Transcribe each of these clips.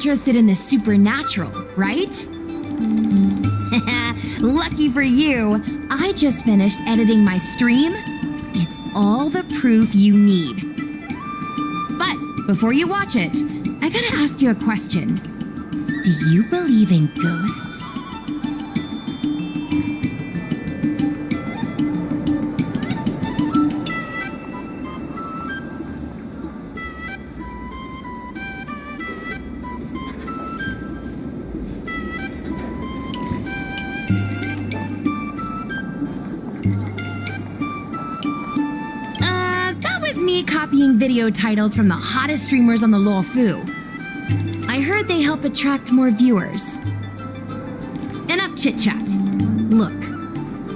interested in the supernatural, right? Lucky for you, I just finished editing my stream. It's all the proof you need. But before you watch it, I gotta ask you a question. Do you believe in ghosts? Me copying video titles from the hottest streamers on the Luofu. I heard they help attract more viewers. Enough chit-chat. Look,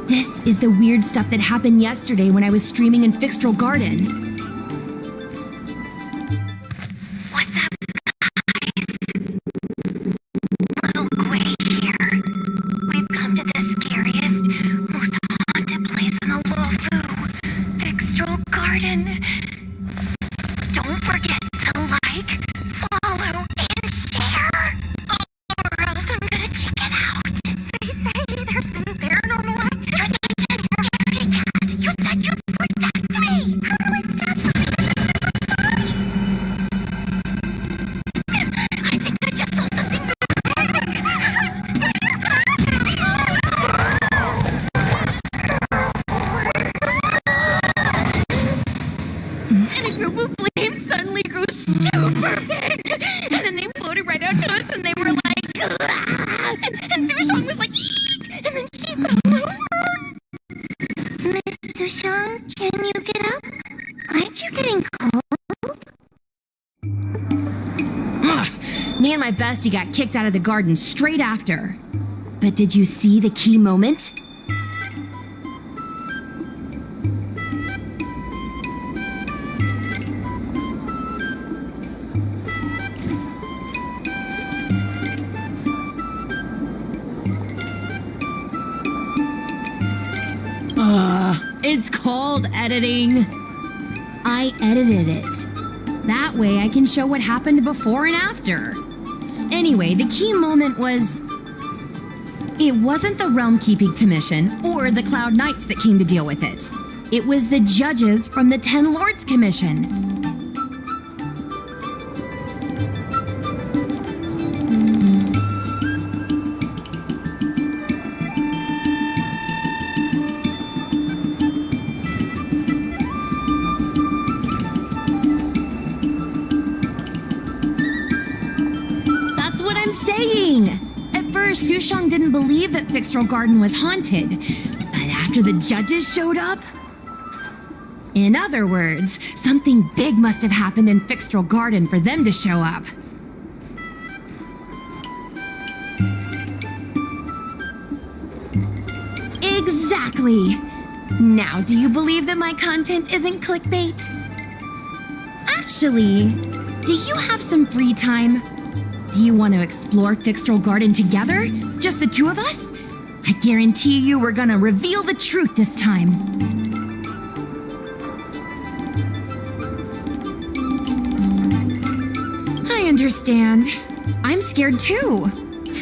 this is the weird stuff that happened yesterday when I was streaming in Fixtral Garden. What's up, guys? Little Gray here. We've come to the scariest, most haunted place in the Luofu. Fixtral Garden. Don't forget to like, follow, and share, or else I'm gonna check it out. They say there's been paranormal activity. You're the scaredy cat. You said you'd protect me. How do I stop something that's I think I just saw something big. And a group of flames suddenly grew super big, and then they floated right out to us, and they were like, and Sushong was like, and then she fell over. Miss Sushong, can you get up? Aren't you getting cold? Me and my bestie got kicked out of the garden straight after. But did you see the key moment? It's called editing. I edited it. That way I can show what happened before and after. Anyway, the key moment was... It wasn't the Realm Keeping Commission or the Cloud Knights that came to deal with it. It was the judges from the Ten Lords Commission. At first, Sushong didn't believe that Fixtral Garden was haunted, but after the judges showed up... In other words, something big must have happened in Fixtral Garden for them to show up. Exactly! Now, do you believe that my content isn't clickbait? Actually, do you have some free time? Do you want to explore Fixtral Garden together? Just the two of us? I guarantee you we're gonna reveal the truth this time. I understand. I'm scared too.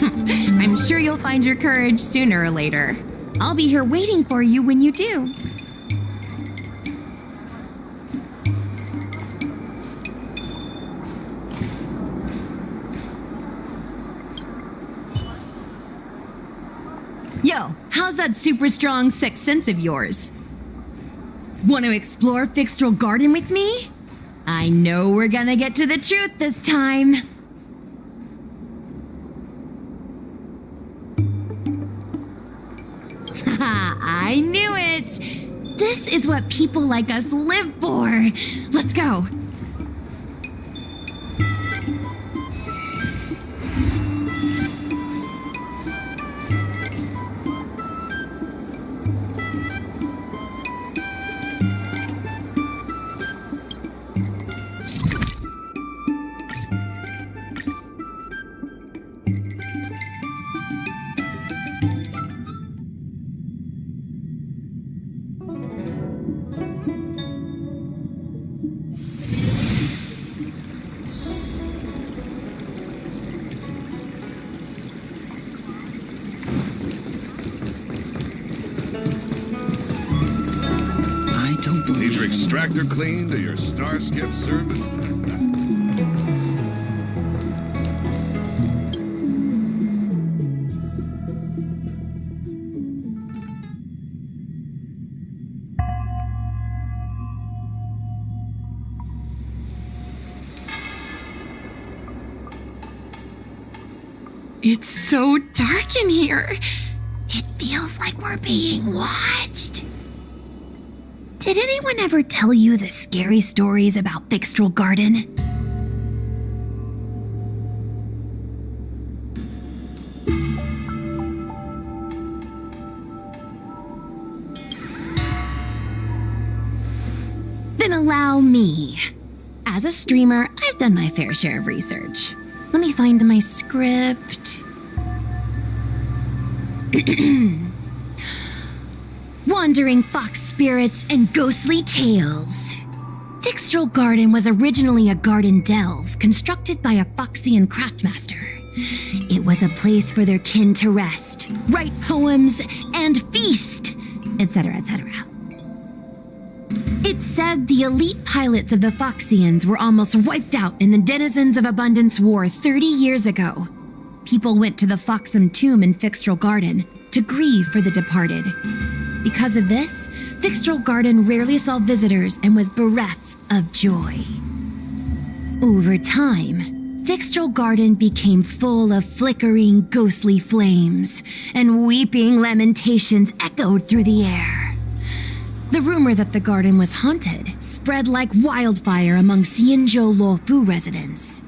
I'm sure you'll find your courage sooner or later. I'll be here waiting for you when you do. Yo, how's that super strong sixth sense of yours? Want to explore Fixtral Garden with me? I know we're gonna get to the truth this time. Haha, I knew it! This is what people like us live for. Let's go. Need your extractor cleaned or your star skip serviced? It's so dark in here. It feels like we're being watched. Did anyone ever tell you the scary stories about Fixtral Garden? Then allow me. As a streamer, I've done my fair share of research. Let me find my script. Wandering fox spirits and ghostly tales. Fixtral Garden was originally a garden delve constructed by a Foxian craftmaster. It was a place for their kin to rest, write poems, and feast, etc., etc. It's said the elite pilots of the Foxians were almost wiped out in the Denizens of Abundance War 30 years ago. People went to the Foxham tomb in Fixtral Garden to grieve for the departed. Because of this, Fixtral Garden rarely saw visitors and was bereft of joy. Over time, Fixtral Garden became full of flickering, ghostly flames, and weeping lamentations echoed through the air. The rumor that the garden was haunted spread like wildfire among Xianzhou Luofu residents.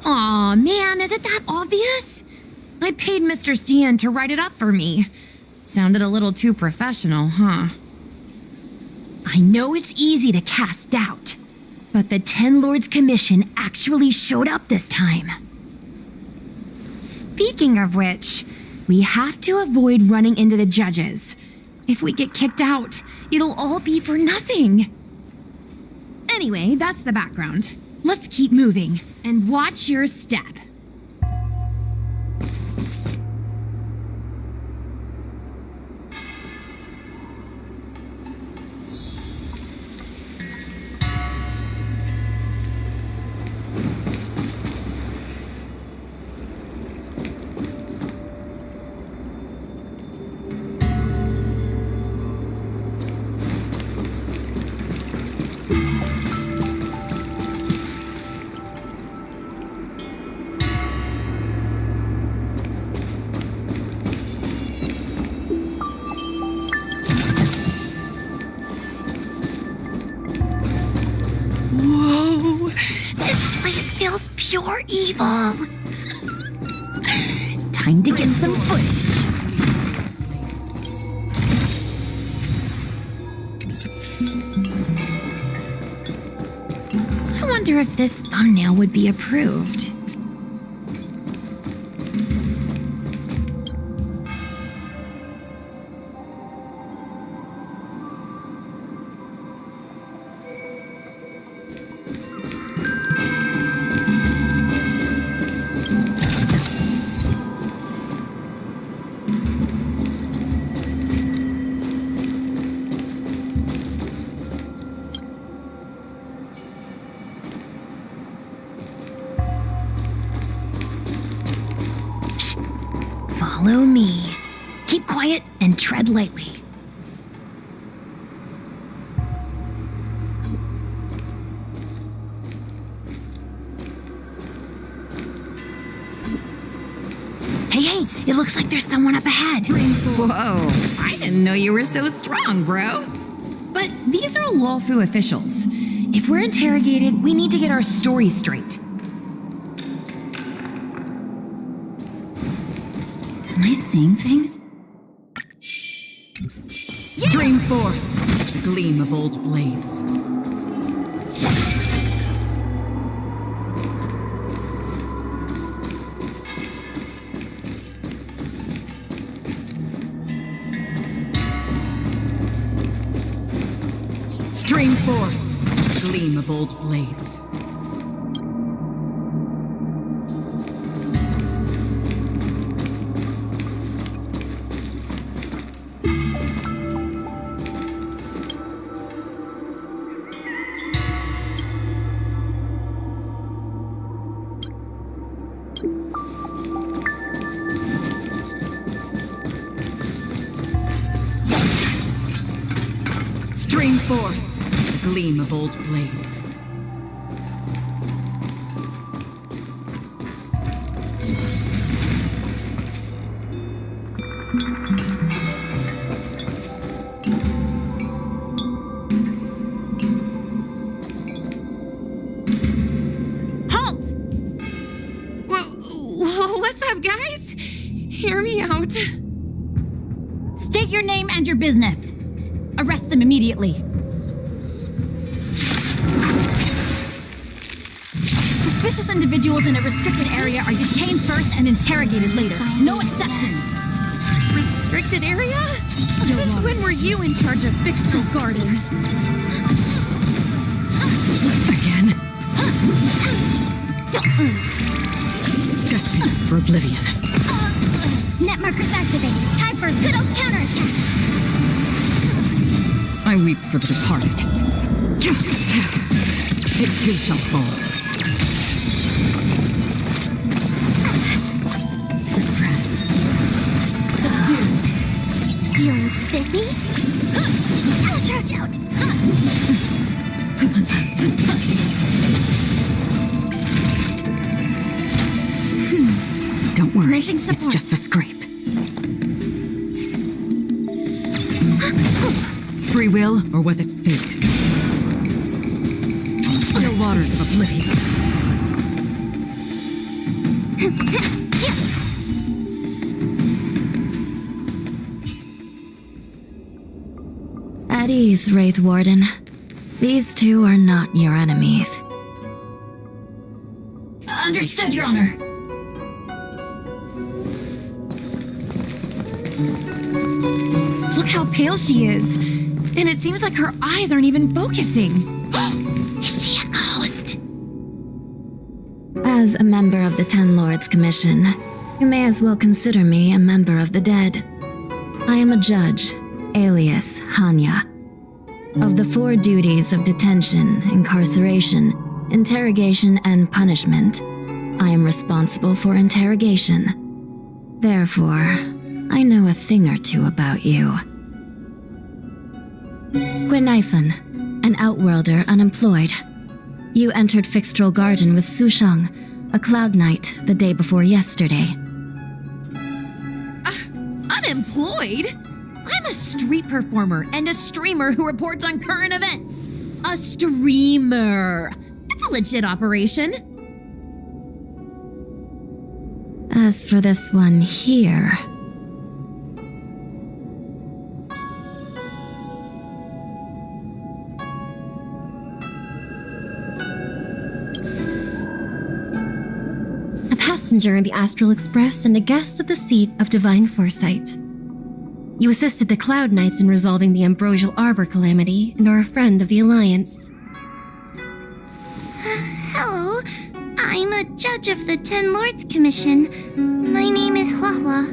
Aw, man, is it that obvious? I paid Mr. Xian to write it up for me. Sounded a little too professional, huh? I know it's easy to cast doubt, but the Ten Lords Commission actually showed up this time. Speaking of which, we have to avoid running into the judges. If we get kicked out, it'll all be for nothing. Anyway, that's the background. Let's keep moving, and watch your step. Pure evil. Time to get some footage. I wonder if this thumbnail would be approved. Follow me. Keep quiet and tread lightly. Hey, it looks like there's someone up ahead. Whoa, I didn't know you were so strong, bro. But these are Luofu officials. If we're interrogated, we need to get our story straight. Am I seeing things? Stream forth the gleam of old blades. Stream forth The gleam of old blades. Stream forth the gleam of old blades. Halt! What's up, guys? Hear me out. State your name and your business. Arrest them immediately. Suspicious individuals in a restricted area are detained first and interrogated later. No exceptions. Restricted area? Since when were you in charge of Fixtral Garden? Again? Destined for oblivion. Net markers activated. Time for a good old counterattack. I weep for the departed. It too shall fall. Suppress. Subdue. Feeling spiffy? Ouch, ouch, ouch. Don't worry, Commencing it's support. just a scrape. Free will, or was it fate? The waters of oblivion. At ease, Wraith Warden. These two are not your enemies. Understood, Your Honor. Look how pale she is. And it seems like her eyes aren't even focusing. Is she a ghost? As a member of the Ten Lords Commission, you may as well consider me a member of the dead. I am a judge, alias Hanya. Of the 4 duties of detention, incarceration, interrogation, and punishment, I am responsible for interrogation. Therefore, I know a thing or two about you. Guinaifen, an outworlder unemployed. You entered Fixtral Garden with Sushang, a cloud knight, the day before yesterday. Unemployed? I'm a street performer and a streamer who reports on current events. A streamer. It's a legit operation. As for this one here... a passenger in the Astral Express and a guest of the seat of Divine Foresight. You assisted the Cloud Knights in resolving the Ambrosial Arbor calamity and are a friend of the Alliance. Hello. I'm a judge of the Ten Lords Commission. My name is Huahua.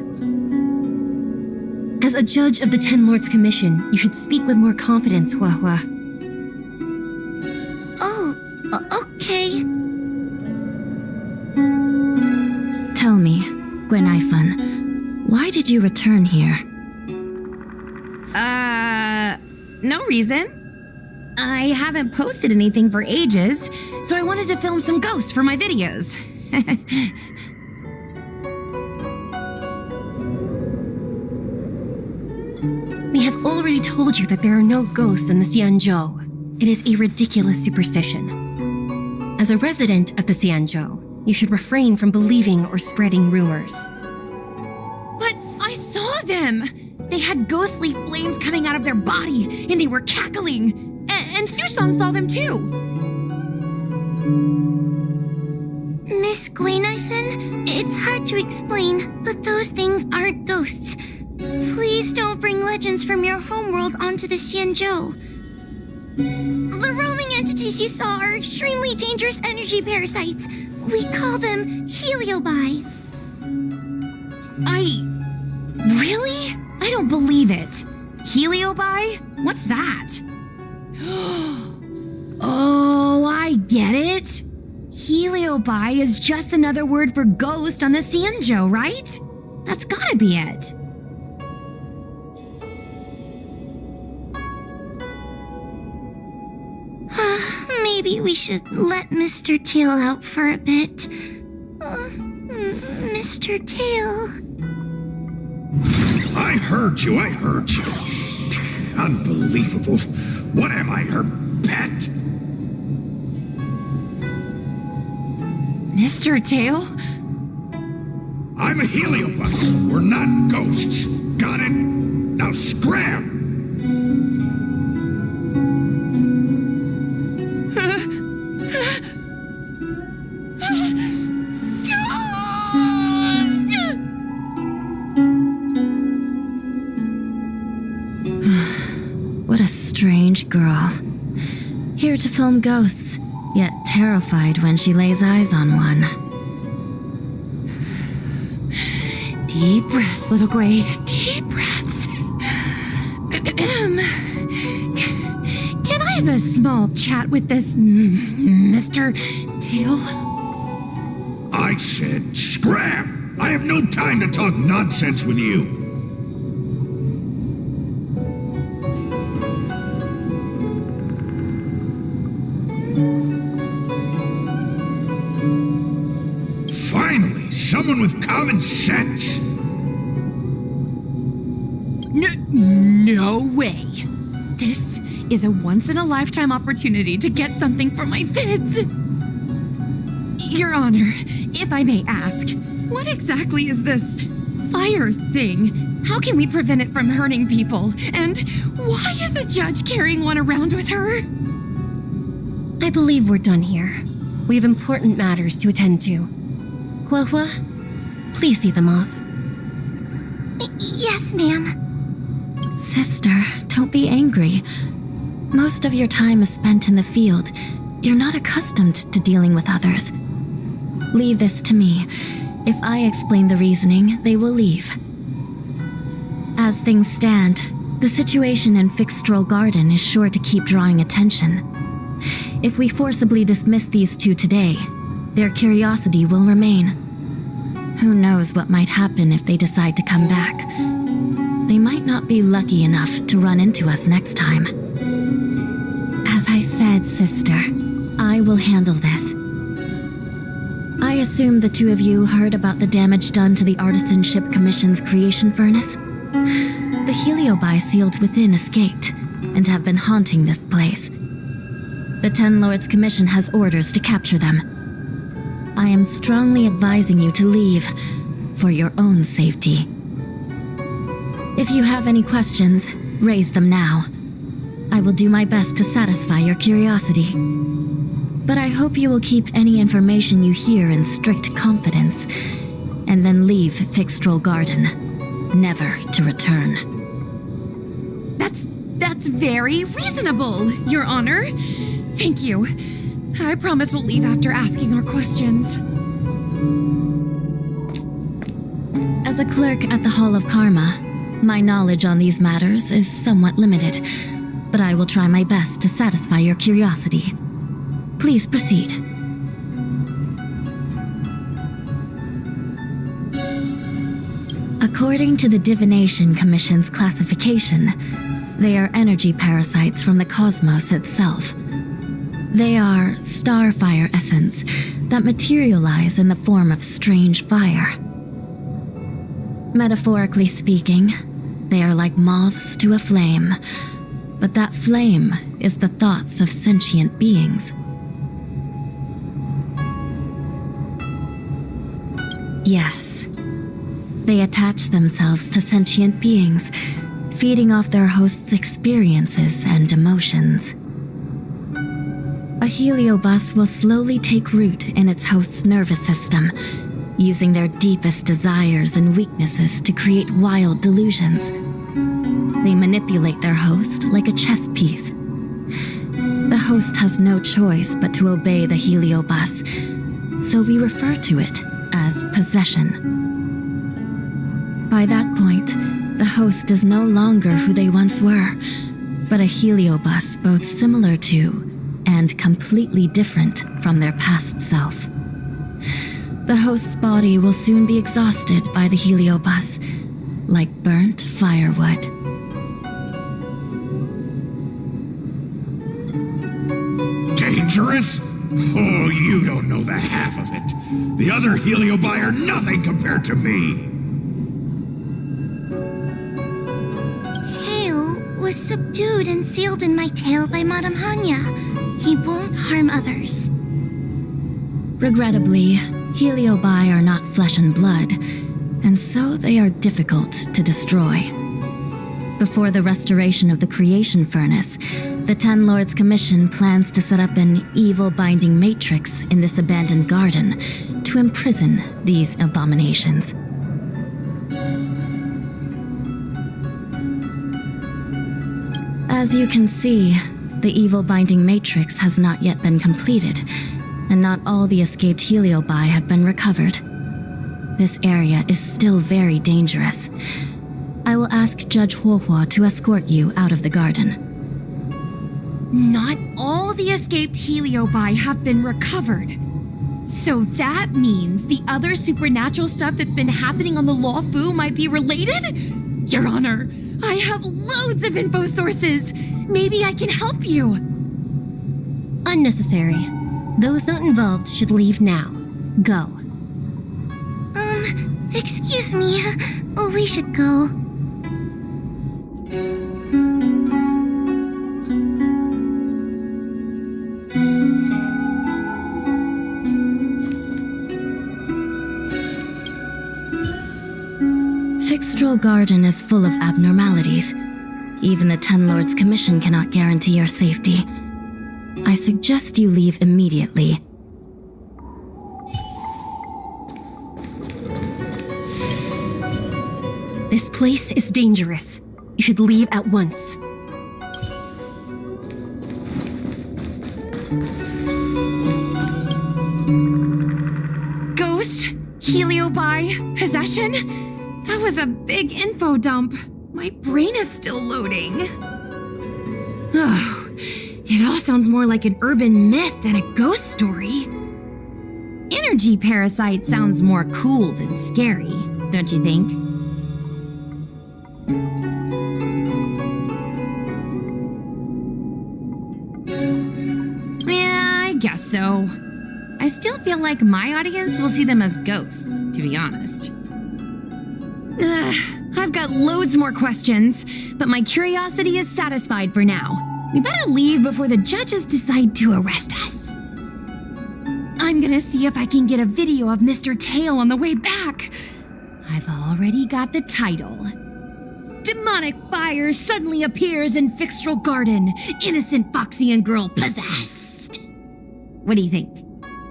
As a judge of the Ten Lords Commission, you should speak with more confidence, Huahua. Oh, okay. Tell me, Guinaifen, why did you return here? No reason. I haven't posted anything for ages, so I wanted to film some ghosts for my videos. We have already told you that there are no ghosts in the Xianzhou. It is a ridiculous superstition. As a resident of the Xianzhou, you should refrain from believing or spreading rumors. But I saw them! They had ghostly flames coming out of their body, and they were cackling. And Sushang saw them too. Miss Guinaifen, it's hard to explain, but those things aren't ghosts. Please don't bring legends from your homeworld onto the Xianzhou. The roaming entities you saw are extremely dangerous energy parasites. We call them heliobi. Really? I don't believe it. Heliobi? What's that? Oh, I get it. Heliobi is just another word for ghost on the Xianzhou, right? That's gotta be it. Maybe we should let Mr. Tail out for a bit. Mr. Tail. I heard you. Unbelievable. What am I, her pet? Mr. Tail? I'm a heliobus. We're not ghosts. Got it? Now scram! What a strange girl. Here to film ghosts, yet terrified when she lays eyes on one. Deep breaths, little Gray. Deep breaths. Can I have a small chat with this Mr. Tail? I said scram! I have no time to talk nonsense with you. Finally, someone with common sense. No way. This is a once-in-a-lifetime opportunity to get something for my vids. Your Honor, if I may ask, what exactly is this fire thing? How can we prevent it from hurting people? And why is a judge carrying one around with her? I believe we're done here. We have important matters to attend to. Hua, please see them off. Yes, ma'am. Sister, don't be angry. Most of your time is spent in the field. You're not accustomed to dealing with others. Leave this to me. If I explain the reasoning, they will leave. As things stand, the situation in Fixstrol Garden is sure to keep drawing attention. If we forcibly dismiss these two today, their curiosity will remain. Who knows what might happen if they decide to come back? They might not be lucky enough to run into us next time. As I said, sister, I will handle this. I assume the two of you heard about the damage done to the Artisanship Commission's creation furnace? The heliobi sealed within escaped, and have been haunting this place. The Ten Lords Commission has orders to capture them. I am strongly advising you to leave, for your own safety. If you have any questions, raise them now. I will do my best to satisfy your curiosity. But I hope you will keep any information you hear in strict confidence, and then leave Fixstrol Garden, never to return. That's very reasonable, Your Honor. Thank you. I promise we'll leave after asking our questions. As a clerk at the Hall of Karma, my knowledge on these matters is somewhat limited, but I will try my best to satisfy your curiosity. Please proceed. According to the Divination Commission's classification, they are energy parasites from the cosmos itself. They are starfire essence that materialize in the form of strange fire. Metaphorically speaking, they are like moths to a flame, but that flame is the thoughts of sentient beings. Yes, they attach themselves to sentient beings, feeding off their host's experiences and emotions. A heliobus will slowly take root in its host's nervous system, using their deepest desires and weaknesses to create wild delusions. They manipulate their host like a chess piece. The host has no choice but to obey the heliobus, so we refer to it as possession. By that point, the host is no longer who they once were, but a heliobus both similar to and completely different from their past self. The host's body will soon be exhausted by the heliobus, like burnt firewood. Dangerous? Oh, you don't know the half of it. The other heliobi are nothing compared to me. Tail was subdued and sealed in my tail by Madame Hanya. He won't harm others. Regrettably, heliobi are not flesh and blood, and so they are difficult to destroy. Before the restoration of the creation furnace, the Ten Lords Commission plans to set up an evil binding matrix in this abandoned garden to imprison these abominations. As you can see, the evil binding matrix has not yet been completed, and not all the escaped heliobi have been recovered. This area is still very dangerous. I will ask Judge Huohua to escort you out of the garden. Not all the escaped heliobi have been recovered. So that means the other supernatural stuff that's been happening on the Luofu might be related? Your Honor, I have loads of info sources. Maybe I can help you. Unnecessary. Those not involved should leave now. Go. Excuse me. We should go. Fixtral Garden is full of abnormalities. Even the Ten Lords Commission cannot guarantee your safety. I suggest you leave immediately. This place is dangerous. You should leave at once. Ghosts? Heliobi? Possession? That was a big info dump. My brain is still loading. Oh, it all sounds more like an urban myth than a ghost story. Energy parasite sounds more cool than scary, don't you think? Yeah, I guess so. I still feel like my audience will see them as ghosts, to be honest. I've got loads more questions, but my curiosity is satisfied for now. We better leave before the judges decide to arrest us. I'm gonna see if I can get a video of Mr. Tail on the way back. I've already got the title. Demonic fire suddenly appears in Fixtral Garden. Innocent Foxian girl possessed. What do you think?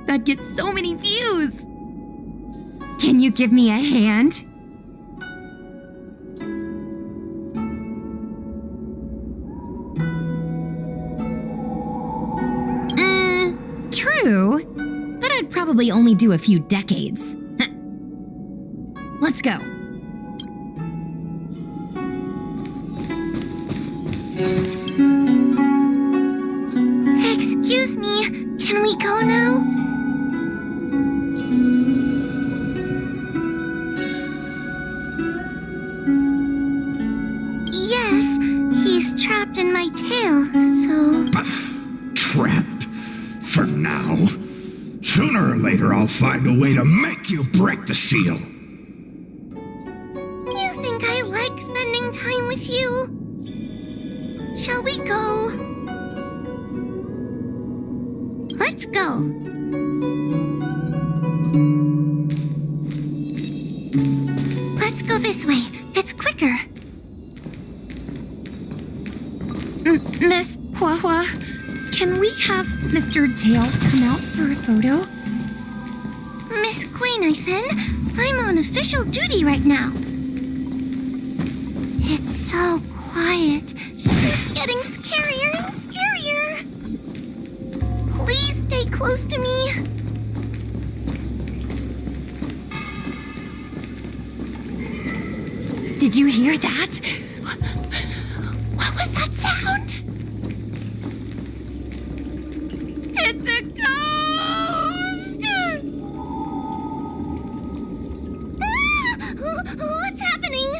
That gets so many views. Can you give me a hand? True, but I'd probably only do a few decades. Let's go. Excuse me, can we go now? Yes, he's trapped in my tail, so... Trapped? For now. Sooner or later, I'll find a way to make you break the seal. You think I like spending time with you? Shall we go? Let's go. Let's go this way. It's quicker. Miss Huahua, can we have Mr. Tail come out for a photo? Miss Guinevere, I'm on official duty right now. It's so quiet. It's getting scarier and scarier. close to me. Did you hear that? What was that sound? It's a ghost! What's happening?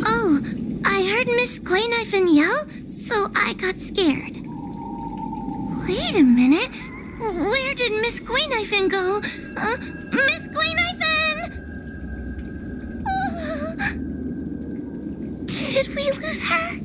Oh, I heard Miss Quaynifen yell, so I got scared. Wait a minute. Where did Miss Quaynifen go? Miss Quaynifen! Did we lose her?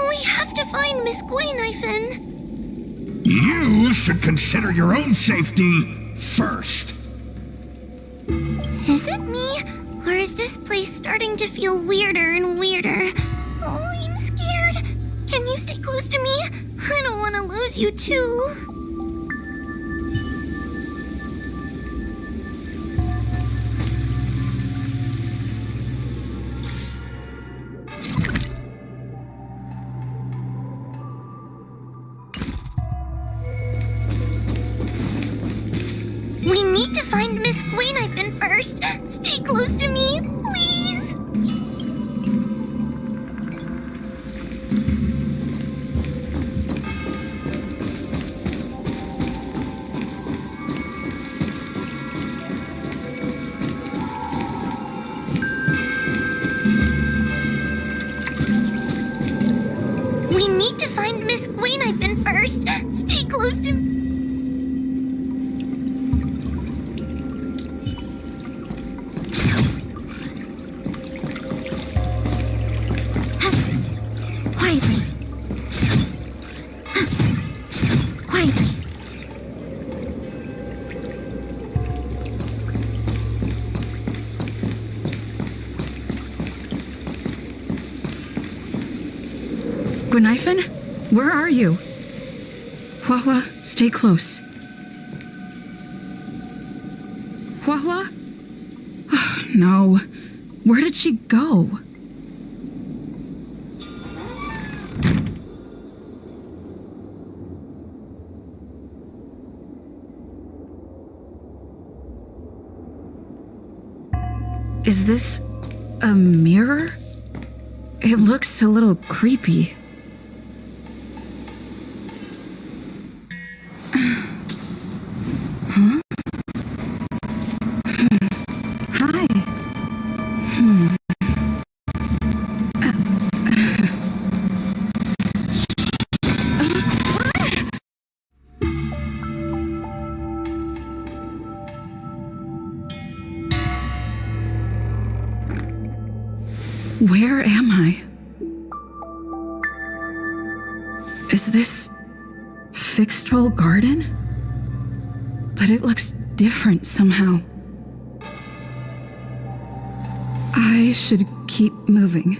We have to find Miss Quaynifen. You should consider your own safety first. Is it me? Or is this place starting to feel weirder and weirder? Oh, I'm scared. Can you stay close to me? I don't want to lose you too. We need to find Miss Quaynifen first. Stay close to me, please. We need to find Miss Quaynifen first. Stay close to me. Quaynifen? Where are you? Hua, stay close. Hua? Oh, no. Where did she go? Is this a mirror? It looks a little creepy. Huh? Hi. Where am I? Is this Fixed-Roll Garden? But it looks different somehow. I should keep moving.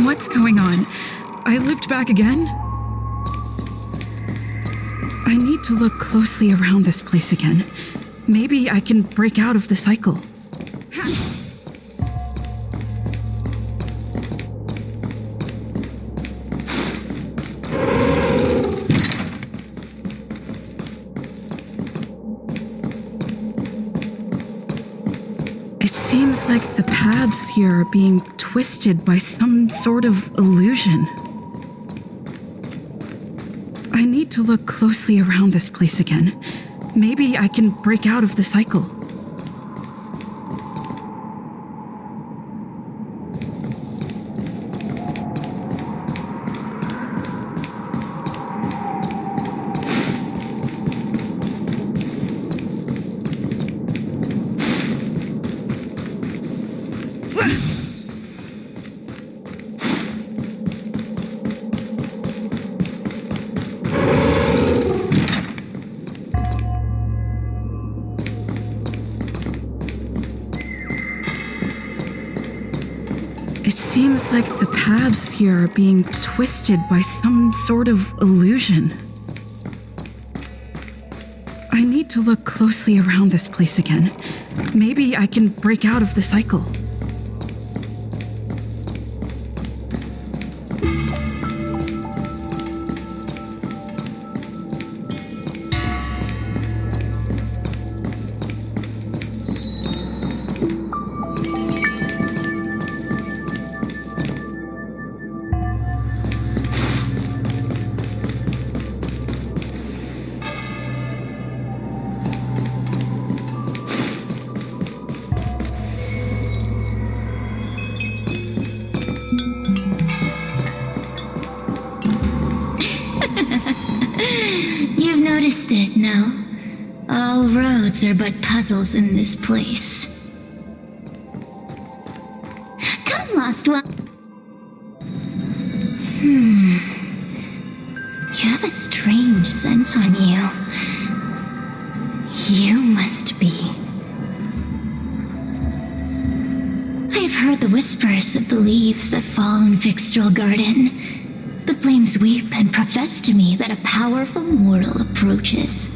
What's going on? I lived back again? I need to look closely around this place again. Maybe I can break out of the cycle. It seems like the paths here are being twisted by some sort of illusion. need to look closely around this place again. Maybe I can break out of the cycle. It seems like the paths here are being twisted by some sort of illusion. I need to look closely around this place again. Maybe I can break out of the cycle. You've noticed it, no? All roads are but puzzles in this place. Come, lost one. You have a strange scent on you. You must be. I've heard the whispers of the leaves that fall in Fixtral Garden. The flames weep and profess to me that a powerful mortal approaches.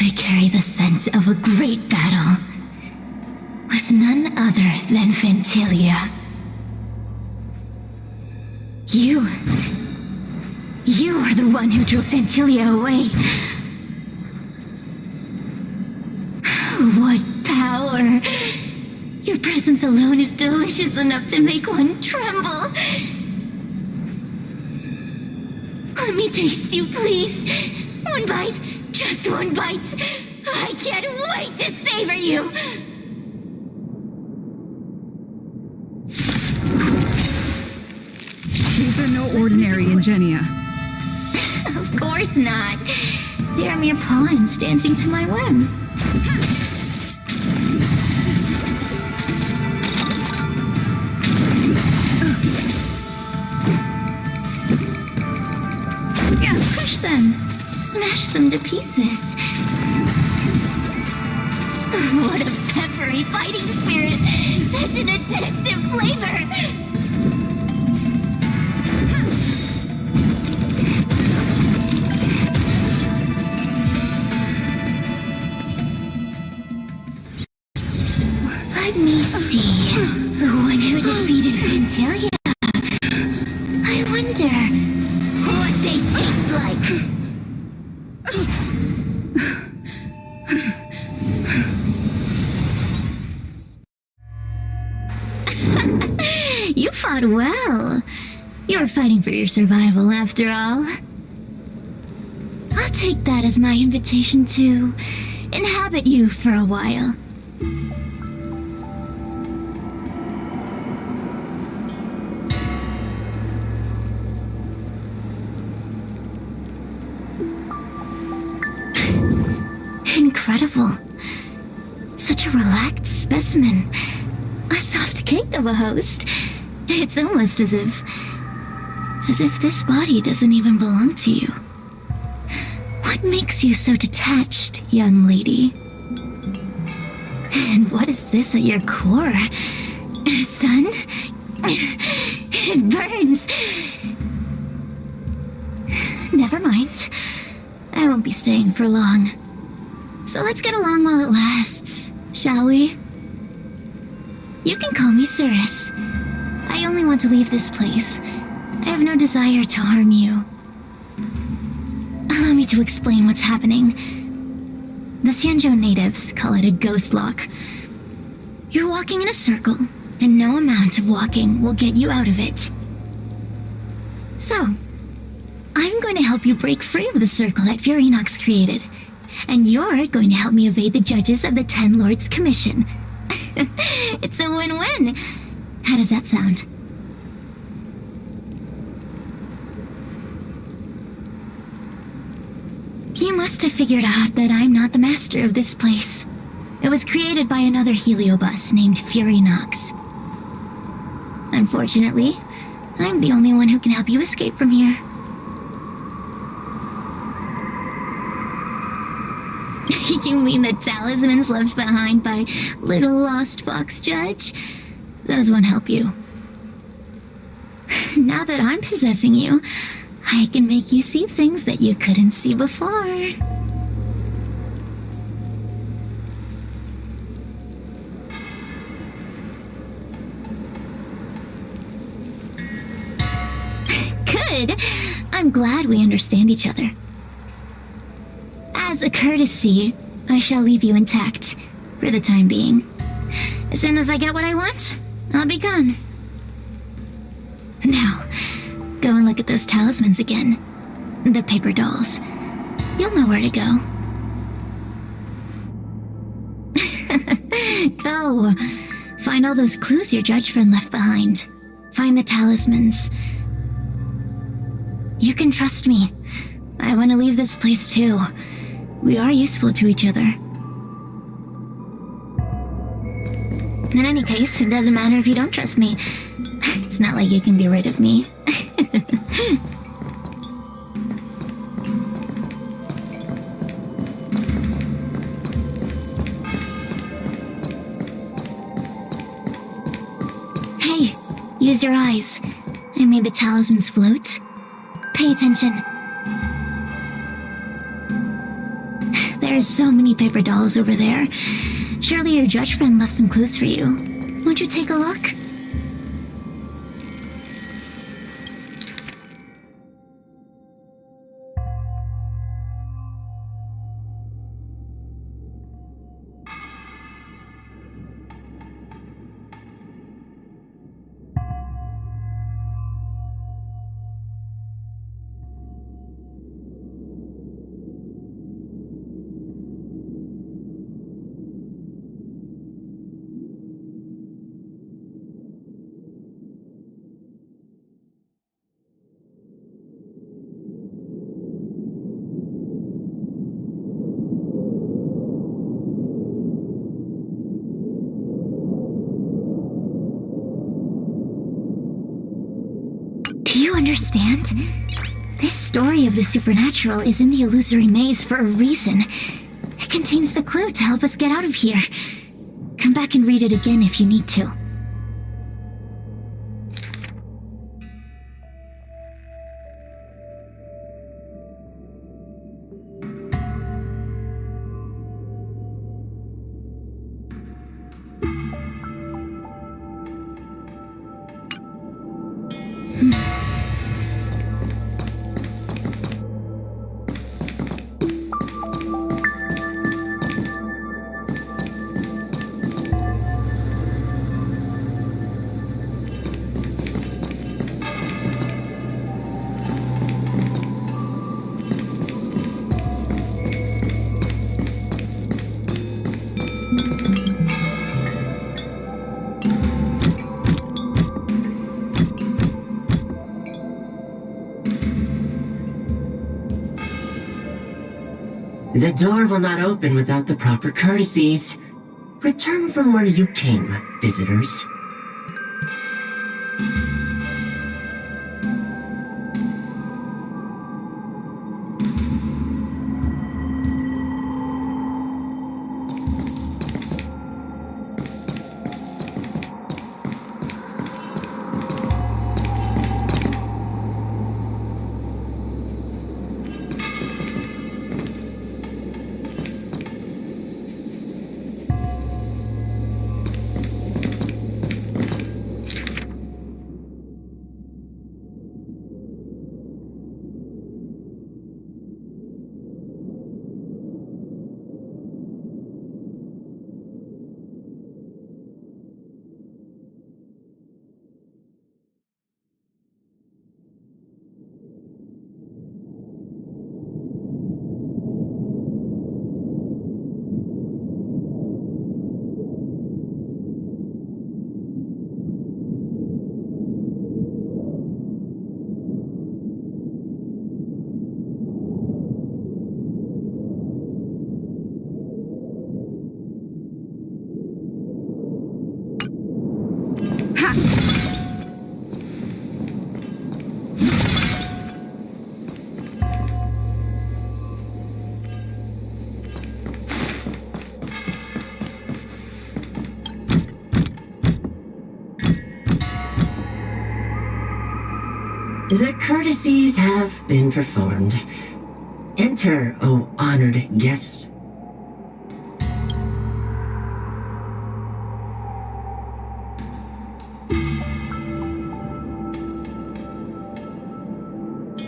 They carry the scent of a great battle with none other than Ventilia. You are the one who drove Ventilia away. What power! Your presence alone is delicious enough to make one tremble. Let me taste you, please. One bite, just one bite. I can't wait to savor you. These are no ordinary Ingenia. Of course not. They are mere pawns dancing to my whim. Crush them. Smash them to pieces. What a peppery fighting spirit. Such an addictive flavor. Let me see. The one who defeated Ventilia. I wonder what they taste like. You fought well. You're fighting for your survival after all. I'll take that as my invitation to inhabit you for a while. Incredible. Such a relaxed specimen. A soft cake of a host. It's almost as if this body doesn't even belong to you. What makes you so detached, young lady? And what is this at your core? Sun? It burns. Never mind. I won't be staying for long. So let's get along while it lasts, shall we? You can call me Cirrus. I only want to leave this place. I have no desire to harm you. Allow me to explain what's happening. The Xianzhou natives call it a ghost lock. You're walking in a circle, and no amount of walking will get you out of it. So, I'm going to help you break free of the circle that Furinox created. And you're going to help me evade the judges of the Ten Lords Commission. It's a win-win. How does that sound? You must have figured out that I'm not the master of this place. It was created by another heliobus named Furinox. Unfortunately, I'm the only one who can help you escape from here. You mean the talismans left behind by little lost fox judge? Those won't help you. Now that I'm possessing you, I can make you see things that you couldn't see before. Good. I'm glad we understand each other. As a courtesy, I shall leave you intact for the time being. As soon as I get what I want, I'll be gone. Now, go and look at those talismans again. The paper dolls. You'll know where to go. Go. Find all those clues your judge friend left behind. Find the talismans. You can trust me. I want to leave this place too. We are useful to each other. In any case, it doesn't matter if you don't trust me. It's not like you can be rid of me. Hey, use your eyes. I made the talismans float. Pay attention. There's so many paper dolls over there. Surely your judge friend left some clues for you. Won't you take a look? Do you understand? This story of the supernatural is in the illusory maze for a reason. It contains the clue to help us get out of here. Come back and read it again if you need to. The door will not open without the proper courtesies. Return from where you came, visitors. The courtesies have been performed. Enter, O honored guests.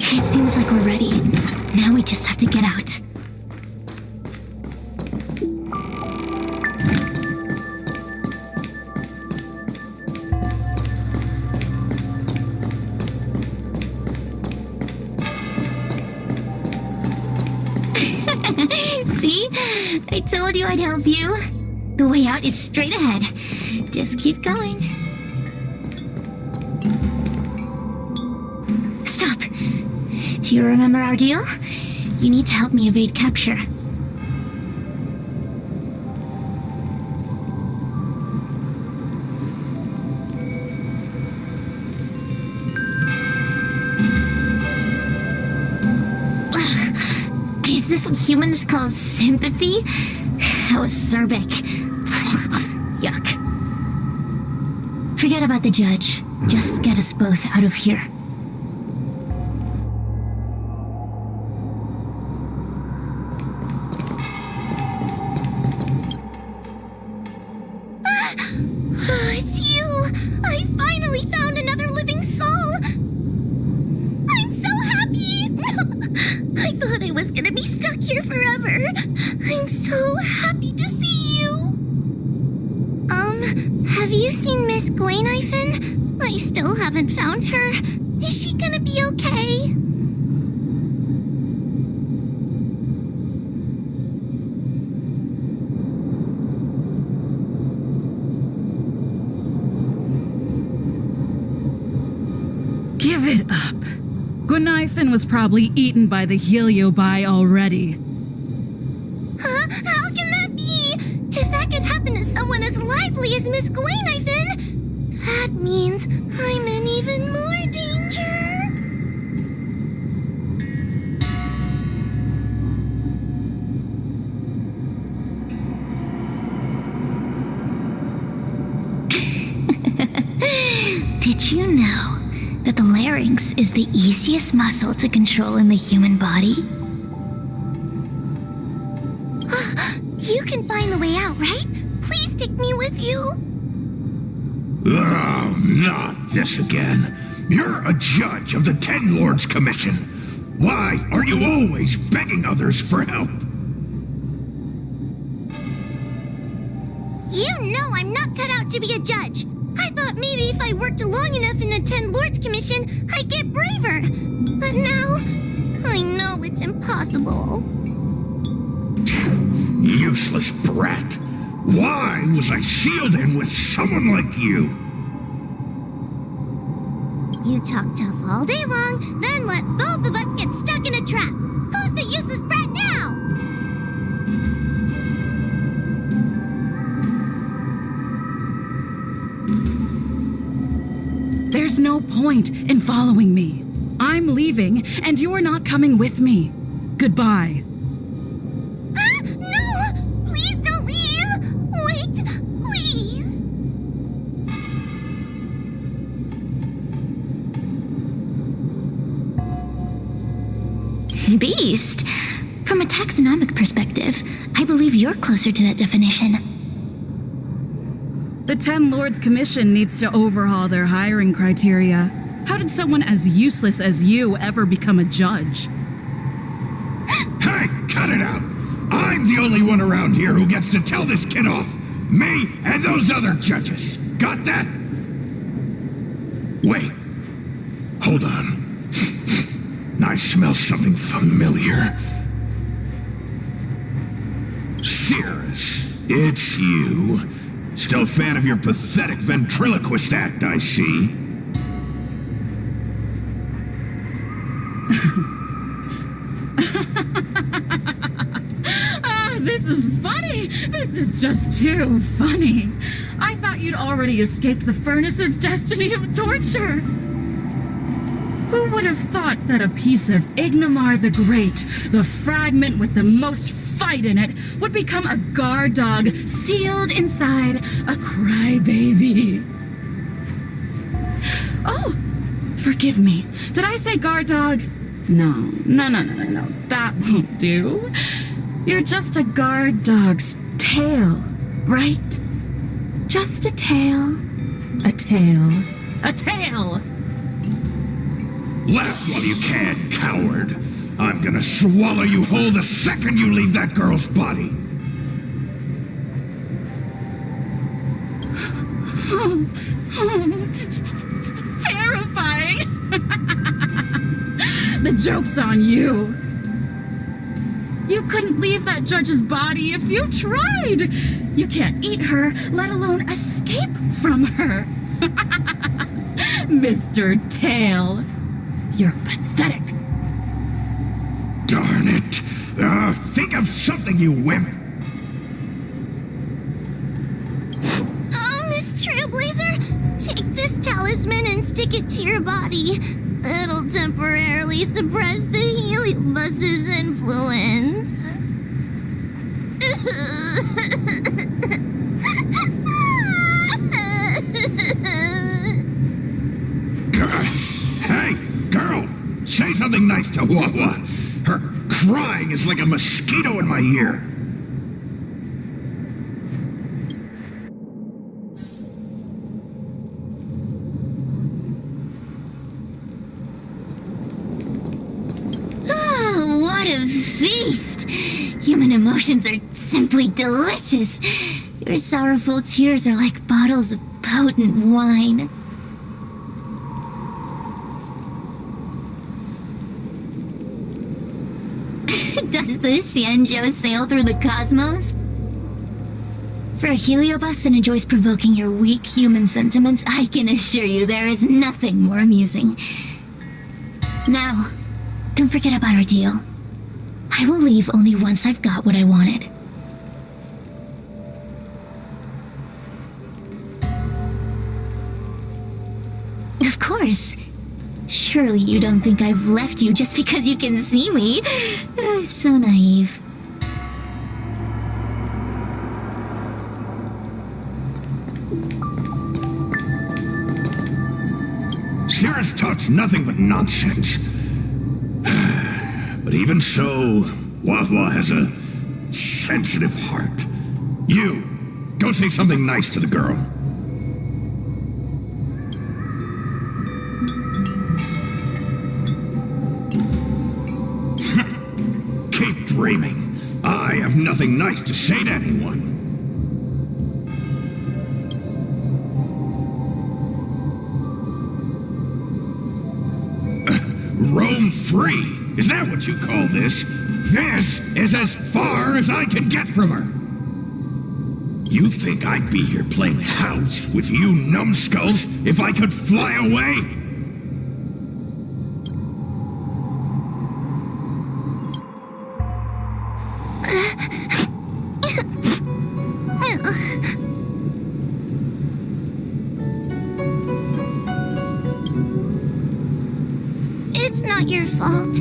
It seems like we're ready. Now we just have to get out. See? I told you I'd help you. The way out is straight ahead. Just keep going. Stop. Do you remember our deal? You need to help me evade capture. Is this what humans call sympathy? How acerbic. Yuck. Forget about the judge. Just get us both out of here. It's you! I finally found another living soul! I'm so happy! I thought I was gonna be stuck here forever. I'm so happy to see you. Have you seen Miss Gwayniphen? I still haven't found her. Is she gonna be okay? Give it up. Gwayniphen was probably eaten by the Heliobi already. Huh? How can that be? If that could happen to someone as lively as Miss Gwayniphen, that means I'm in even more danger. Did you know that the larynx is the easiest muscle to control in the human body? You can find the way out, right? Please take me with you. Oh, not this again. You're a judge of the Ten Lords Commission. Why are you always begging others for help? You know I'm not cut out to be a judge. I thought maybe if I worked long enough in the Ten Lords Commission, I'd get braver. But now, I know it's impossible. Useless brat. Why was I sealed in with someone like you? You talk tough all day long, then let both of us get stuck in a trap. Who's the useless brat now? There's no point in following me. I'm leaving, and you're not coming with me. Goodbye. No! Please don't leave! Wait, please! Beast? From a taxonomic perspective, I believe you're closer to that definition. The Ten Lords Commission needs to overhaul their hiring criteria. How did someone as useless as you ever become a judge? Hey, cut it out! I'm the only one around here who gets to tell this kid off. Me and those other judges. Got that? Wait. Hold on. I smell something familiar. Cirrus, it's you. Still a fan of your pathetic ventriloquist act, I see. This is funny. This is just too funny. I thought you'd already escaped the furnace's destiny of torture. Who would have thought that a piece of Ignomar the Great, the fragment with the most fight in it, would become a guard dog sealed inside a crybaby? Oh, Forgive me. Did I say guard dog? No. That won't do. You're just a guard dog's tail, right? Just a tail. A tail. A tail! Laugh while you can, coward. I'm gonna swallow you whole the second you leave that girl's body. Terrifying! The joke's on you. You couldn't leave that judge's body if you tried. You can't eat her, let alone escape from her. Mr. Tail, you're pathetic. Darn it. Think of something, you wimp. Oh, Miss Trailblazer, take this talisman and stick it to your body. It'll temporarily suppress the heliobus's influence. Hey, girl, say something nice to Wawa. Her crying is like a mosquito in my ear. Oh, what a feast! Human emotions are simply delicious. Your sorrowful tears are like bottles of potent wine. Does the Xianzhou sail through the cosmos? For a heliobus that enjoys provoking your weak human sentiments, I can assure you there is nothing more amusing. Now, don't forget about our deal. I will leave only once I've got what I wanted. Of course. Surely you don't think I've left you just because you can see me. So naive. Cirrus talks nothing but nonsense. But even so, Wawa has a sensitive heart. You, go say something nice to the girl. Keep dreaming. I have nothing nice to say to anyone. Roam free? Is that what you call this? This is as far as I can get from her. You think I'd be here playing house with you numbskulls if I could fly away? It's not your fault.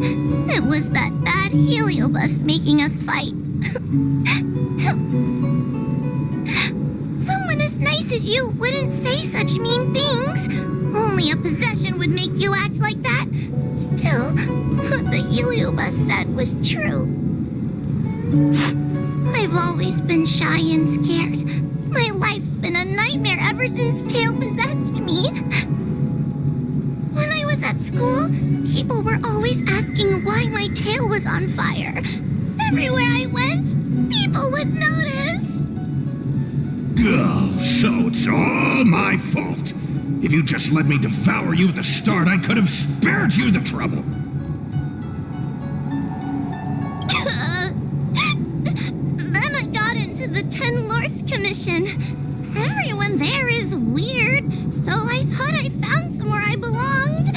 It was that bad heliobus making us fight. Someone as nice as you wouldn't say such mean things. Only a possession would make you act like that. Still, what the heliobus said was true. I've always been shy and scared. My life's been a nightmare ever since Tail possessed me. When I was at school, people were always asking why my tail was on fire. Everywhere I went, people would notice. Oh, so it's all my fault. If you just let me devour you at the start, I could have spared you the trouble. Then I got into the 10 Lords Commission. Everyone there is weird, so I thought I'd found somewhere I belonged.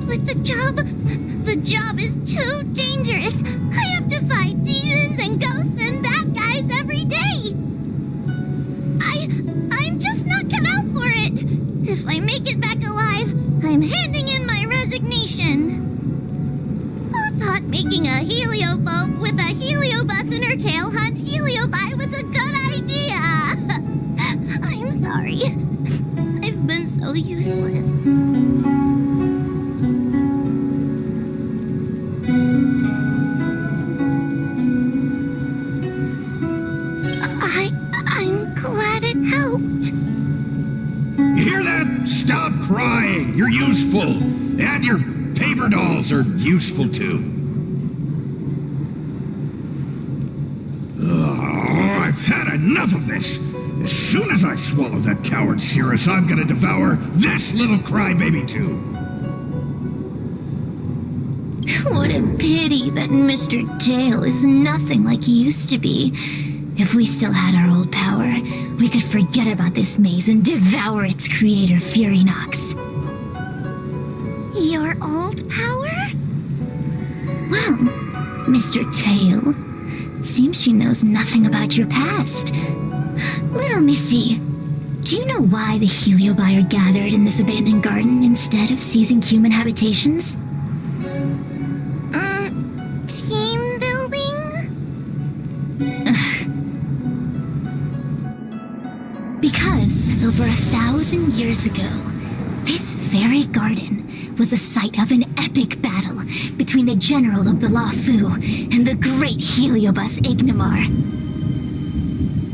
But the job is too dangerous. I have to fight demons and ghosts and bad guys every day. I'm just not cut out for it. If I make it back alive, I'm handing in my resignation. Who thought making a heliophobe with a heliobus in her tail hunt heliobi was a good idea? I'm sorry. I've been so useless. Stop crying! You're useful! And your paper dolls are useful too. Oh, I've had enough of this! As soon as I swallow that coward Cirrus, I'm gonna devour this little crybaby too. What a pity that Mr. Tail is nothing like he used to be. If we still had our old power, we could forget about this maze and devour its creator, Furynox. Your old power? Well, Mr. Tail, seems she knows nothing about your past. Little Missy, do you know why the Heliobi are gathered in this abandoned garden instead of seizing human habitations? Team building? Because over 1,000 years ago, this very garden was the site of an epic battle between the general of the Luofu and the great Heliobus Ignimar.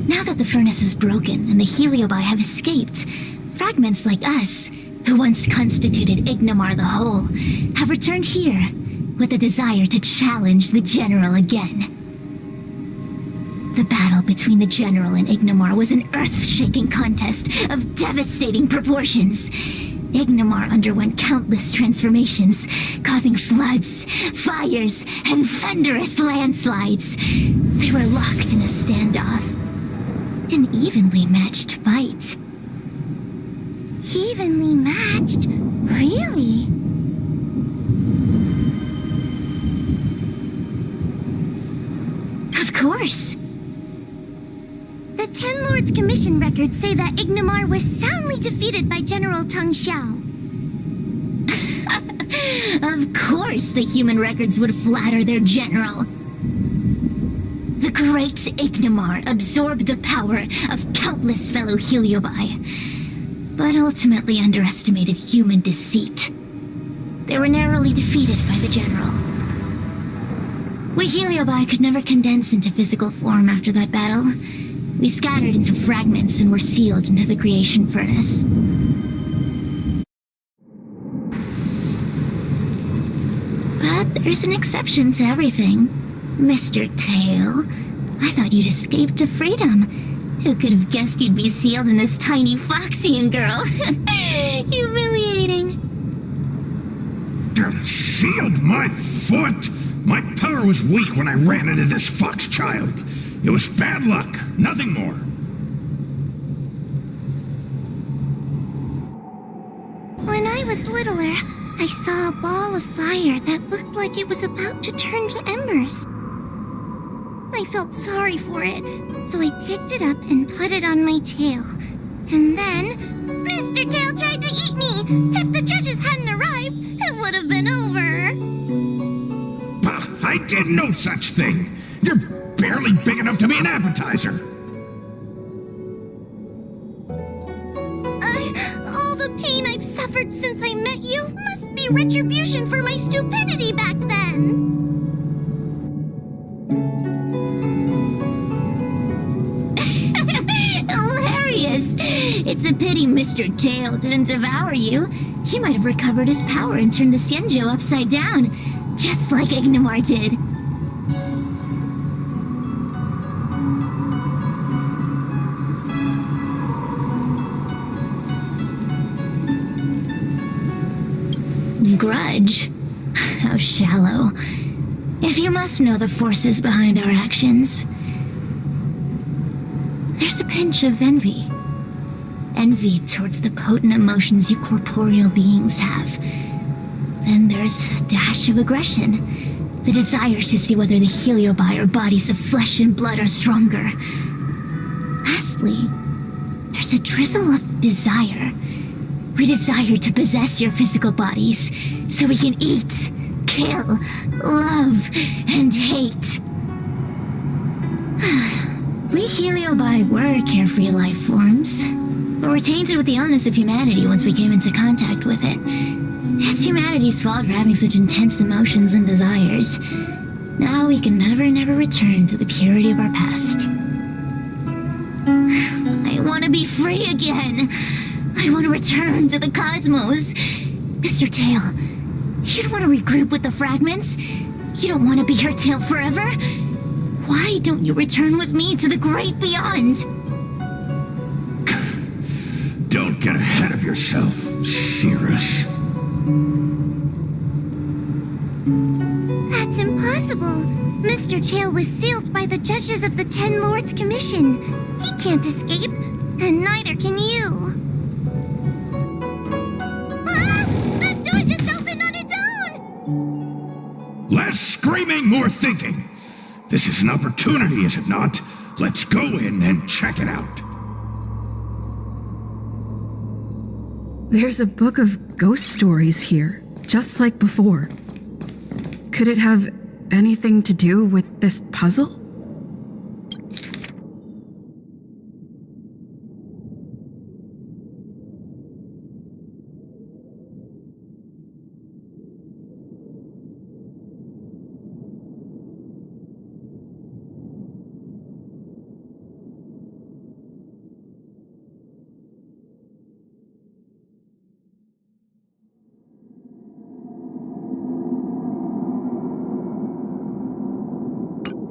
Now that the furnace is broken and the Heliobi have escaped, fragments like us, who once constituted Ignimar the Whole, have returned here with a desire to challenge the general again. The battle between the general and Ignimar was an earth-shaking contest of devastating proportions. Ignimar underwent countless transformations, causing floods, fires, and thunderous landslides. They were locked in a standoff. An evenly matched fight. Evenly matched? Really? Of course. The Ten Lords Commission records say that Ignimar was soundly defeated by General Teng Xiao. Of course the human records would flatter their general. The great Ignimar absorbed the power of countless fellow Heliobi, but ultimately underestimated human deceit. They were narrowly defeated by the general. We Heliobi could never condense into physical form after that battle. We scattered into fragments and were sealed into the creation furnace. But there's an exception to everything. Mr. Tail, I thought you'd escaped to freedom. Who could have guessed you'd be sealed in this tiny Foxian girl? Humiliating. Sealed my foot? My power was weak when I ran into this fox child. It was bad luck, nothing more. When I was littler, I saw a ball of fire that looked like it was about to turn to embers. I felt sorry for it, so I picked it up and put it on my tail. And then, Mr. Tail tried to eat me! If the judges hadn't arrived, it would have been over! Bah, I did no such thing! You're barely big enough to be an appetizer! All the pain I've suffered since I met you must be retribution for my stupidity back then! It's a pity Mr. Tail didn't devour you. He might have recovered his power and turned the Xianzhou upside down, just like Ignimar did. Grudge? How shallow. If you must know the forces behind our actions, there's a pinch of envy. Envy towards the potent emotions you corporeal beings have. Then there's a dash of aggression. The desire to see whether the Heliobi or bodies of flesh and blood are stronger. Lastly, there's a drizzle of desire. We desire to possess your physical bodies so we can eat, kill, love, and hate. We Heliobi were carefree life forms, but were tainted with the illness of humanity once we came into contact with it. It's humanity's fault for having such intense emotions and desires. Now we can never return to the purity of our past. I want to be free again. I want to return to the cosmos. Mr. Tail, you don't want to regroup with the fragments? You don't want to be here, Tail, forever? Why don't you return with me to the great beyond? Don't get ahead of yourself, Cirrus. That's impossible. Mr. Tail was sealed by the judges of the Ten Lords Commission. He can't escape, and neither can you. Ah! The door just opened on its own! Less screaming, more thinking. This is an opportunity, is it not? Let's go in and check it out. There's a book of ghost stories here, just like before. Could it have anything to do with this puzzle?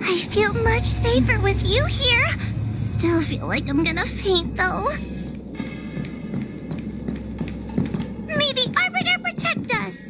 I feel much safer with you here. Still feel like I'm gonna faint, though. May the Arbiter protect us!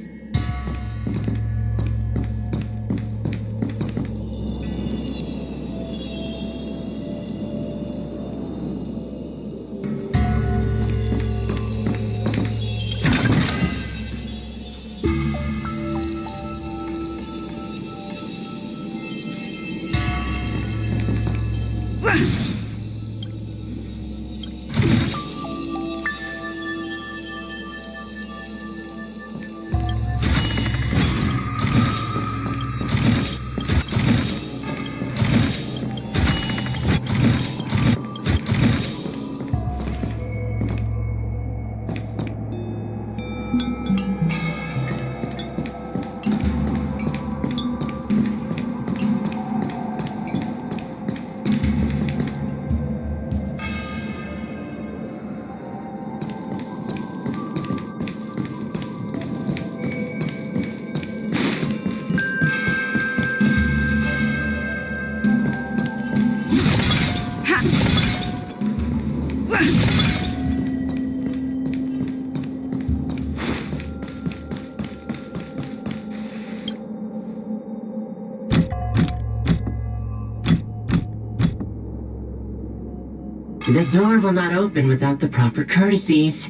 The door will not open without the proper courtesies.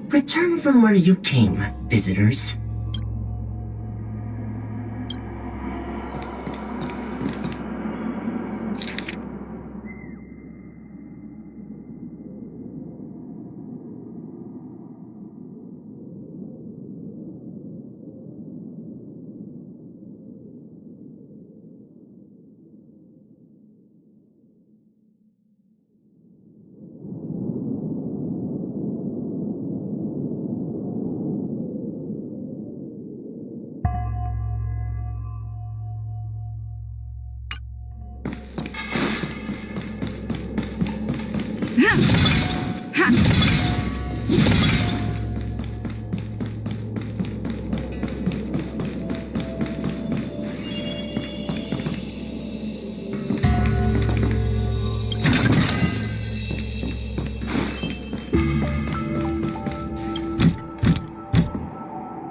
Return from where you came, visitors.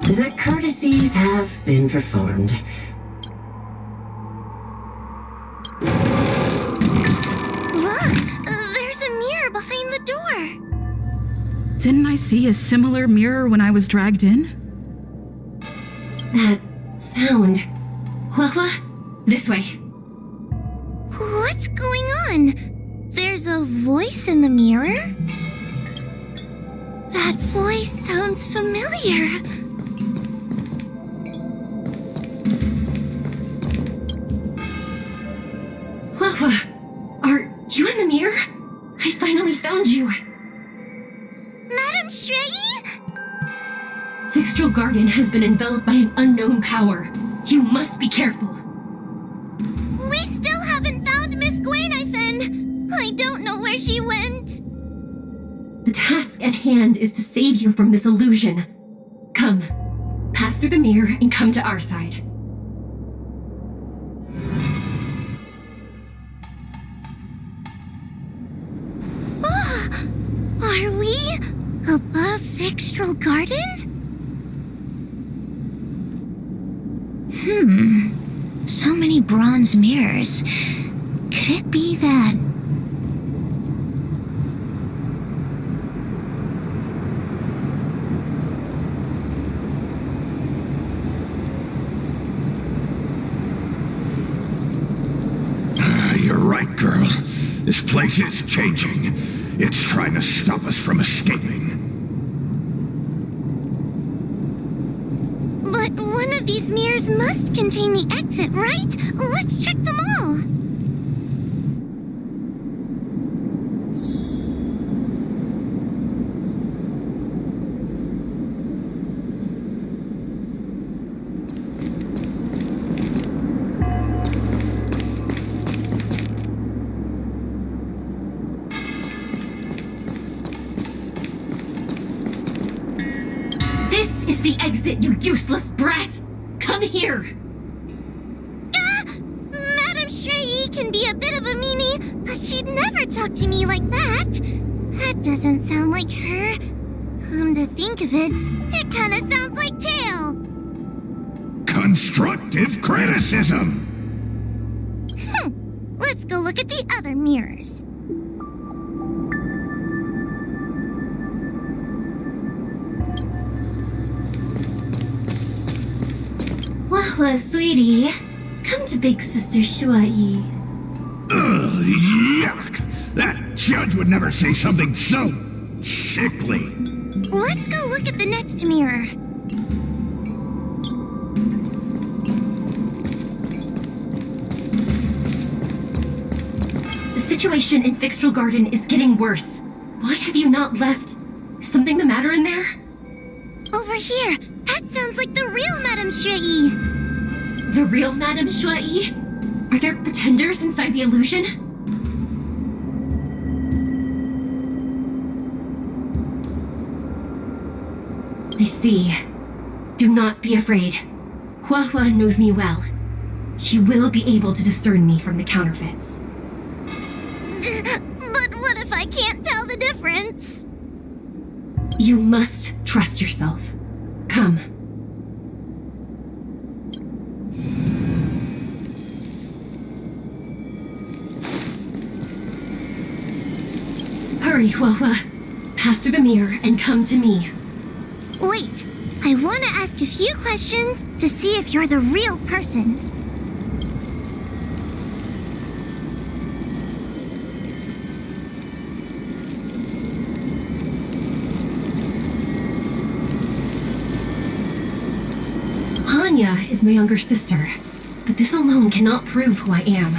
The courtesies have been performed. Look! There's a mirror behind the door! Didn't I see a similar mirror when I was dragged in? That sound. What? This way. What's going on? There's a voice in the mirror? That voice sounds familiar. Are you in the mirror? I finally found you. Madam Shrey? Fixtral Garden has been enveloped by an unknown power. You must be careful. We still haven't found Miss Gwainifin. I don't know where she went. The task at hand is to save you from this illusion. Come, pass through the mirror and come to our side. Are we above Vixtral Garden? So many bronze mirrors. Could it be that... You're right, girl. This place is changing. It's trying to stop us from escaping. But one of these mirrors must contain the exit, right? Let's check them all. This is the exit, you useless brat! Come here! Madame Shrey can be a bit of a meanie, but she'd never talk to me like that. That doesn't sound like her. Come to think of it, it kinda sounds like Tail. Constructive criticism! Let's go look at the other mirrors. Wahwa, sweetie. Come to Big Sister Shuai. Ugh, yuck! That judge would never say something so sickly. Let's go look at the next mirror. The situation in Vixtral Garden is getting worse. Why have you not left? Is something the matter in there? Over here, that sounds like the real Madame Shrey. The real Madame Shuai? Are there pretenders inside the illusion? I see. Do not be afraid. Huahua knows me well. She will be able to discern me from the counterfeits. But what if I can't tell the difference? You must trust yourself. Come. Hurry, Huahua. Pass through the mirror and come to me. Wait, I want to ask a few questions to see if you're the real person. Hanya is my younger sister, but this alone cannot prove who I am.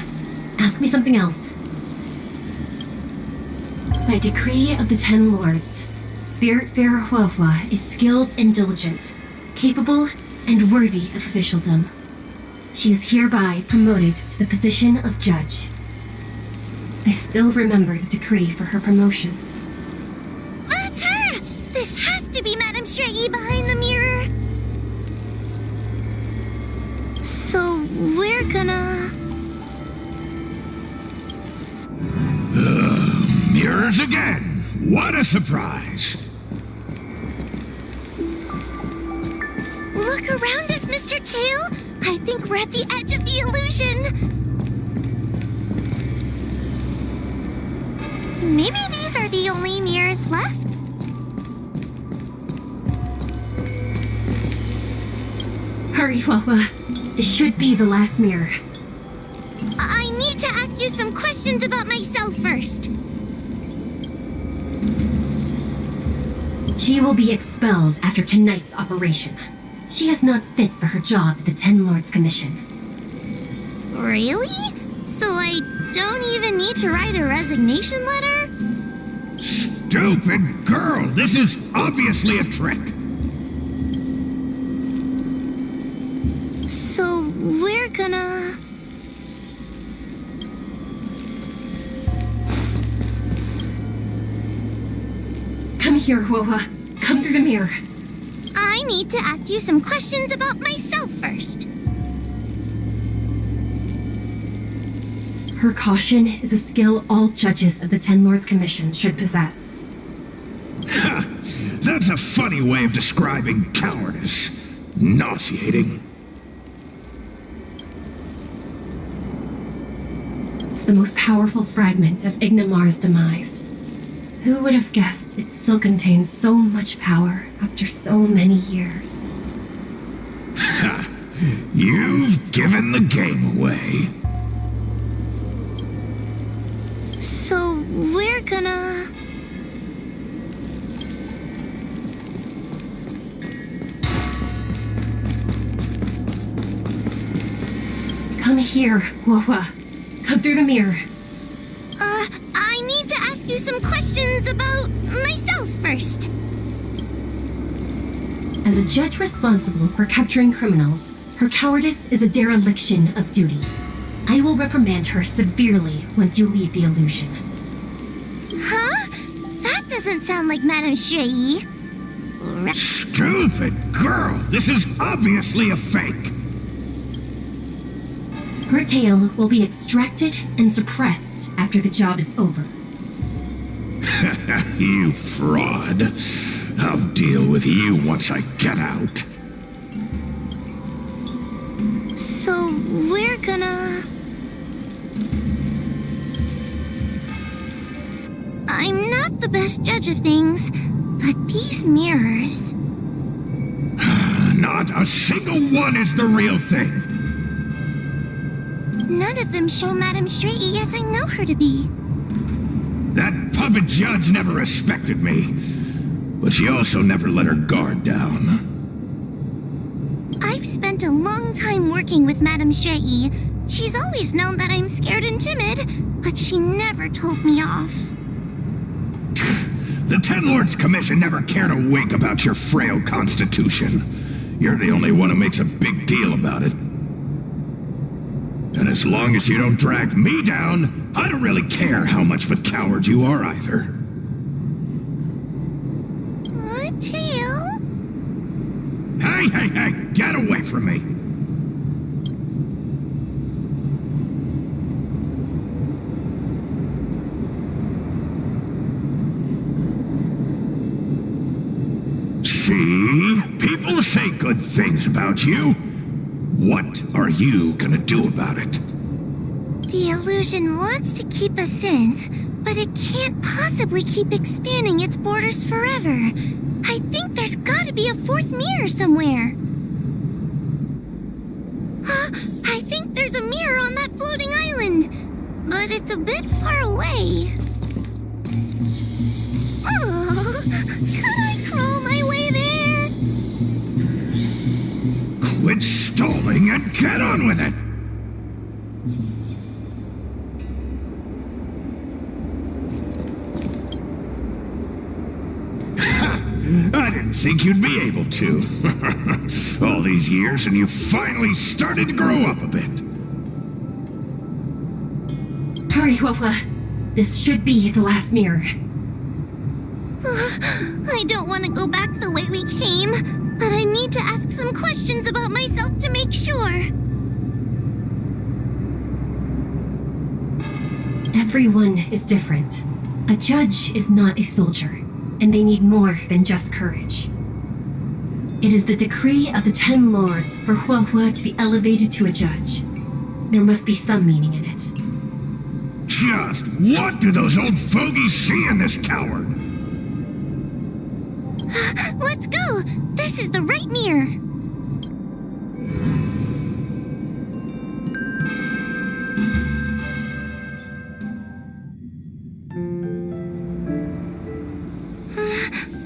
Ask me something else. By decree of the Ten Lords, Spiritfarer Huahua is skilled and diligent, capable and worthy of officialdom. She is hereby promoted to the position of judge. I still remember the decree for her promotion. That's her! This has to be Madame Shrey behind the mirror. So we're gonna... Mirrors again! What a surprise! Look around us, Mr. Tail! I think we're at the edge of the illusion. Maybe these are the only mirrors left? Hurry, Huahua. This should be the last mirror. I need to ask you some questions about myself first. She will be expelled after tonight's operation. She is not fit for her job at the Ten Lords Commission. Really? So I don't even need to write a resignation letter? Stupid girl! This is obviously a trick! So we're gonna... here, Huohua. Come through the mirror. I need to ask you some questions about myself first. Her caution is a skill all judges of the Ten Lords Commission should possess. Ha! That's a funny way of describing cowardice. Nauseating. It's the most powerful fragment of Ignimar's demise. Who would have guessed it still contains so much power after so many years? Ha! You've given the game away. So we're gonna... Come here, Huohua. Come through the mirror. I need to ask you some questions about myself first. As a judge responsible for capturing criminals, her cowardice is a dereliction of duty. I will reprimand her severely once you leave the illusion. Huh? That doesn't sound like Madame Shui. Stupid girl! This is obviously a fake! Her tail will be extracted and suppressed after the job is over. You fraud. I'll deal with you once I get out. So we're gonna... I'm not the best judge of things, but these mirrors... Not a single one is the real thing. None of them show Madame Shui as I know her to be. That puppet judge never respected me, but she also never let her guard down. I've spent a long time working with Madame Shui. She's always known that I'm scared and timid, but she never told me off. The Ten Lords Commission never cared a wink about your frail constitution. You're the only one who makes a big deal about it. And as long as you don't drag me down, I don't really care how much of a coward you are either. Tail? Hey, get away from me! See? People say good things about you. What are you gonna do about it? The illusion wants to keep us in, but it can't possibly keep expanding its borders forever. I think there's gotta be a fourth mirror somewhere. I think there's a mirror on that floating island, but it's a bit far away. Oh, could I crawl my way there? Quit stalling and get on with it! I didn't think you'd be able to. All these years and you finally started to grow up a bit. Hurry, Huohua. This should be the last mirror. I don't want to go back the way we came, but I need to ask some questions about myself to make sure. Everyone is different. A judge is not a soldier, and they need more than just courage. It is the decree of the Ten Lords for Huohua to be elevated to a judge. There must be some meaning in it. Just what do those old fogies see in this coward? Let's go! This is the right mirror!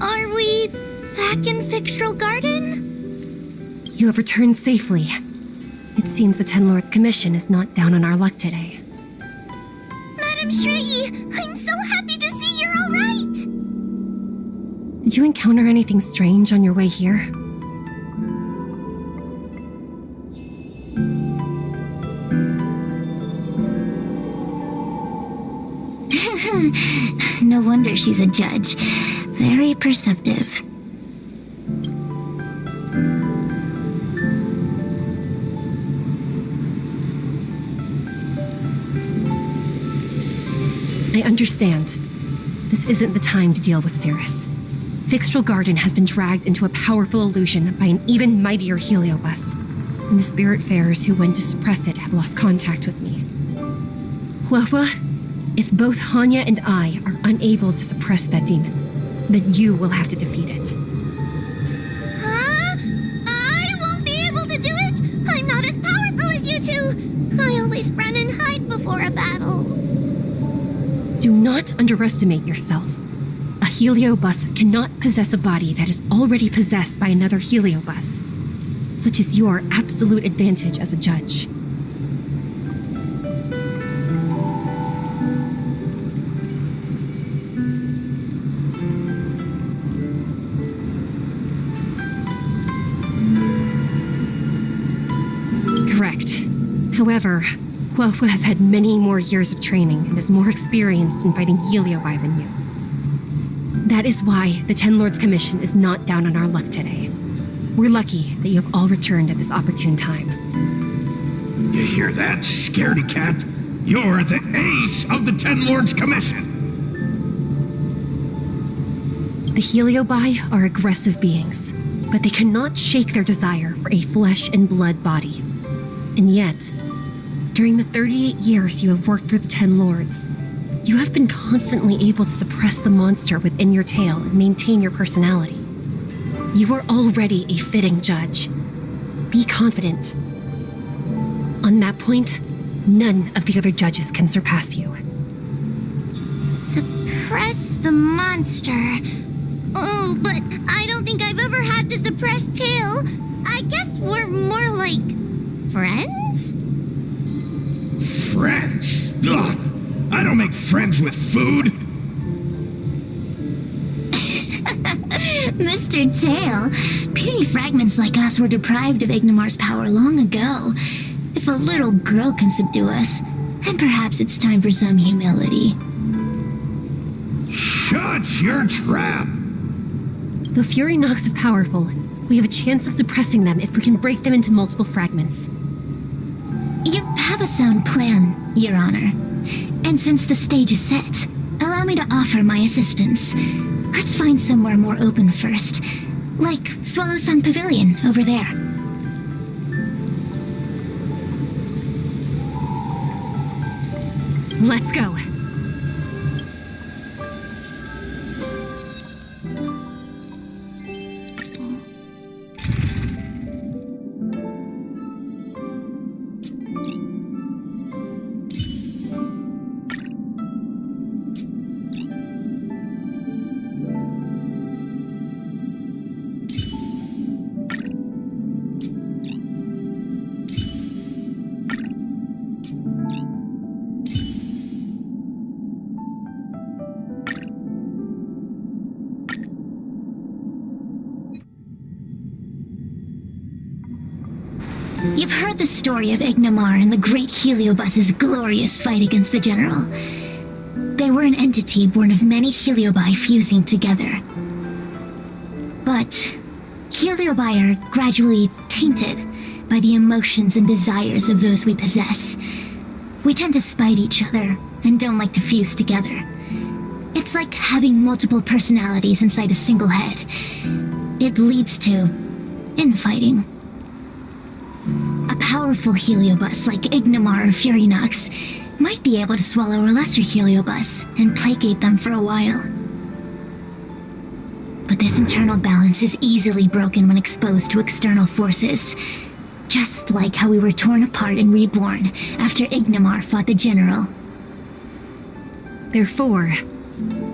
Are we back in Fixtral Garden? You have returned safely. It seems the Ten Lords Commission is not down on our luck today. Madame Shui, I'm so happy to see you're all right! Did you encounter anything strange on your way here? No wonder she's a judge. Very perceptive. I understand. This isn't the time to deal with Cirrus. Fixtral Garden has been dragged into a powerful illusion by an even mightier heliobus, and the spiritfarers who went to suppress it have lost contact with me. Huahua, if both Hanya and I are unable to suppress that demon, then you will have to defeat it. Huh? I won't be able to do it! I'm not as powerful as you two! I always run and hide before a battle. Do not underestimate yourself. A heliobus cannot possess a body that is already possessed by another heliobus. Such is your absolute advantage as a judge. Correct. However, Huahua has had many more years of training and is more experienced in fighting heliobi than you. That is why the Ten Lords Commission is not down on our luck today. We're lucky that you have all returned at this opportune time. You hear that, scaredy cat? You're the ace of the Ten Lords Commission! The heliobi are aggressive beings, but they cannot shake their desire for a flesh and blood body. And yet, during the 38 years you have worked for the Ten Lords, you have been constantly able to suppress the monster within your tail and maintain your personality. You are already a fitting judge. Be confident. On that point, none of the other judges can surpass you. Suppress the monster. Oh, but I don't think I've ever had to suppress Tail. I guess we're more like friends? Friends? Ugh! I don't make friends with food! Mr. Tail, puny fragments like us were deprived of Ignimar's power long ago. If a little girl can subdue us, then perhaps it's time for some humility. Shut your trap! Though Fury Nox is powerful, we have a chance of suppressing them if we can break them into multiple fragments. You have a sound plan, Your Honor. And since the stage is set, allow me to offer my assistance. Let's find somewhere more open first. Like Swallow Song Pavilion over there. Let's go. You've heard the story of Ignimar and the great Heliobus's glorious fight against the General. They were an entity born of many Heliobi fusing together. But Heliobi are gradually tainted by the emotions and desires of those we possess. We tend to spite each other and don't like to fuse together. It's like having multiple personalities inside a single head. It leads to infighting. A powerful Heliobus like Ignimar or Fury Nox might be able to swallow a lesser Heliobus and placate them for a while. But this internal balance is easily broken when exposed to external forces. Just like how we were torn apart and reborn after Ignimar fought the General. Therefore,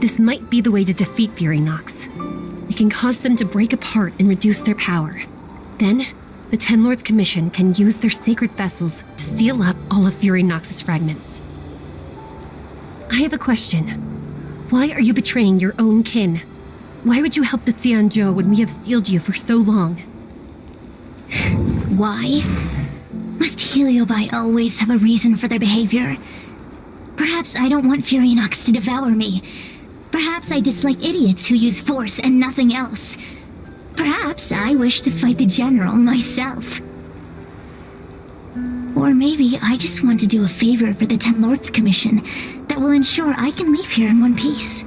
this might be the way to defeat Fury Nox. It can cause them to break apart and reduce their power. Then, the Ten Lords Commission can use their sacred vessels to seal up all of Fury Nox's fragments. I have a question. Why are you betraying your own kin? Why would you help the Xianzhou when we have sealed you for so long? Why? Must Heliobi always have a reason for their behavior? Perhaps I don't want Fury Nox to devour me. Perhaps I dislike idiots who use force and nothing else. Perhaps I wish to fight the general myself. Or maybe I just want to do a favor for the Ten Lords Commission that will ensure I can leave here in one piece.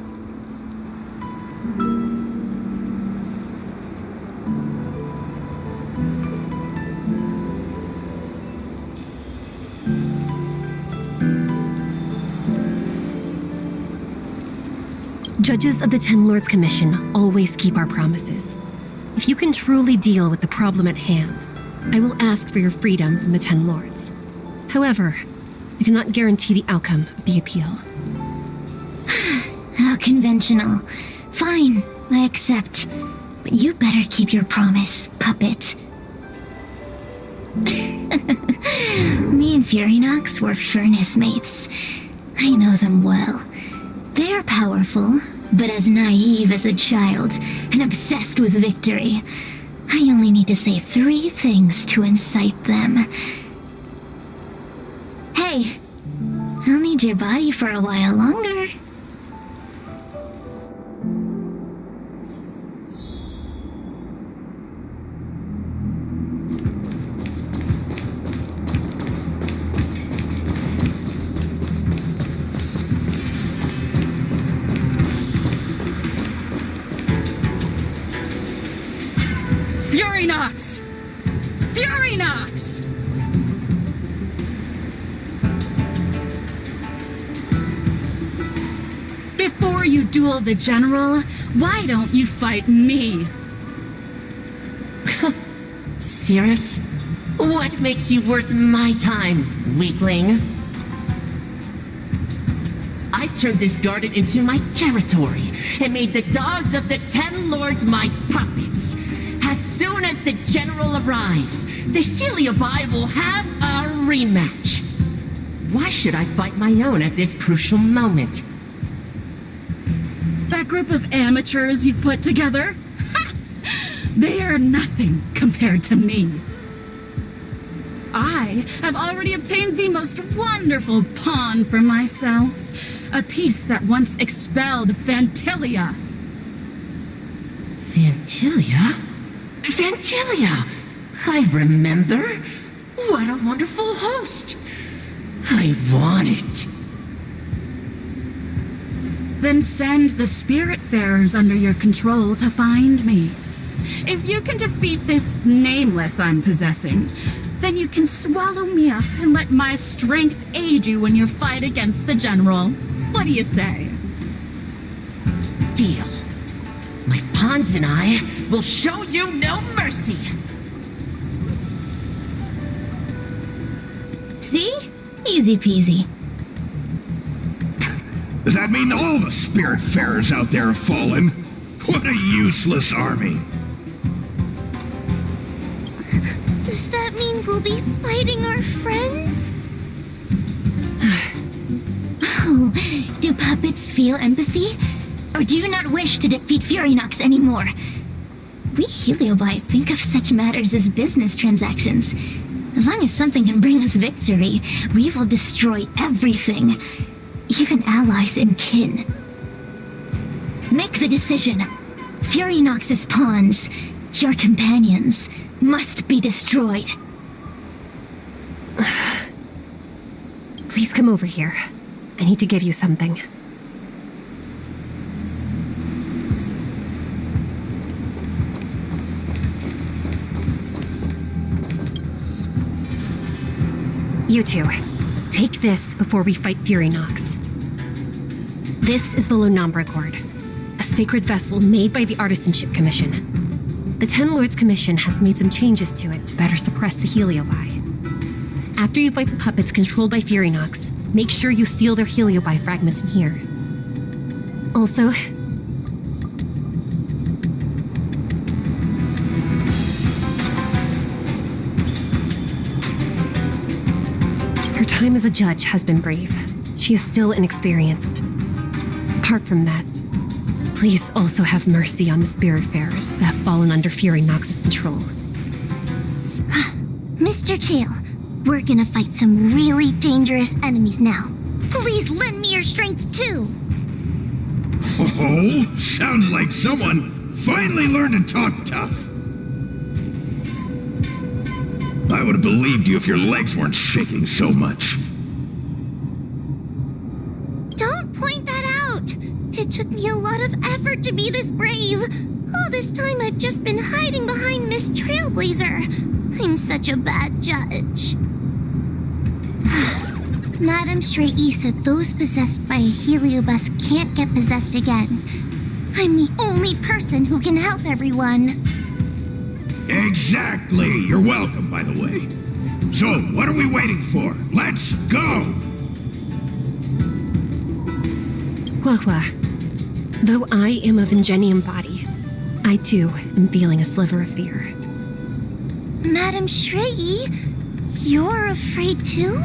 Judges of the Ten Lords Commission always keep our promises. If you can truly deal with the problem at hand, I will ask for your freedom from the Ten Lords. However, I cannot guarantee the outcome of the appeal. How conventional. Fine, I accept. But you better keep your promise, puppet. Me and Furynox were furnace mates. I know them well. They're powerful, but as naive as a child and obsessed with victory. I only need to say 3 things to incite them. Hey, I'll need your body for a while longer. Furynox! Furynox! Before you duel the general, why don't you fight me? Serious? What makes you worth my time, weakling? I've turned this garden into my territory and made the dogs of the Ten Lords my puppets. As soon as the general arrives, the Heliobi will have a rematch. Why should I fight my own at this crucial moment? That group of amateurs you've put together? They are nothing compared to me. I have already obtained the most wonderful pawn for myself. A piece that once expelled Fantilia. Fantilia? Fantilia! I remember. What a wonderful host. I want it. Then send the Spiritfarers under your control to find me. If you can defeat this nameless I'm possessing, then you can swallow me up and let my strength aid you in your fight against the general. What do you say? Deal. My pawns and I will show you no mercy. See? Easy peasy. Does that mean all the Spiritfarers out there have fallen? What a useless army. Does that mean we'll be fighting our friends? Oh, do puppets feel empathy? Or do you not wish to defeat Furynox anymore? We Heliobi think of such matters as business transactions. As long as something can bring us victory, we will destroy everything. Even allies and kin. Make the decision. Furynox's pawns, your companions, must be destroyed. Please come over here. I need to give you something. You two, take this before we fight Furynox. This is the Lunambra Cord, a sacred vessel made by the Artisanship Commission. The Ten Lords Commission has made some changes to it to better suppress the Heliobi. After you fight the puppets controlled by Furynox, make sure you seal their Heliobi fragments in here. Also, her time as a judge has been brief. She is still inexperienced. Apart from that, please also have mercy on the Spiritfarers that have fallen under Furynox's control. Mr. Chill, we're gonna fight some really dangerous enemies now. Please lend me your strength too. Oh, sounds like someone finally learned to talk tough. I would have believed you if your legs weren't shaking so much. Don't point that out! It took me a lot of effort to be this brave. All this time I've just been hiding behind Miss Trailblazer. I'm such a bad judge. Madame Shrey said those possessed by a heliobus can't get possessed again. I'm the only person who can help everyone. Exactly. You're welcome, by the way. So, what are we waiting for? Let's go! Hua, though I am of Ingenium body, I too am feeling a sliver of fear. Madame Shrey, you're afraid too?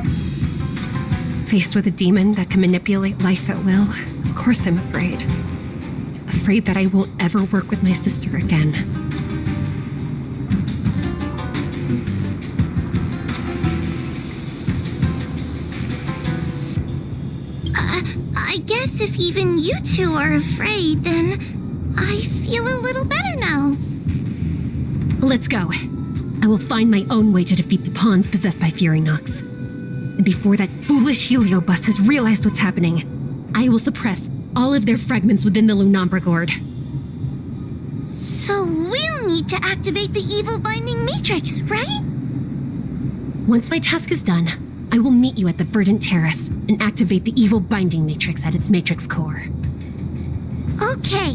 Faced with a demon that can manipulate life at will, of course I'm afraid. Afraid that I won't ever work with my sister again. I guess if even you two are afraid, then I feel a little better now. Let's go. I will find my own way to defeat the pawns possessed by Fury Nox. And before that foolish heliobus has realized what's happening, I will suppress all of their fragments within the Lunombra Gourd. So we'll need to activate the evil binding matrix, right? Once my task is done, I will meet you at the Verdant Terrace and activate the evil binding matrix at its matrix core. Okay.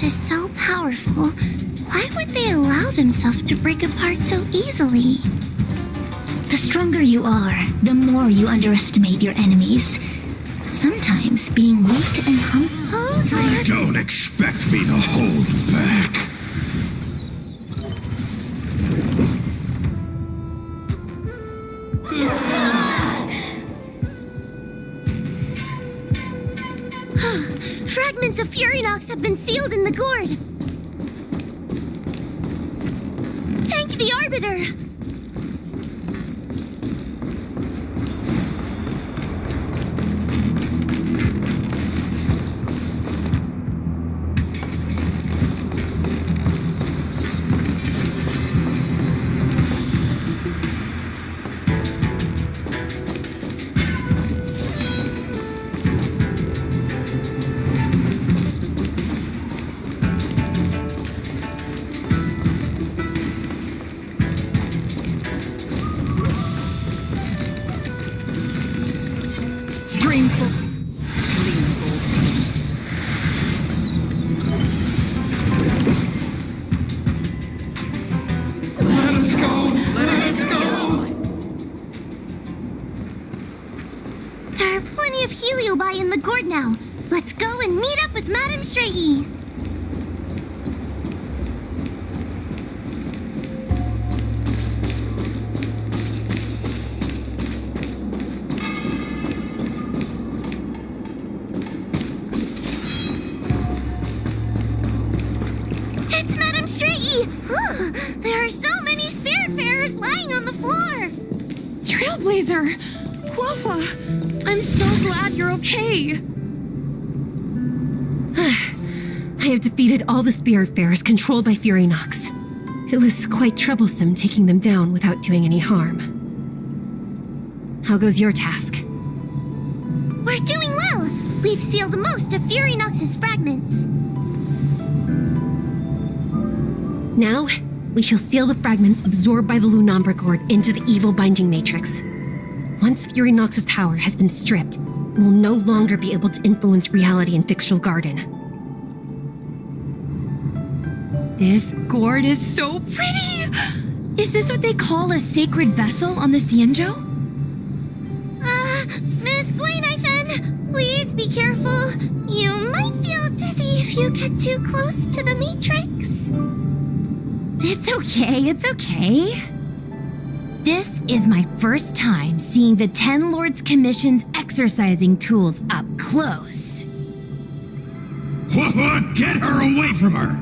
Is so powerful, why would they allow themselves to break apart so easily? The stronger you are, the more you underestimate your enemies. Sometimes being weak and humble. Don't expect me to hold back. Fragments of Fury Nox have been sealed in the gourd. Thank the Arbiter. In the gourd now. Let's go and meet up with Madame Shrey. It's Madame Shrey! There are so many spiritfarers lying on the floor. Trailblazer! Hua, I'm so glad you're okay. I have defeated all the Spiritfarers controlled by Fury Nox. It was quite troublesome taking them down without doing any harm. How goes your task? We're doing well. We've sealed most of Fury Nox's fragments. Now, we shall seal the fragments absorbed by the Lunombra Gourd into the evil binding matrix. Once Fury Nox's power has been stripped, it will no longer be able to influence reality in Fixtral Garden. This gourd is so pretty! Is this what they call a sacred vessel on the Xianzhou? Miss Gwainifan, Please be careful. You might feel dizzy if you get too close to the Matrix. It's okay, it's okay. This is my first time seeing the Ten Lords Commission's exercising tools up close. Get her away from her!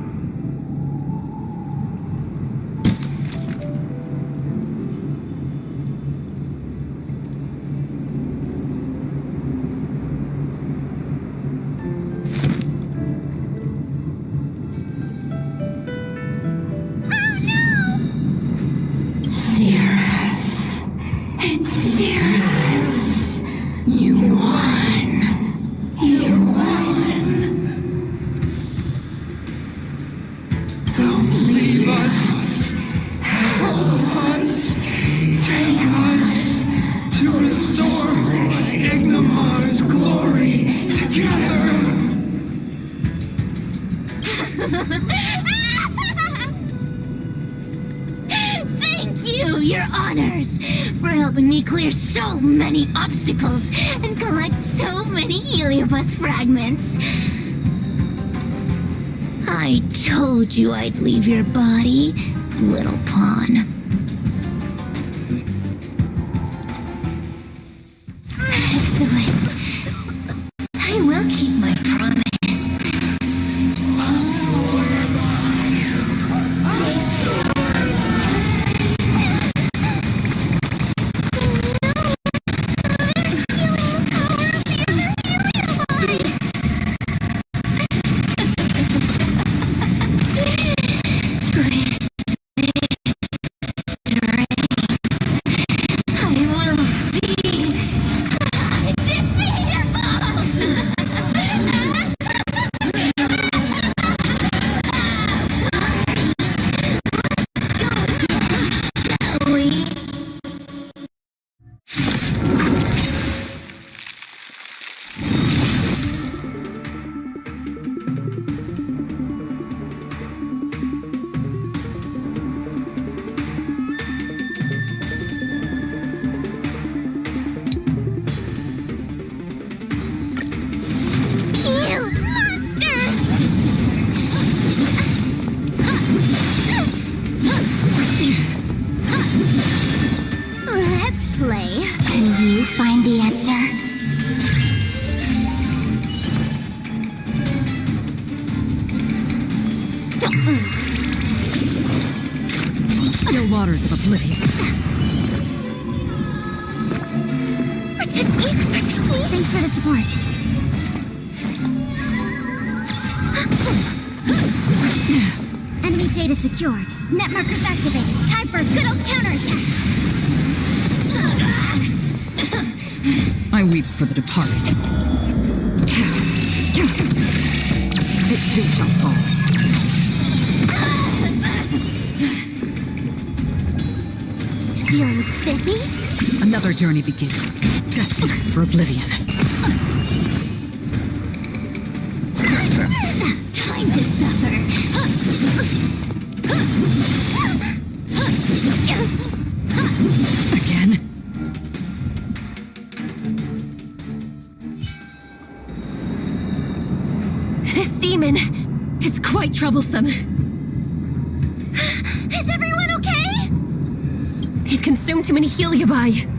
Thank you, Your Honors, for helping me clear so many obstacles and collect so many heliobus fragments. I told you I'd leave your body, little pawn. Excellent. I will keep my promise. Find the answer. Still waters of oblivion. Protect me! Protect me! Thanks for the support. Enemy data secured. Net markers activated. Time for a good old counterattack. I weep for the departed. It too shall fall. Feeling spiffy? Another journey begins. Destined for oblivion. Time to suffer. Again? This demon is quite troublesome. Is everyone okay? They've consumed too many heliobi.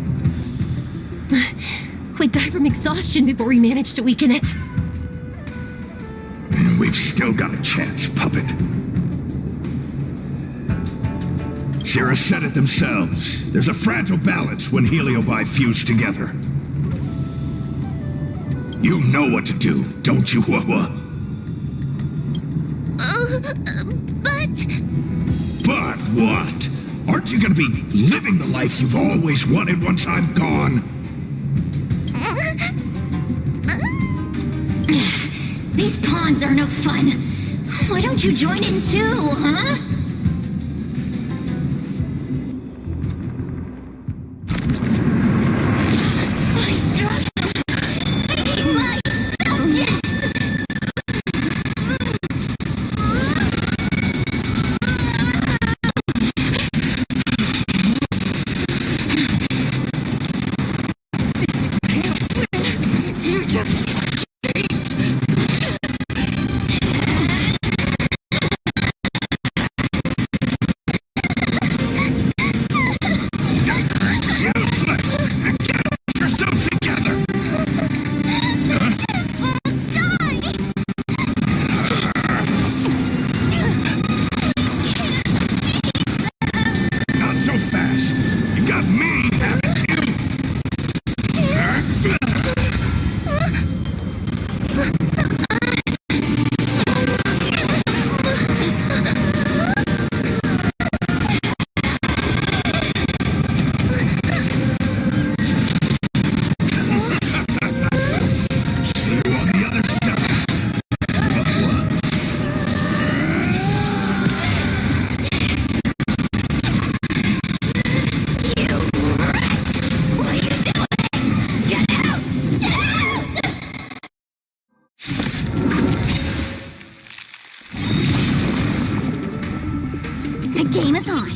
We'd die from exhaustion before we manage to weaken it. We've still got a chance, puppet. Sierra said it themselves. There's a fragile balance when heliobi fuse together. You know what to do, don't you, Wawa? But what? Aren't you gonna be living the life you've always wanted once I'm gone? These pawns are no fun. Why don't you join in too, huh? I struggle. Be my subject. You just The game is on.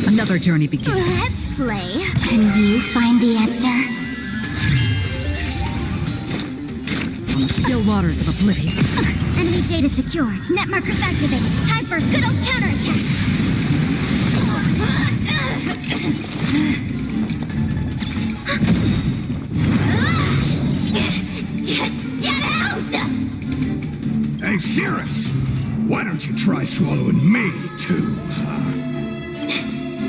Another journey begins. Let's play. Can you find the answer? Still waters of oblivion. Enemy data secured. Net markers activated. Time for a good old counterattack. Get out! Hey, Cirrus! Why don't you try swallowing me, too, huh?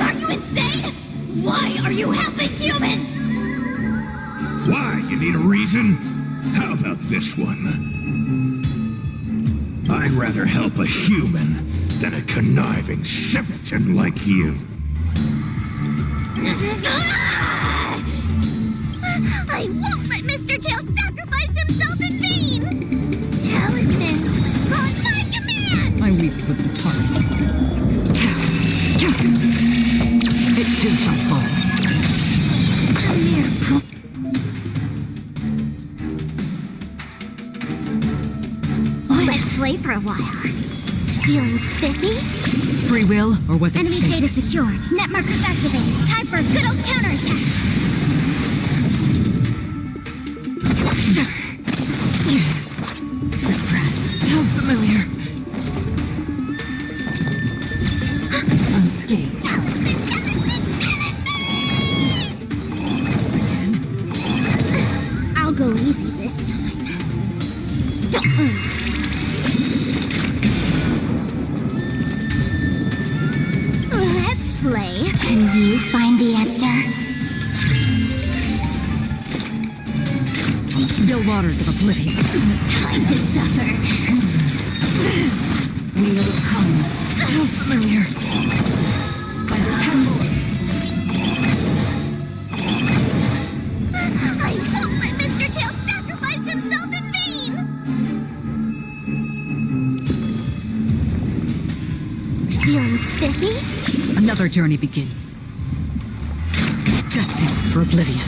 Are you insane? Why are you helping humans? Why? You need a reason? How about this one? I'd rather help a human than a conniving simpleton like you. I won't let Mr. Tail sacrifice himself in vain! Talismans on my command! I weep with the target. It too shall fall. A miracle. Let's play for a while. Feeling spiffy? Free will, or was it Enemy fate? data secured. Net markers activated. Time for a good old counterattack. Suppress. How familiar. Unscathed. I'll go easy this time. Let's play. Can you find the answer? Still waters of oblivion. Time to suffer. We will come. How familiar. By the 10 lords. I won't let Mr. Tail sacrifice himself in vain! Feeling spiffy? Another journey begins. Destined for oblivion.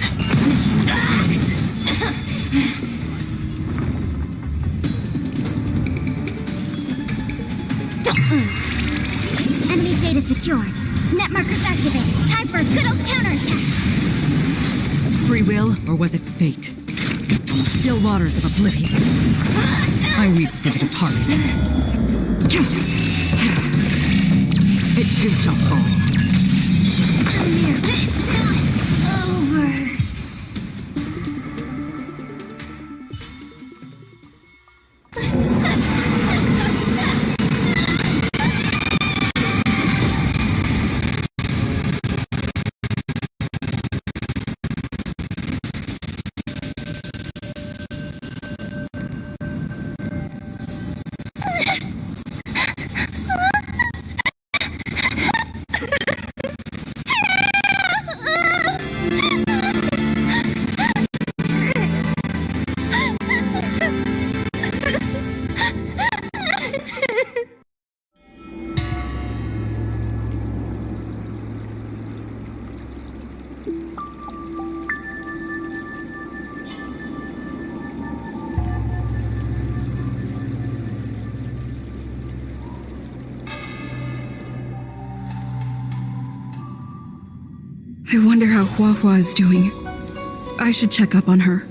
Enemy data secured. Net markers activated. Time for a good old counterattack. Free will, or was it fate? Still waters of oblivion. I weep for the departed. It too shall fall. It's not over. I wonder how Hua Hua is doing. I should check up on her.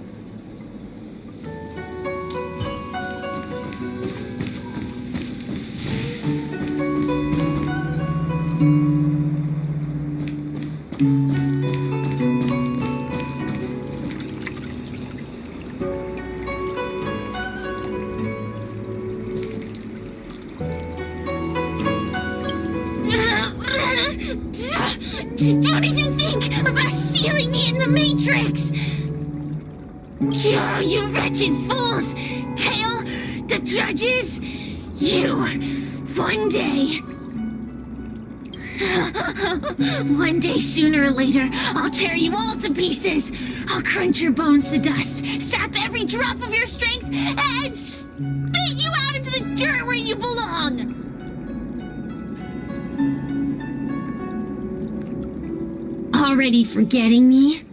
Don't even think about sealing me in the Matrix! Oh, you wretched fools! Tail, the judges, you, one day... One day, sooner or later, I'll tear you all to pieces! I'll crunch your bones to dust, sap every drop of your strength, and spit you out into the dirt where you belong! Already forgetting me?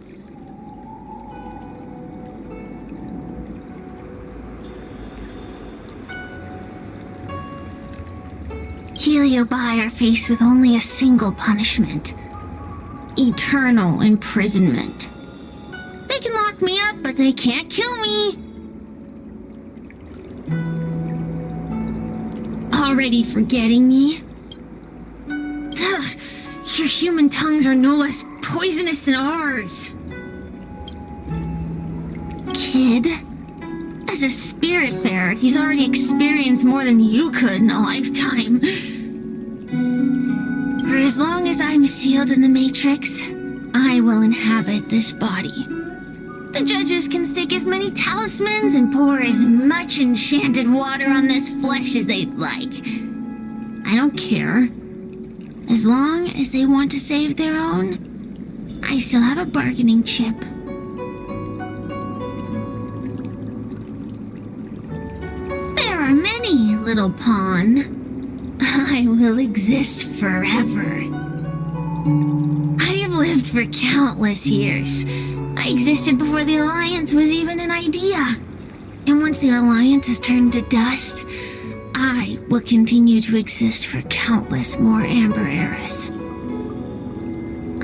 Heliobi are faced with only a single punishment: eternal imprisonment. They can lock me up, but they can't kill me. Already forgetting me? Ugh, your human tongues are no less poisonous than ours. Kid, as a spiritfarer, he's already experienced more than you could in a lifetime. For as long as I'm sealed in the Matrix, I will inhabit this body. The judges can stick as many talismans and pour as much enchanted water on this flesh as they'd like. I don't care. As long as they want to save their own, I still have a bargaining chip. There are many, little pawn. I will exist forever. I have lived for countless years. I existed before the Alliance was even an idea. And once the Alliance has turned to dust, I will continue to exist for countless more Amber eras.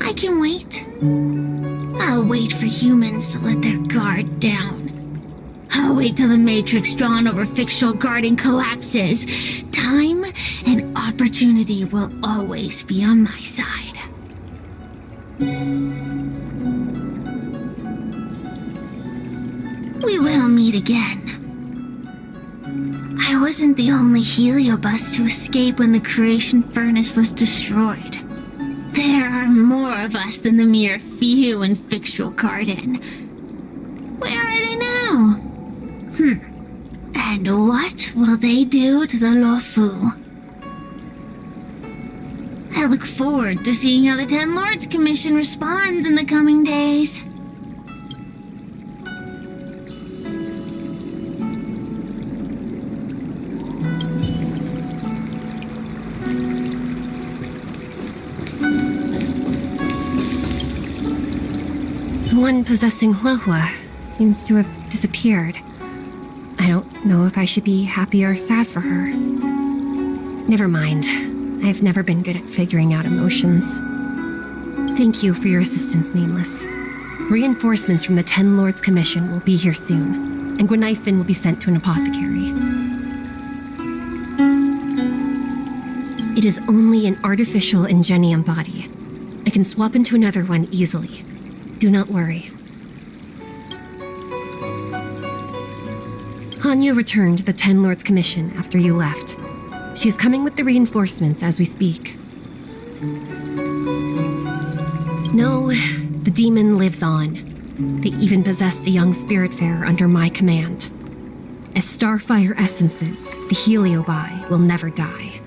I can wait. I'll wait for humans to let their guard down. I'll wait till the Matrix drawn over Fictional Garden collapses. Time and opportunity will always be on my side. We will meet again. I wasn't the only Heliobus to escape when the creation furnace was destroyed. There are more of us than the mere few in Fictional Garden. Where are they now? And what will they do to the Luofu? I look forward to seeing how the Ten Lords Commission responds in the coming days. The one possessing Huahua seems to have disappeared. I don't know if I should be happy or sad for her. Never mind. I've never been good at figuring out emotions. Thank you for your assistance, Nameless. Reinforcements from the Ten Lords Commission will be here soon, and Gwenifin will be sent to an apothecary. It is only an artificial ingenium body. I can swap into another one easily. Do not worry. Hanya returned to the Ten Lords Commission after you left. She is coming with the reinforcements as we speak. No, the demon lives on. They even possessed a young spiritfarer under my command. As Starfire essences, the Heliobi will never die.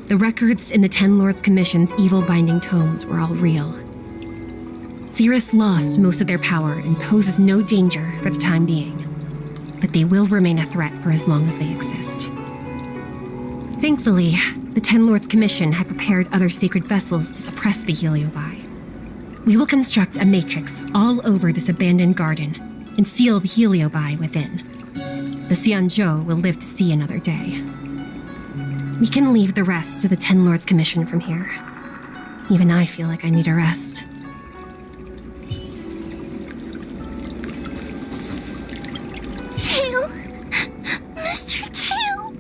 The records in the Ten Lords Commission's evil binding tomes were all real. Cirrus lost most of their power and poses no danger for the time being. But they will remain a threat for as long as they exist. Thankfully, the Ten Lords Commission had prepared other sacred vessels to suppress the Heliobi. We will construct a matrix all over this abandoned garden and seal the Heliobi within. The Xianzhou will live to see another day. We can leave the rest to the Ten Lords Commission from here. Even I feel like I need a rest. Tail! Mr. Tail!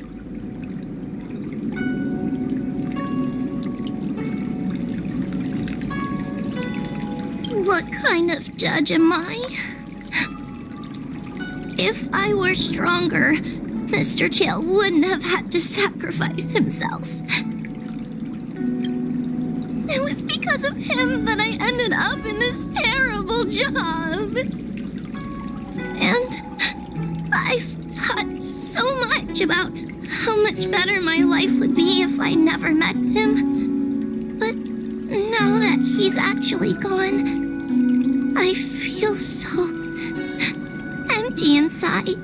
What kind of judge am I? If I were stronger, Mr. Tail wouldn't have had to sacrifice himself. It was because of him that I ended up in this terrible job. And I've thought so much about how much better my life would be if I never met him. But now that he's actually gone, I feel so empty inside.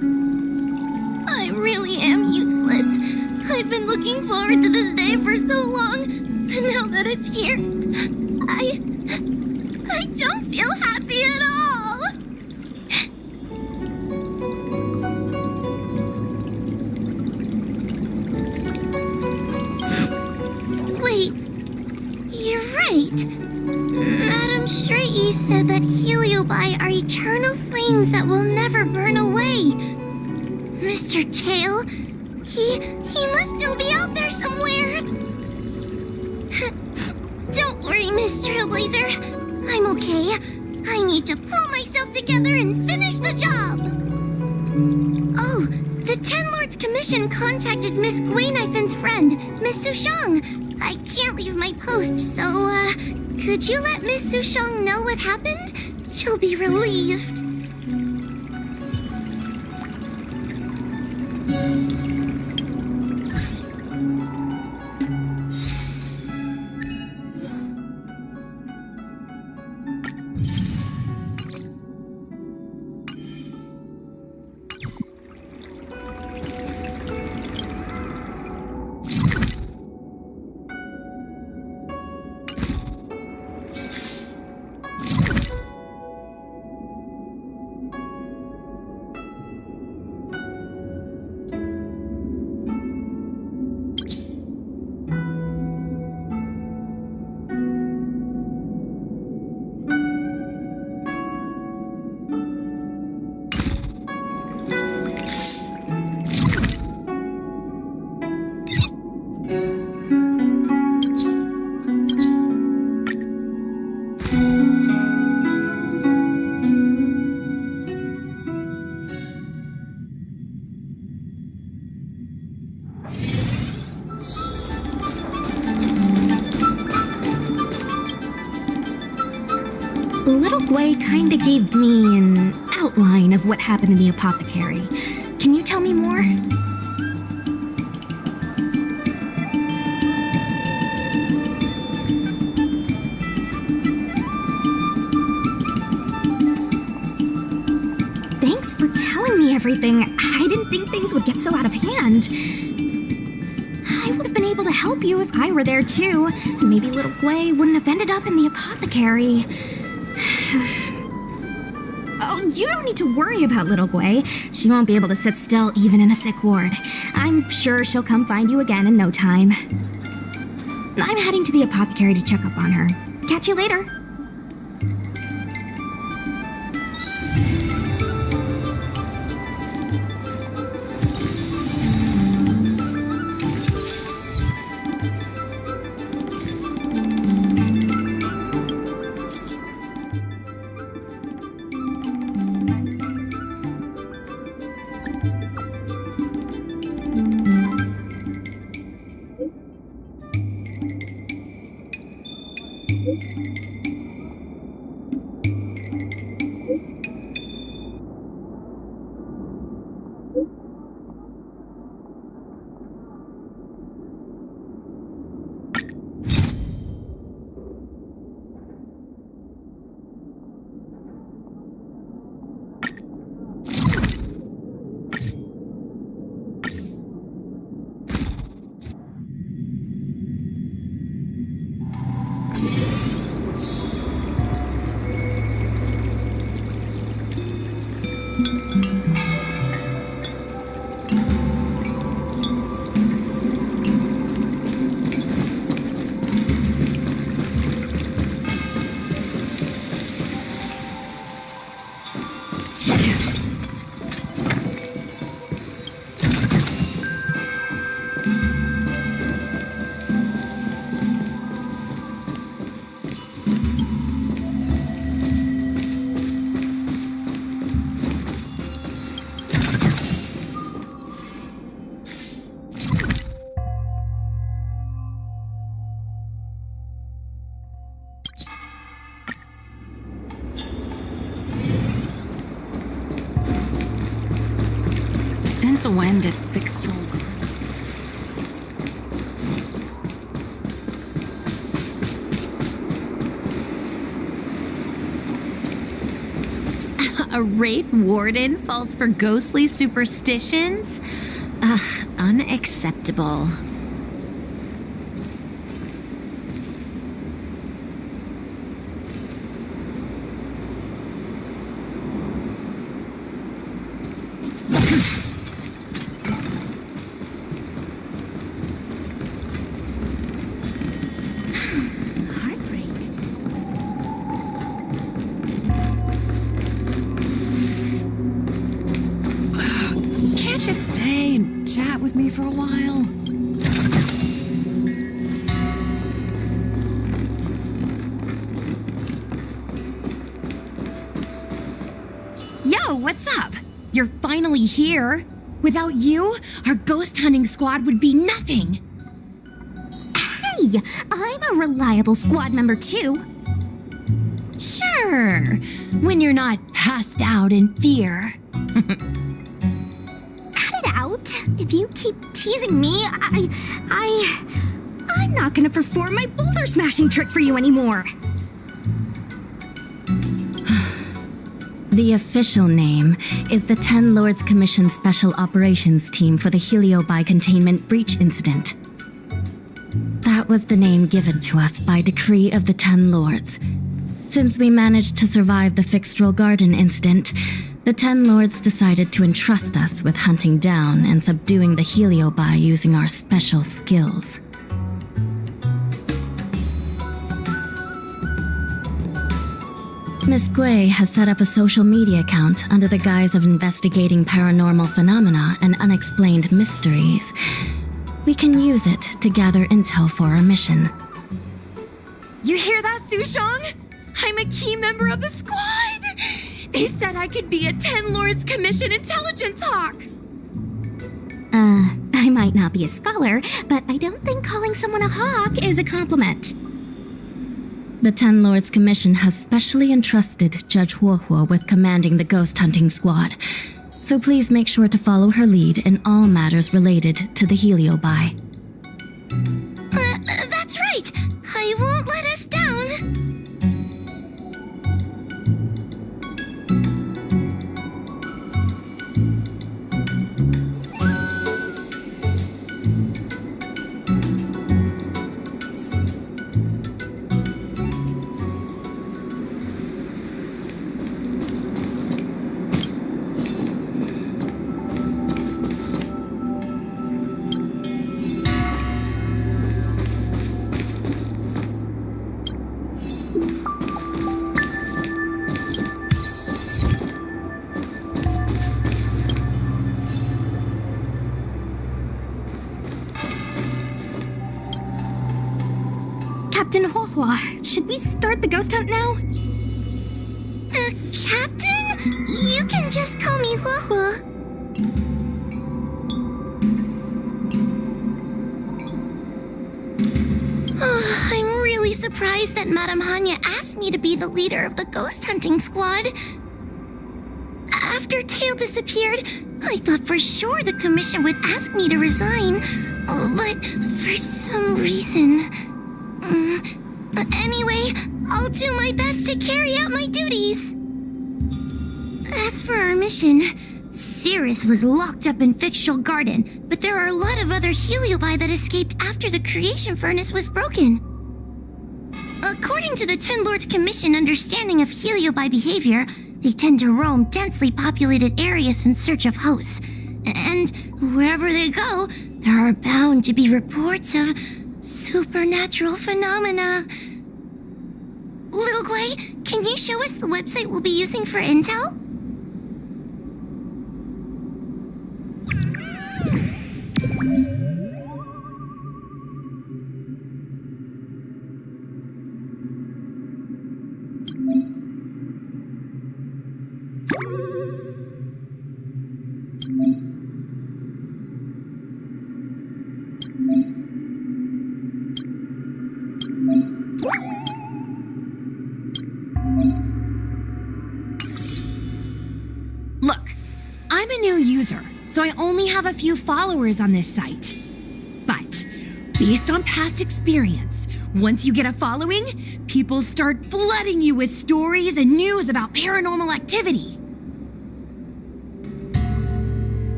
I really am useless. I've been looking forward to this day for so long, and now that it's here, I don't feel happy at all. said that heliobi are eternal flames that will never burn away. Mr. Tail, he must still be out there somewhere. Don't worry, Miss Trailblazer. I'm okay. I need to pull myself together and finish the job. Oh, the Ten Lords Commission contacted Miss Guinaifin's friend, Miss Sushang. I can't leave my post, so, could you let Miss Sushang know what happened? She'll be relieved. Little Gwei kinda gave me an outline of what happened in the apothecary. Can you tell me more? Thanks for telling me everything. I didn't think things would get so out of hand. I would have been able to help you if I were there too, and maybe little Gwei wouldn't have ended up in the apothecary. Oh, you don't need to worry about little Gwei. She won't be able to sit still even in a sick ward. I'm sure she'll come find you again in no time. I'm heading to the apothecary to check up on her. Catch you later. Since when did Fixstrom... A Wraith Warden falls for ghostly superstitions? Ugh, unacceptable. don't you stay and chat with me for a while? Yo, what's up? You're finally here. Without you, our ghost hunting squad would be nothing. Hey, I'm a reliable squad member too. Sure, when you're not passed out in fear. Cut it out. If you keep teasing me, I'm not gonna perform my boulder smashing trick for you anymore. The official name is the 10 Lords Commission Special Operations Team for the Heliobi Containment Breach Incident. That was the name given to us by decree of the 10 Lords. Since we managed to survive the Fixtral Garden incident, the 10 Lords decided to entrust us with hunting down and subduing the Heliobi using our special skills. Miss Gui has set up a social media account under the guise of investigating paranormal phenomena and unexplained mysteries. We can use it to gather intel for our mission. You hear that, Sushong? I'm a key member of the squad! They said I could be a 10 Lords Commission intelligence hawk! I might not be a scholar, but I don't think calling someone a hawk is a compliment. The 10 Lords Commission has specially entrusted Judge Huohuo with commanding the ghost hunting squad, so please make sure to follow her lead in all matters related to the Heliobi. That's right. I won't let us down. Captain Huohuo, should we start the ghost hunt now? Captain? You can just call me Huohuo. Oh, I'm really surprised that Madame Hanya asked me to be the leader of the ghost hunting squad. After Tail disappeared, I thought for sure the commission would ask me to resign, but for some reason... Anyway, I'll do my best to carry out my duties. As for our mission, Cirrus was locked up in Fixtral Garden, but there are a lot of other Heliobi that escaped after the creation furnace was broken. According to the 10 Lords Commission understanding of Heliobi behavior, they tend to roam densely populated areas in search of hosts. And wherever they go, there are bound to be reports of supernatural phenomena. Little Gui, can you show us the website we'll be using for intel? Look, I'm a new user, so I only have a few followers on this site. But, based on past experience, once you get a following, people start flooding you with stories and news about paranormal activity.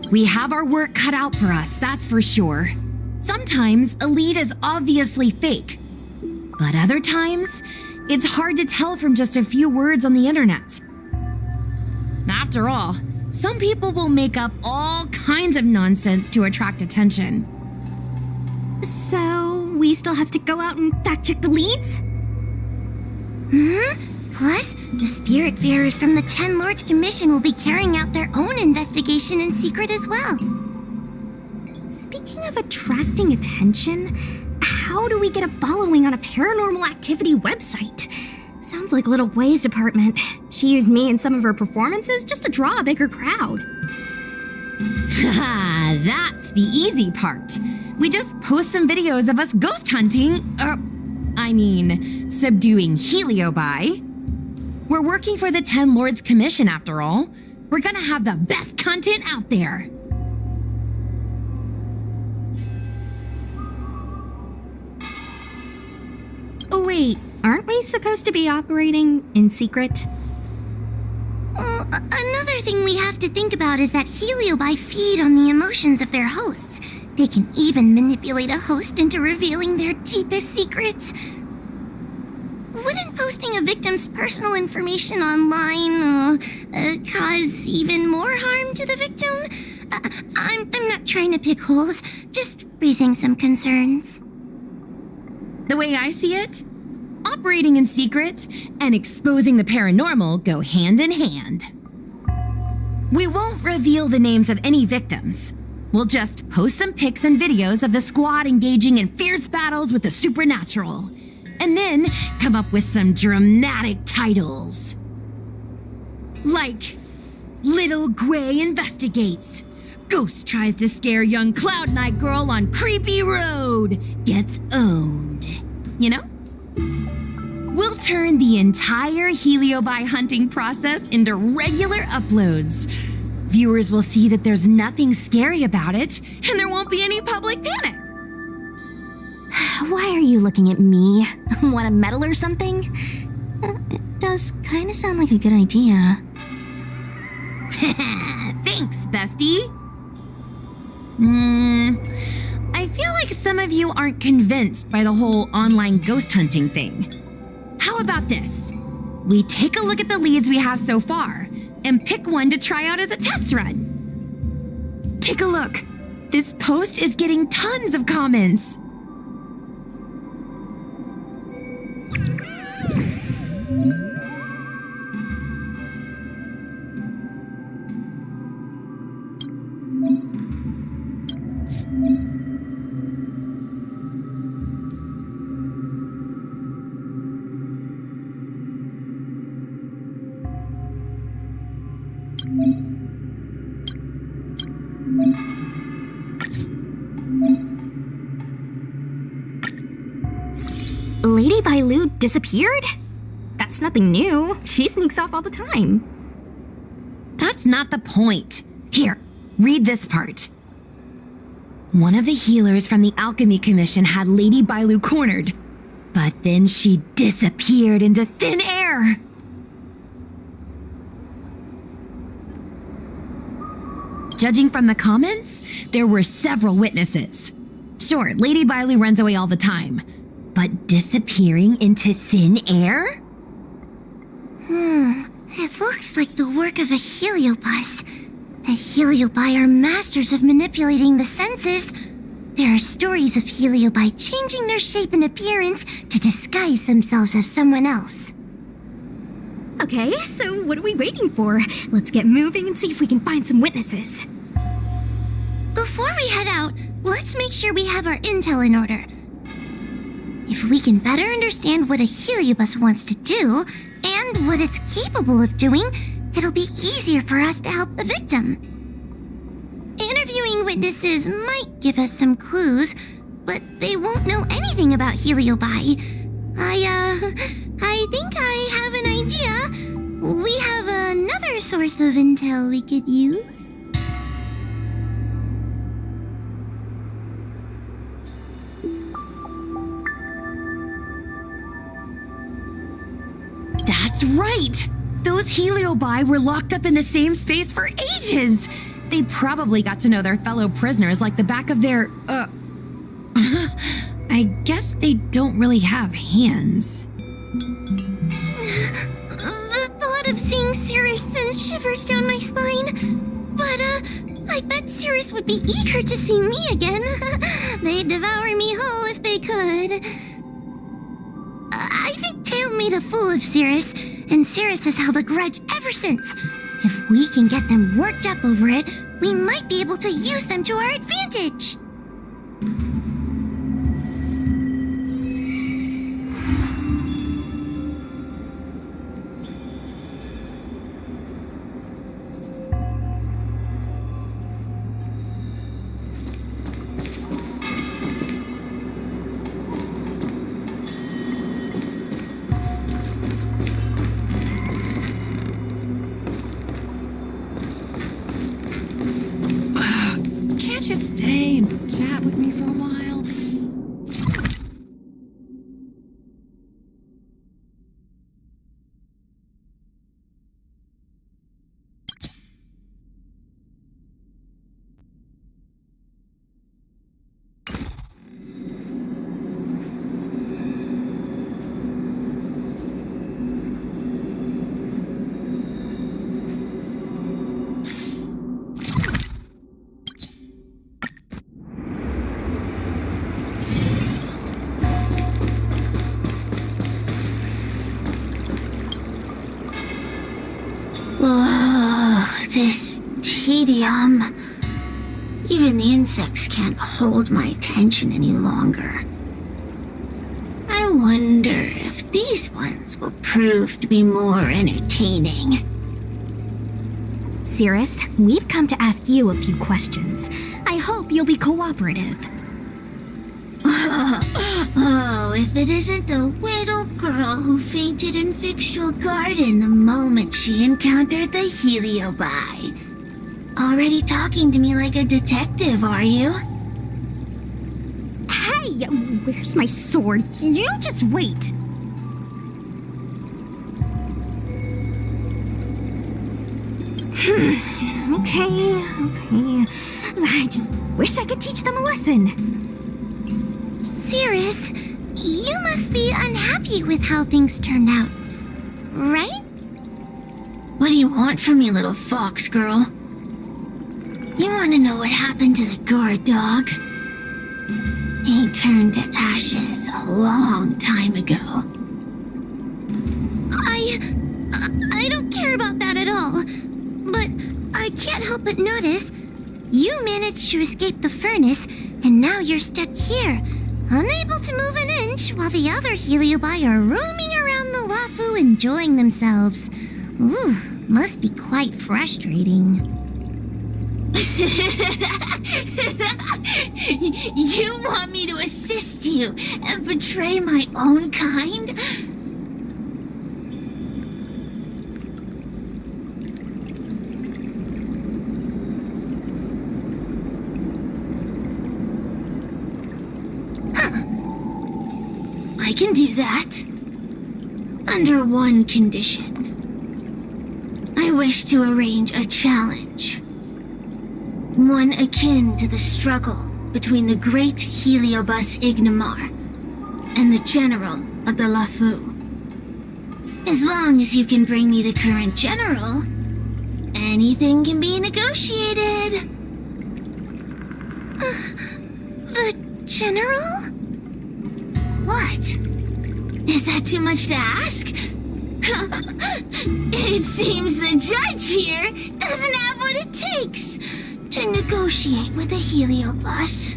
We have our work cut out for us, that's for sure. Sometimes a lead is obviously fake, but other times, it's hard to tell from just a few words on the internet. After all, some people will make up all kinds of nonsense to attract attention. So, we still have to go out and fact-check the leads? Plus, the Spiritfarers from the Ten Lords Commission will be carrying out their own investigation in secret as well. Speaking of attracting attention, how do we get a following on a paranormal activity website? Sounds like Little Gwei's department. She used me in some of her performances just to draw a bigger crowd. Haha, that's the easy part. We just post some videos of us ghost hunting, subduing Heliobi. We're working for the Ten Lords Commission after all. We're gonna have the best content out there. Oh wait, aren't we supposed to be operating in secret? Well, another thing we have to think about is that Heliobi feed on the emotions of their hosts. They can even manipulate a host into revealing their deepest secrets. Wouldn't posting a victim's personal information online cause even more harm to the victim? I'm not trying to pick holes, just raising some concerns. The way I see it, operating in secret and exposing the paranormal go hand in hand. We won't reveal the names of any victims. We'll just post some pics and videos of the squad engaging in fierce battles with the supernatural, and then come up with some dramatic titles. Like, Little Gwei investigates. Ghost tries to scare young Cloud Knight girl on creepy road. Gets owned. You know? We'll turn the entire Heliobi hunting process into regular uploads. Viewers will see that there's nothing scary about it, and there won't be any public panic. Why are you looking at me? Want a medal or something? It does kind of sound like a good idea. Thanks, bestie. I feel like some of you aren't convinced by the whole online ghost hunting thing. How about this? We take a look at the leads we have so far and pick one to try out as a test run. Take a look. This post is getting tons of comments. Lady Bailu disappeared? That's nothing new. She sneaks off all the time. That's not the point. Here, read this part. One of the healers from the Alchemy Commission had Lady Bailu cornered, but then she disappeared into thin air. Judging from the comments, there were several witnesses. Sure, Lady Bailu runs away all the time, but disappearing into thin air? It looks like the work of a heliobus. The heliobi are masters of manipulating the senses. There are stories of heliobi changing their shape and appearance to disguise themselves as someone else. Okay, so what are we waiting for? Let's get moving and see if we can find some witnesses. Before we head out, let's make sure we have our intel in order. If we can better understand what a heliobus wants to do, and what it's capable of doing, it'll be easier for us to help the victim. Interviewing witnesses might give us some clues, but they won't know anything about heliobi. I think I have an idea. We have another source of intel we could use. That's right! Those heliobi were locked up in the same space for ages! They probably got to know their fellow prisoners like the back of their, I guess they don't really have hands. The thought of seeing Cirrus sends shivers down my spine. But, I bet Cirrus would be eager to see me again. They'd devour me whole if they could. I think Tail made a fool of Cirrus, and Cirrus has held a grudge ever since. If we can get them worked up over it, we might be able to use them to our advantage. Can't you stay and chat with me for a while? Oh, this tedium. Even the insects can't hold my attention any longer. I wonder if these ones will prove to be more entertaining. Cirrus, we've come to ask you a few questions. I hope you'll be cooperative. Oh, if it isn't the little girl who fainted in Fixtual Garden the moment she encountered the Heliobi. Already talking to me like a detective, are you? Hey, where's my sword? You just wait. Okay. I just wish I could teach them a lesson. Cirrus, you must be unhappy with how things turned out, right? What do you want from me, little fox girl? You want to know what happened to the guard dog? He turned to ashes a long time ago. I don't care about that at all. But I can't help but notice you managed to escape the furnace, and now you're stuck here, unable to move an inch, while the other Heliobi are roaming around the Lafu enjoying themselves. Ooh, must be quite frustrating. You want me to assist you and betray my own kind? I can do that. Under one condition. I wish to arrange a challenge. One akin to the struggle between the great Heliobus Ignamar and the general of the Lafu. As long as you can bring me the current general, anything can be negotiated. The general? What? Is that too much to ask? It seems the judge here doesn't have what it takes to negotiate with the Heliobus.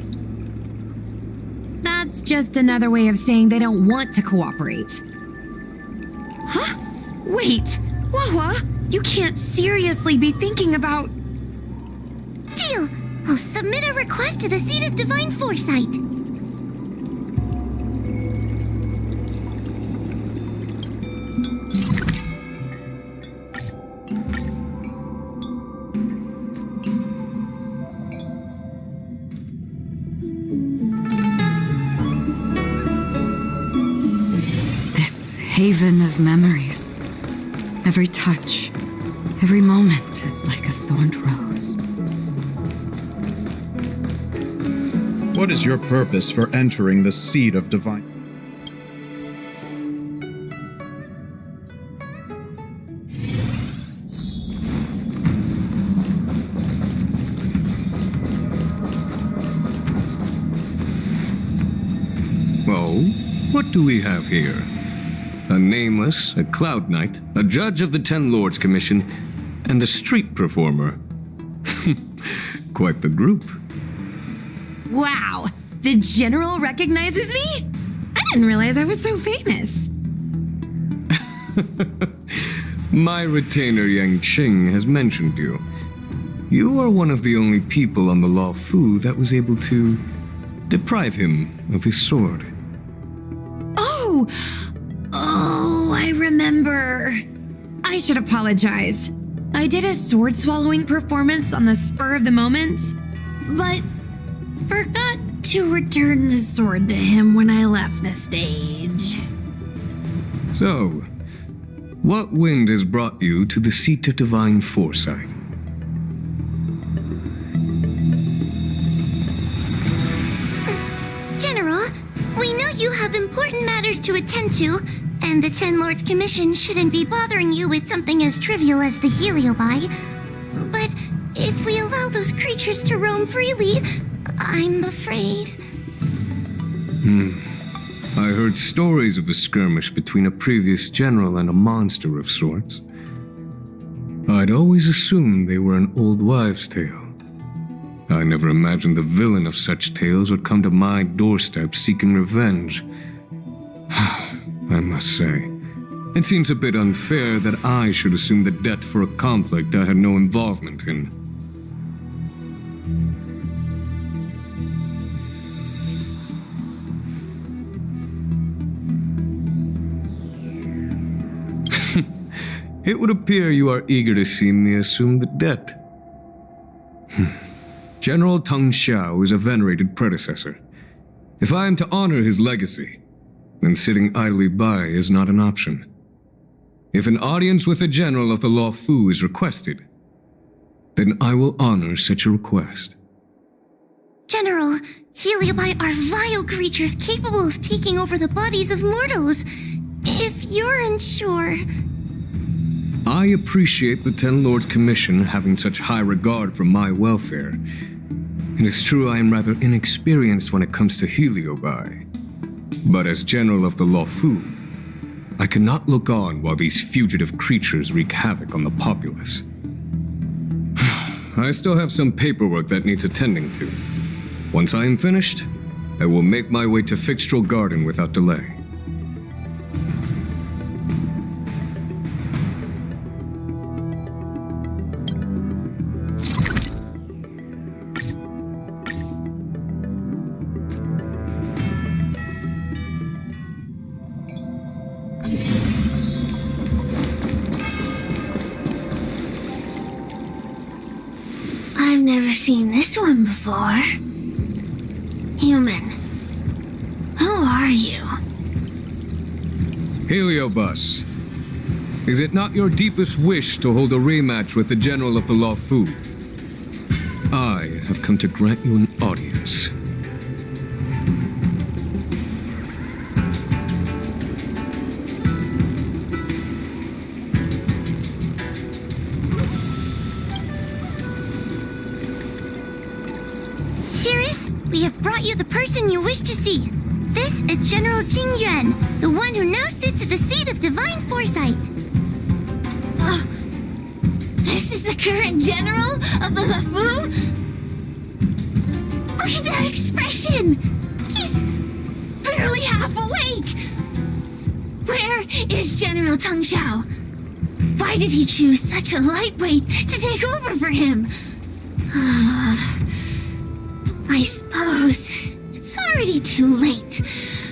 That's just another way of saying they don't want to cooperate. Huh? Wait! Wawa, you can't seriously be thinking about... Deal! I'll submit a request to the Seat of Divine Foresight. Haven of memories. Every touch, every moment is like a thorned rose. What is your purpose for entering the seat of divine? Oh, what do we have here? A nameless, a cloud knight, a judge of the Ten Lords Commission, and a street performer. Quite the group. Wow, the General recognizes me? I didn't realize I was so famous. My retainer Yang Qing has mentioned you. You are one of the only people on the Law Fu that was able to deprive him of his sword. Oh, I remember. I should apologize. I did a sword swallowing performance on the spur of the moment, but forgot to return the sword to him when I left the stage. So, what wind has brought you to the seat of divine foresight? General, we know you have important matters to attend to, and the Ten Lords Commission shouldn't be bothering you with something as trivial as the Heliobi. But if we allow those creatures to roam freely, I'm afraid... I heard stories of a skirmish between a previous general and a monster of sorts. I'd always assumed they were an old wives' tale. I never imagined the villain of such tales would come to my doorstep seeking revenge. I must say, it seems a bit unfair that I should assume the debt for a conflict I had no involvement in. It would appear you are eager to see me assume the debt. General Teng Xiao is a venerated predecessor. If I am to honor his legacy, then sitting idly by is not an option. If an audience with a general of the Law Fu is requested, then I will honor such a request. General, Heliobi are vile creatures capable of taking over the bodies of mortals. If you're unsure... I appreciate the Ten Lords Commission having such high regard for my welfare. It is true I am rather inexperienced when it comes to Heliobi. But as General of the Law Fu, I cannot look on while these fugitive creatures wreak havoc on the populace. I still have some paperwork that needs attending to. Once I am finished, I will make my way to Fixtral Garden without delay. I've never seen this one before. Human. Who are you? Heliobus, is it not your deepest wish to hold a rematch with the General of the Law Fu? I have come to grant you an audience. Sirius, we have brought you the person you wish to see. This is General Jing Yuan, the one who now sits at the seat of divine foresight. This is the current general of the LeFou? Look at that expression! He's barely half awake! Where is General Teng Xiao? Why did he choose such a lightweight to take over for him? I suppose it's already too late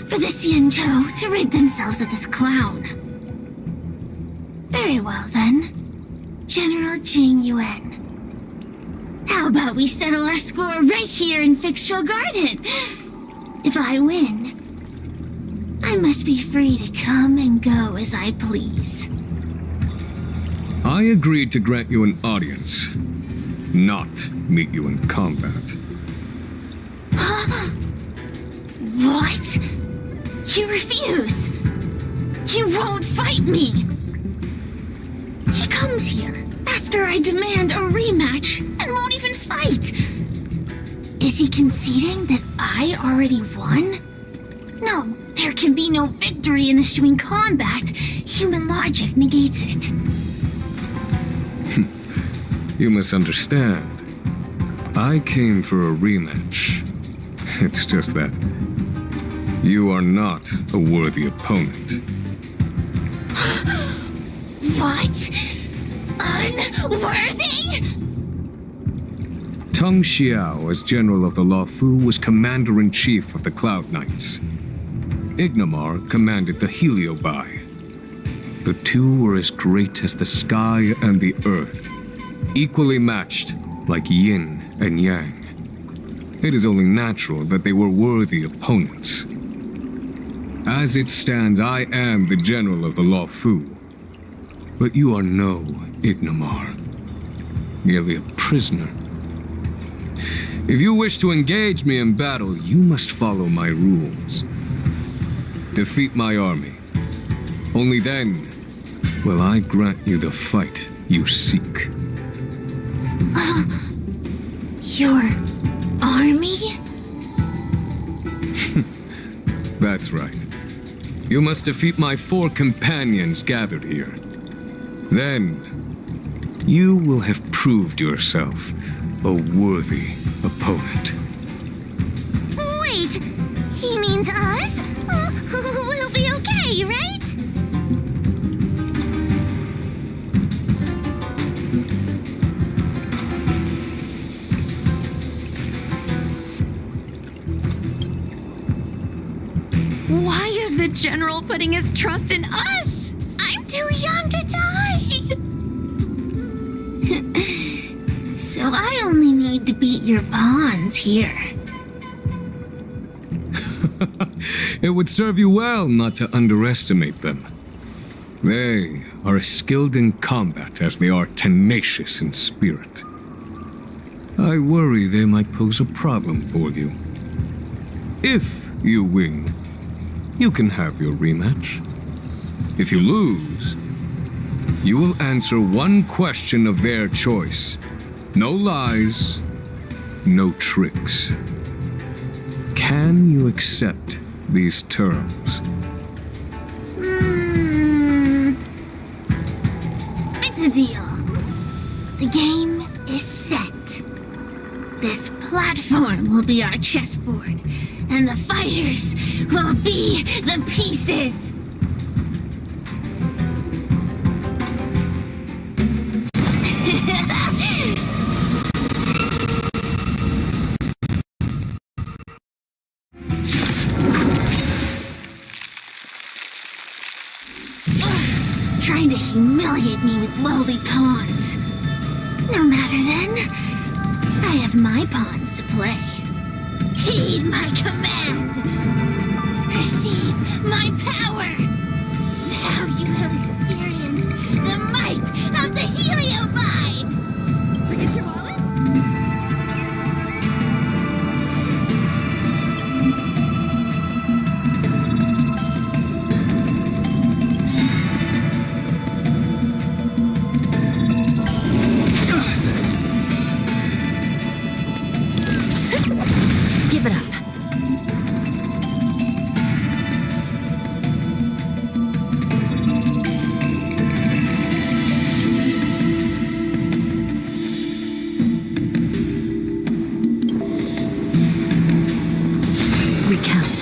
for the Xianzhou to rid themselves of this clown. Very well then, General Jing Yuan. How about we settle our score right here in Fixtral Garden? If I win, I must be free to come and go as I please. I agreed to grant you an audience, not meet you in combat. What? You refuse? You won't fight me? He comes here after I demand a rematch and won't even fight. Is he conceding that I already won? No, There can be no victory in this string combat. Human logic negates it. You must understand. I came for a rematch. It's just that you are not a worthy opponent. What? Unworthy? Teng Xiao, as General of the Luofu, was Commander-in-Chief of the Cloud Knights. Ignamar commanded the Heliobai. The two were as great as the sky and the earth, equally matched like yin and yang. It is only natural that they were worthy opponents. As it stands, I am the General of the Luofu. But you are no Ignamar, merely a prisoner. If you wish to engage me in battle, you must follow my rules. Defeat my army. Only then will I grant you the fight you seek. Your army? That's right. You must defeat my 4 companions gathered here. Then, you will have proved yourself a worthy opponent. Wait! He means us? We'll be okay, right? Why is the General putting his trust in us? I'm too young to die! So I only need to beat your pawns here. It would serve you well not to underestimate them. They are as skilled in combat as they are tenacious in spirit. I worry they might pose a problem for you. If you win, you can have your rematch. If you lose, you will answer one question of their choice. No lies, no tricks. Can you accept these terms? It's a deal. The game is set. This platform will be our chessboard, and the fighters will be the pieces. Trying to humiliate me with lowly pawns. No matter then, I have my pawns to play. Heed my command. Receive my power. Now you will experience the might of the Heliobai. Forget your wallet? Give it up. Recount.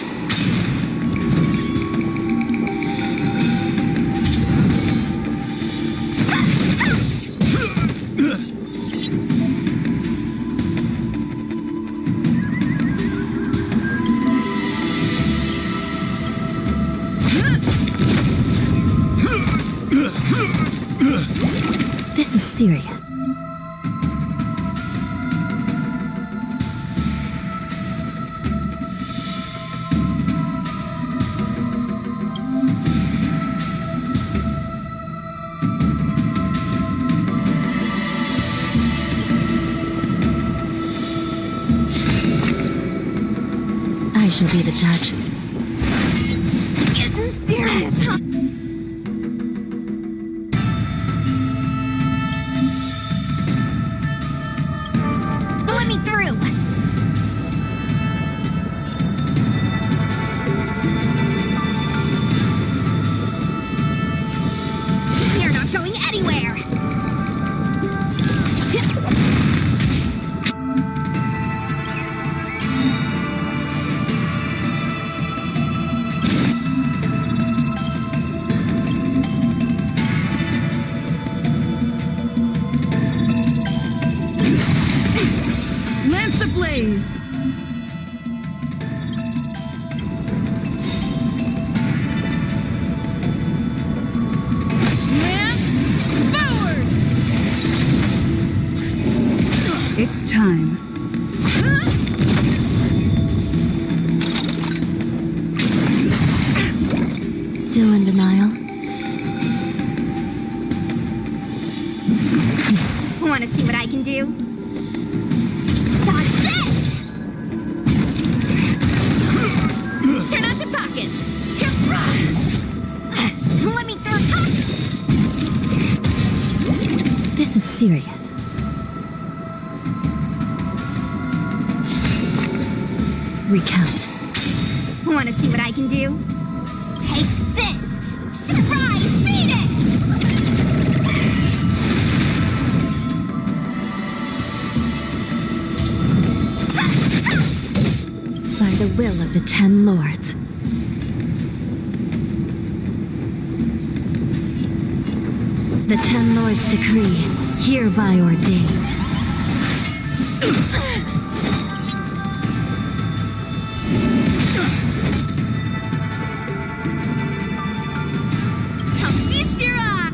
This is serious. I shall be the judge. Getting serious, huh? Let me through. time. Still in denial? Want to see what I can do? Dodge this! Turn out your pockets! Let me through! This is serious. Recount. Want to see what I can do? Take this! Surprise Venus! By the will of the 10 Lords. The 10 Lords' decree, hereby ordained.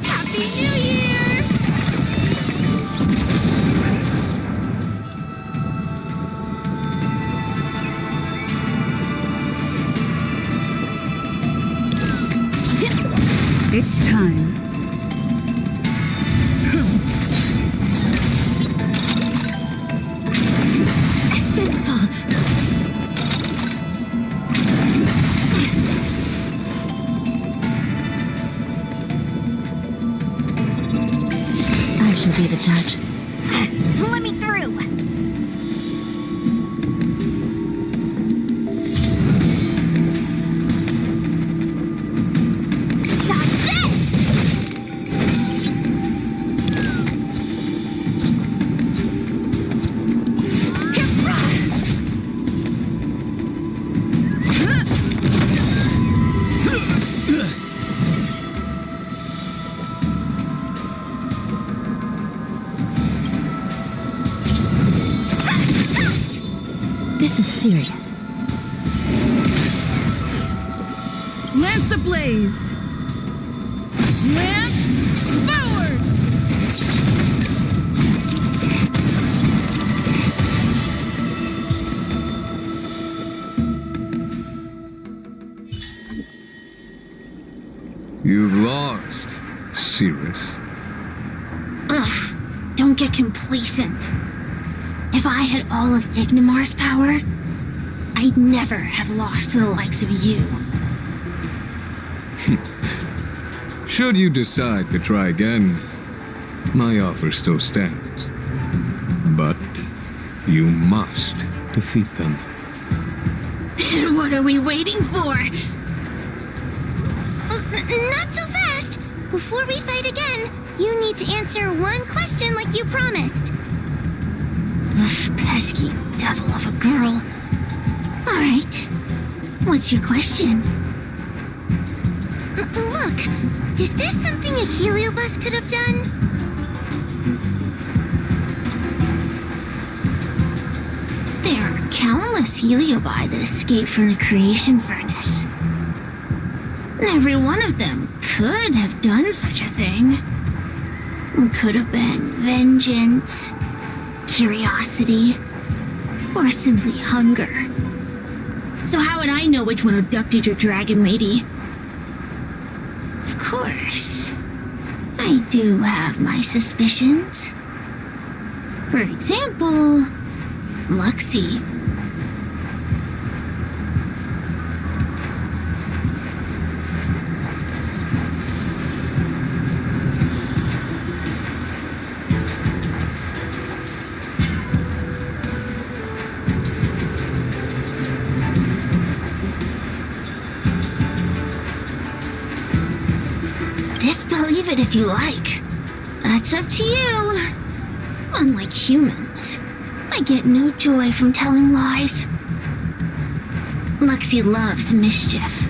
Happy New Year! It's time. I shall be the judge. Let me through! Dodge this! This is serious. Lance ablaze! Lance forward! You've lost, Cirrus. Ugh, don't get complacent. If I had all of Ignimar's power, I'd never have lost to the likes of you. Should you decide to try again, my offer still stands. But you must defeat them. What are we waiting for? Not so fast! Before we fight again, you need to answer one question like you promised. Ugh, pesky devil of a girl. Alright, what's your question? Look, is this something a heliobus could have done? There are countless heliobi that escaped from the creation furnace. And every one of them could have done such a thing. It could have been vengeance, curiosity, or simply hunger. So how would I know which one abducted your dragon lady? Of course, I do have my suspicions. For example, Luxie. Disbelieve it if you like. That's up to you. Unlike humans, I get no joy from telling lies. Luxie loves mischief.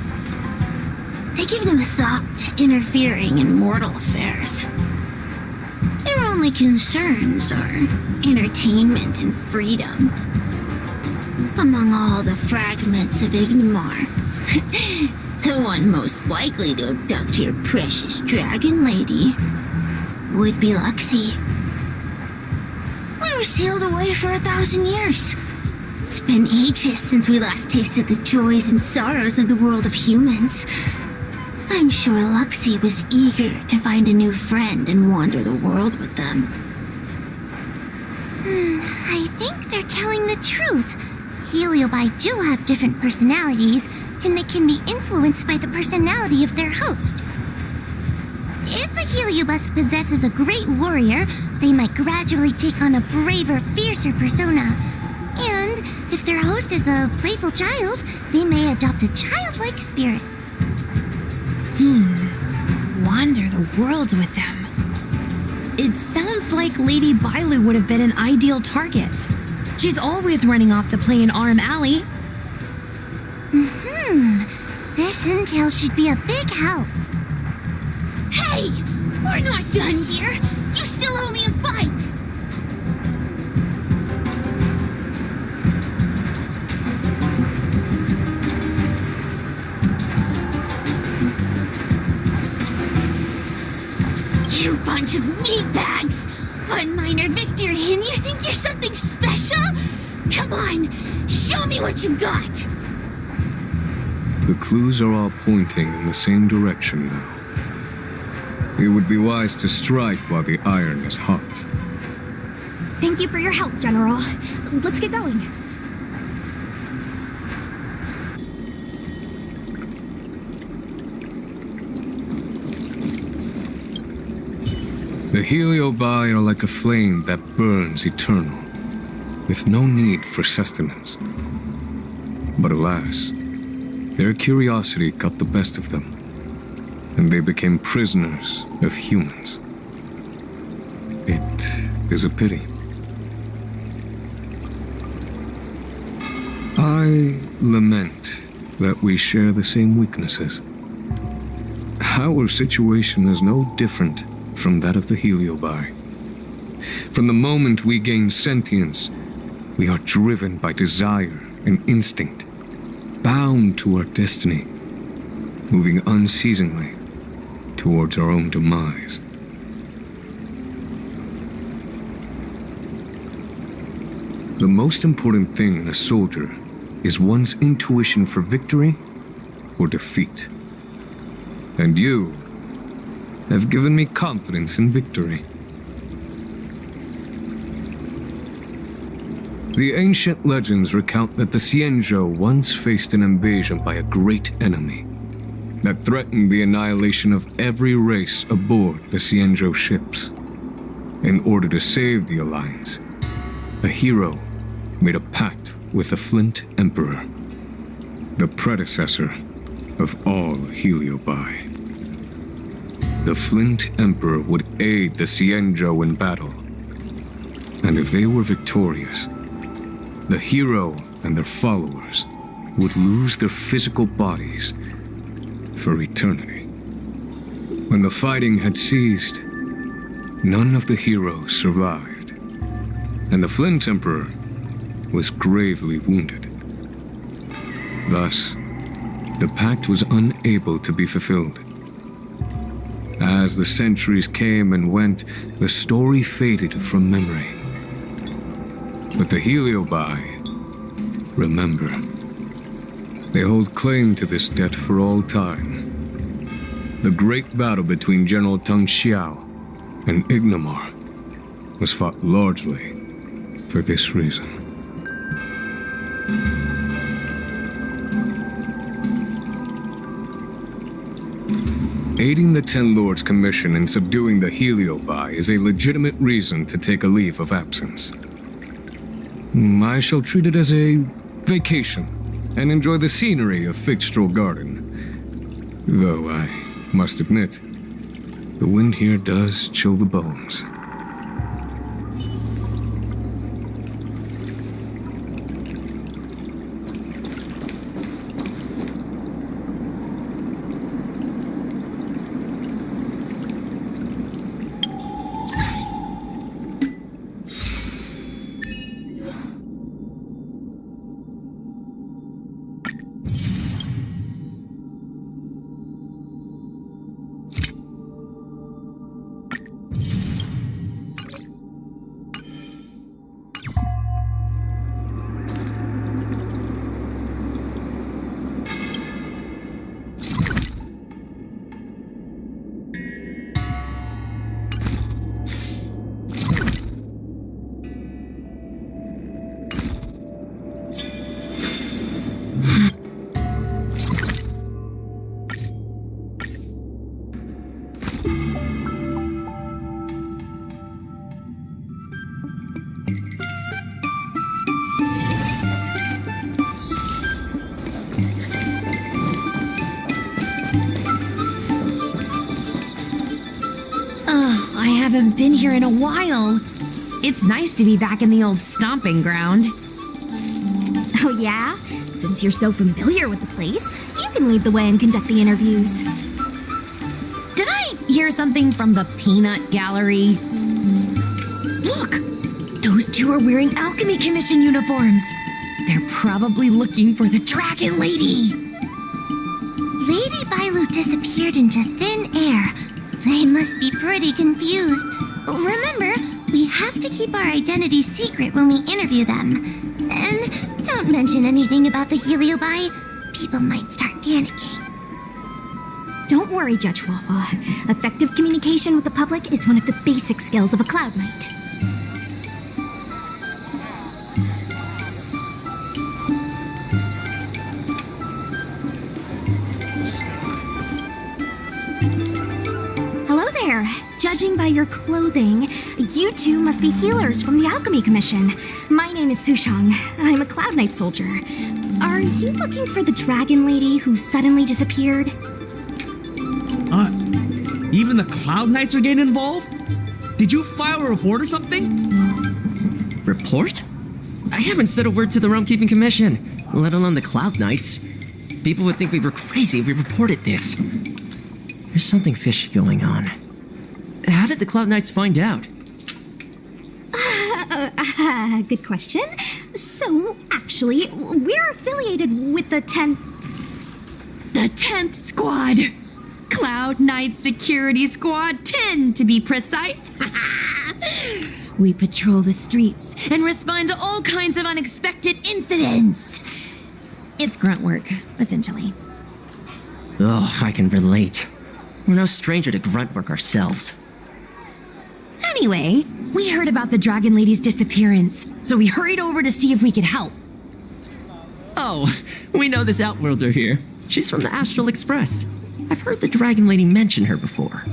They give no thought to interfering in mortal affairs. Their only concerns are entertainment and freedom. Among all the fragments of Ignimar, the one most likely to abduct your precious dragon lady would be Luxie. We're have sailed away for 1,000 years. It's been ages since we last tasted the joys and sorrows of the world of humans. I'm sure Luxie was eager to find a new friend and wander the world with them. I think they're telling the truth. Heliobi do have different personalities, and they can be influenced by the personality of their host. If a Heliobus possesses a great warrior, they might gradually take on a braver, fiercer persona. And if their host is a playful child, they may adopt a childlike spirit. Wander the world with them. It sounds like Lady Bailu would have been an ideal target. She's always running off to play in Arm Alley. This intel should be a big help. Hey! We're not done here! You still owe me a fight! You bunch of meatbags! One minor victory and you think you're something special? Come on, show me what you've got! The clues are all pointing in the same direction now. It would be wise to strike while the iron is hot. Thank you for your help, General. Let's get going. The Heliobi are like a flame that burns eternal, with no need for sustenance. But alas, their curiosity got the best of them, and they became prisoners of humans. It is a pity. I lament that we share the same weaknesses. Our situation is no different from that of the Heliobi. From the moment we gain sentience, we are driven by desire and instinct, bound to our destiny, moving unceasingly towards our own demise. The most important thing in a soldier is one's intuition for victory or defeat. And you have given me confidence in victory. The ancient legends recount that the Xianzhou once faced an invasion by a great enemy that threatened the annihilation of every race aboard the Xianzhou ships. In order to save the Alliance, a hero made a pact with the Flint Emperor, the predecessor of all Heliobi. The Flint Emperor would aid the Xianzhou in battle, and if they were victorious, the hero and their followers would lose their physical bodies for eternity. When the fighting had ceased, none of the heroes survived, and the Flint Emperor was gravely wounded. Thus, the pact was unable to be fulfilled. As the centuries came and went, the story faded from memory. But the Heliobi remember. They hold claim to this debt for all time. The great battle between General Teng Xiao and Ignomar was fought largely for this reason. Aiding the Ten Lords' commission in subduing the Heliobi is a legitimate reason to take a leave of absence. I shall treat it as a vacation and enjoy the scenery of Figstrel Garden. Though I must admit, the wind here does chill the bones. haven't been here in a while. It's nice to be back in the old stomping ground. Oh yeah? Since you're so familiar with the place, you can lead the way and conduct the interviews. Did I hear something from the peanut gallery? Look! Those two are wearing Alchemy Commission uniforms. They're probably looking for the Dragon Lady. Lady Bailu disappeared into thin air. They must be pretty confused. Remember, we have to keep our identities secret when we interview them. And don't mention anything about the Heliobi. People might start panicking. Don't worry, Judge Wawa. Effective communication with the public is one of the basic skills of a Cloud Knight. Hello there. Judging by your clothing, you two must be healers from the Alchemy Commission. My name is Sushang. I'm a Cloud Knight soldier. Are you looking for the Dragon Lady who suddenly disappeared? Even the Cloud Knights are getting involved? Did you file a report or something? Report? I haven't said a word to the Realm Keeping Commission, let alone the Cloud Knights. People would think we were crazy if we reported this. There's something fishy going on. How did the Cloud Knights find out? Good question. So, actually, we're affiliated with the 10th... The 10th Squad! Cloud Knight Security Squad 10, to be precise. We patrol the streets and respond to all kinds of unexpected incidents. It's grunt work, essentially. Oh, I can relate. We're no stranger to grunt work ourselves. Anyway, we heard about the Dragon Lady's disappearance, so we hurried over to see if we could help. Oh, we know this Outworlder here. She's from the Astral Express. I've heard the Dragon Lady mention her before.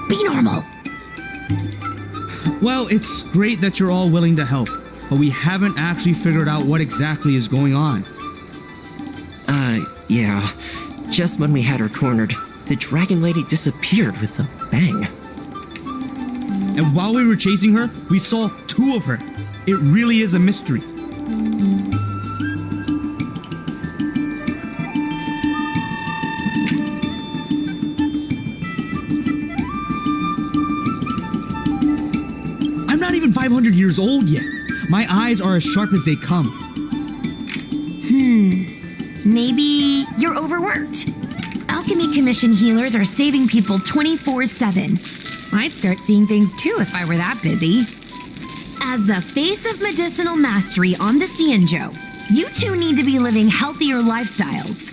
Be normal. Well, it's great that you're all willing to help, but we haven't actually figured out what exactly is going on. Yeah. Just when we had her cornered, the Dragon Lady disappeared with a bang. And while we were chasing her, we saw two of her. It really is a mystery. I'm not even 500 years old yet. My eyes are as sharp as they come. Maybe you're overworked. Alchemy Commission healers are saving people 24/7. I'd start seeing things too if I were that busy. As the face of medicinal mastery on the Cienjo, you two need to be living healthier lifestyles.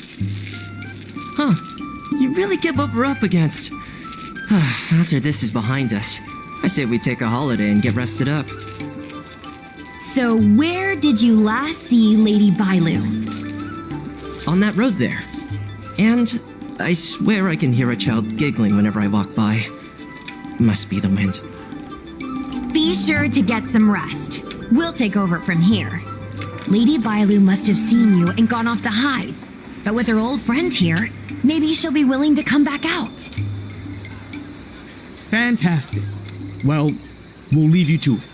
Huh. You really give what we're up against. After this is behind us, I say we take a holiday and get rested up. So where did you last see Lady Bailu? On that road there. And I swear I can hear a child giggling whenever I walk by. Must be the wind. Be sure to get some rest. We'll take over from here. Lady Bailu must have seen you and gone off to hide. But with her old friend here, maybe she'll be willing to come back out. Fantastic. Well, we'll leave you to it.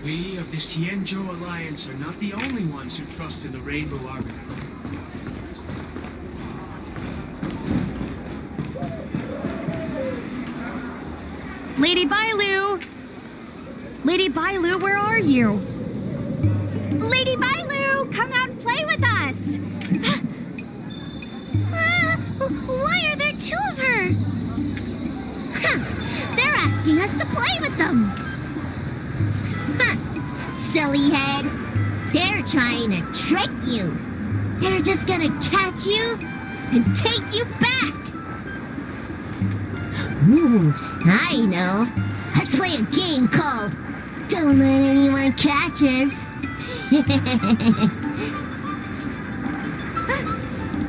We of the Cienjo Alliance are not the only ones who trust in the Rainbow Arbiter. Lady Bailu! Lady Bailu, where are you? Lady Bailu, come out and play with us! Why are there two of her? They're asking us to play with them! Silly head! They're trying to trick you! They're just gonna catch you and take you back! Ooh, I know. Let's play a game called Don't let anyone catch us.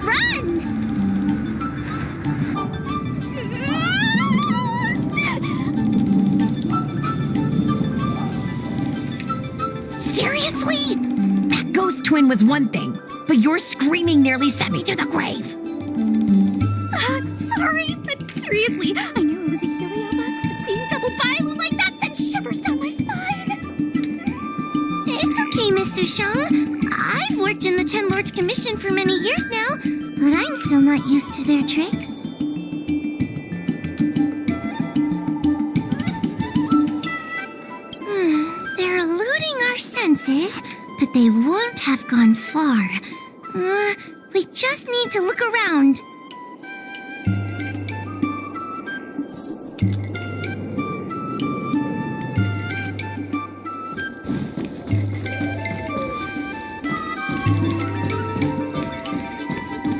Run! Seriously? That ghost twin was one thing, but your screaming nearly sent me to the grave. Sorry, but seriously, I knew it was a heliobus, but seeing double Bailu like that sent shivers down my spine. It's okay, Miss Sushang. I've worked in the Ten Lords Commission for many years now, but I'm still not used to their tricks. They're eluding our senses, but they won't have gone far. We just need to look around.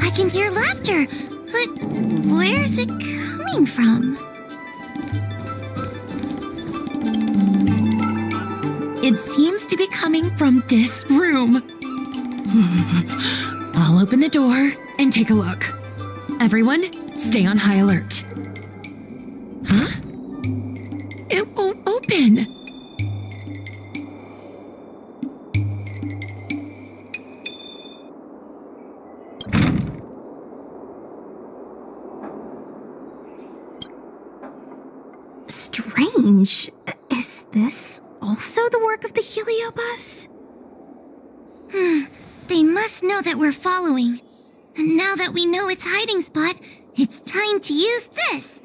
I can hear laughter, but where's it coming from? It seems to be coming from this room. I'll open the door and take a look. Everyone, stay on high alert. Huh? It won't open. Strange. Is this also the work of the heliobus? They must know that we're following. And now that we know its hiding spot, it's time to use this.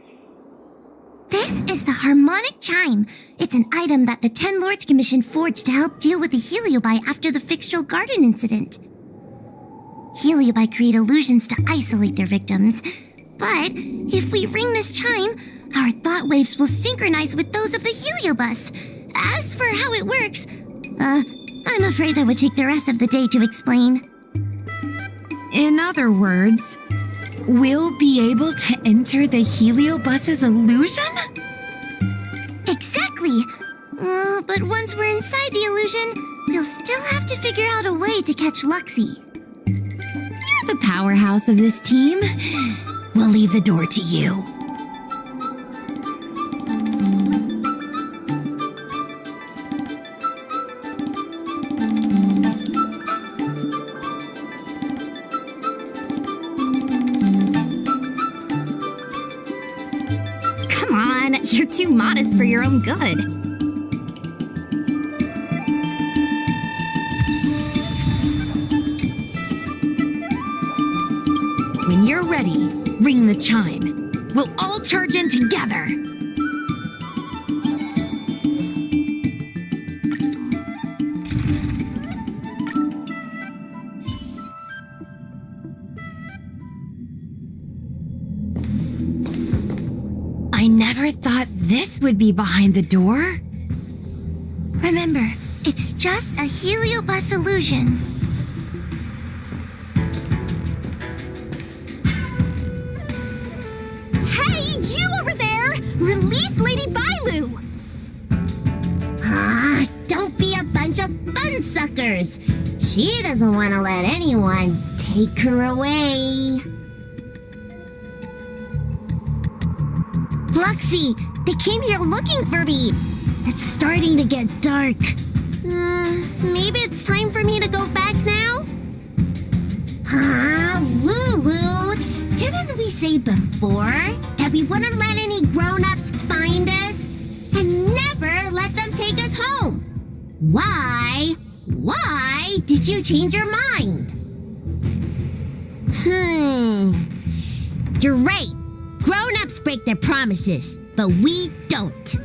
This is the harmonic chime. It's an item that the Ten Lords Commission forged to help deal with the heliobi after the Fixtral Garden incident. Heliobi create illusions to isolate their victims. But if we ring this chime, our thought waves will synchronize with those of the heliobus. As for how it works, I'm afraid that would take the rest of the day to explain. In other words, we'll be able to enter the heliobus's illusion? Exactly. But once we're inside the illusion, we'll still have to figure out a way to catch Luxie. You're the powerhouse of this team. We'll leave the door to you. Come on, you're too modest for your own good. When you're ready, ring the chime. We'll all charge in together. I never thought this would be behind the door. Remember, it's just a heliobus illusion. Hey, you over there! Release Lady Bailu! Don't be a bunch of fun suckers. She doesn't want to let anyone take her away. Luxie, they came here looking for me. It's starting to get dark. Maybe it's time for me to go back now? Lulu, didn't we say before that we wouldn't let any grown-ups find us and never let them take us home? Why did you change your mind? You're right. Grown-ups break their promises, but we don't.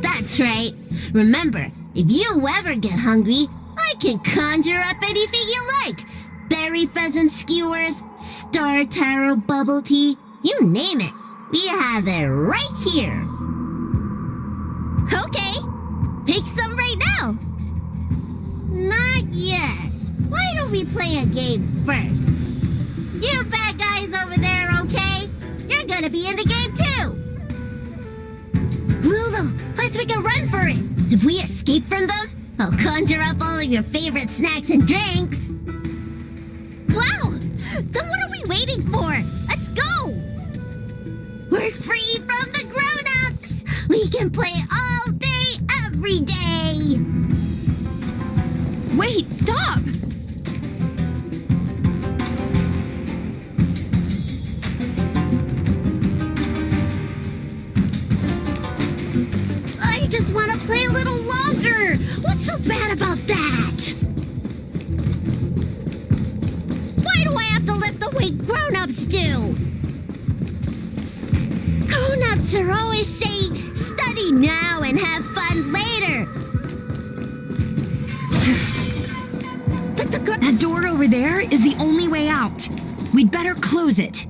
That's right. Remember, if you ever get hungry, I can conjure up anything you like. Berry pheasant skewers, star taro bubble tea, you name it. We have it right here. Okay, pick some right now. Not yet. Why don't we play a game first? You bad guys over there, okay? You're gonna be in the game too. Lulu guess we can run for it. If we escape from them, I'll conjure up all of your favorite snacks and drinks. Wow! Then what are we waiting for? Let's go! We're free from the grown-ups! We can play all day, every day! Wait, stop! I just want to play a little longer! What's so bad about that? Why do I have to lift the weight grown-ups do? Grown-ups are always saying, study now and have fun later. But That door over there is the only way out. We'd better close it.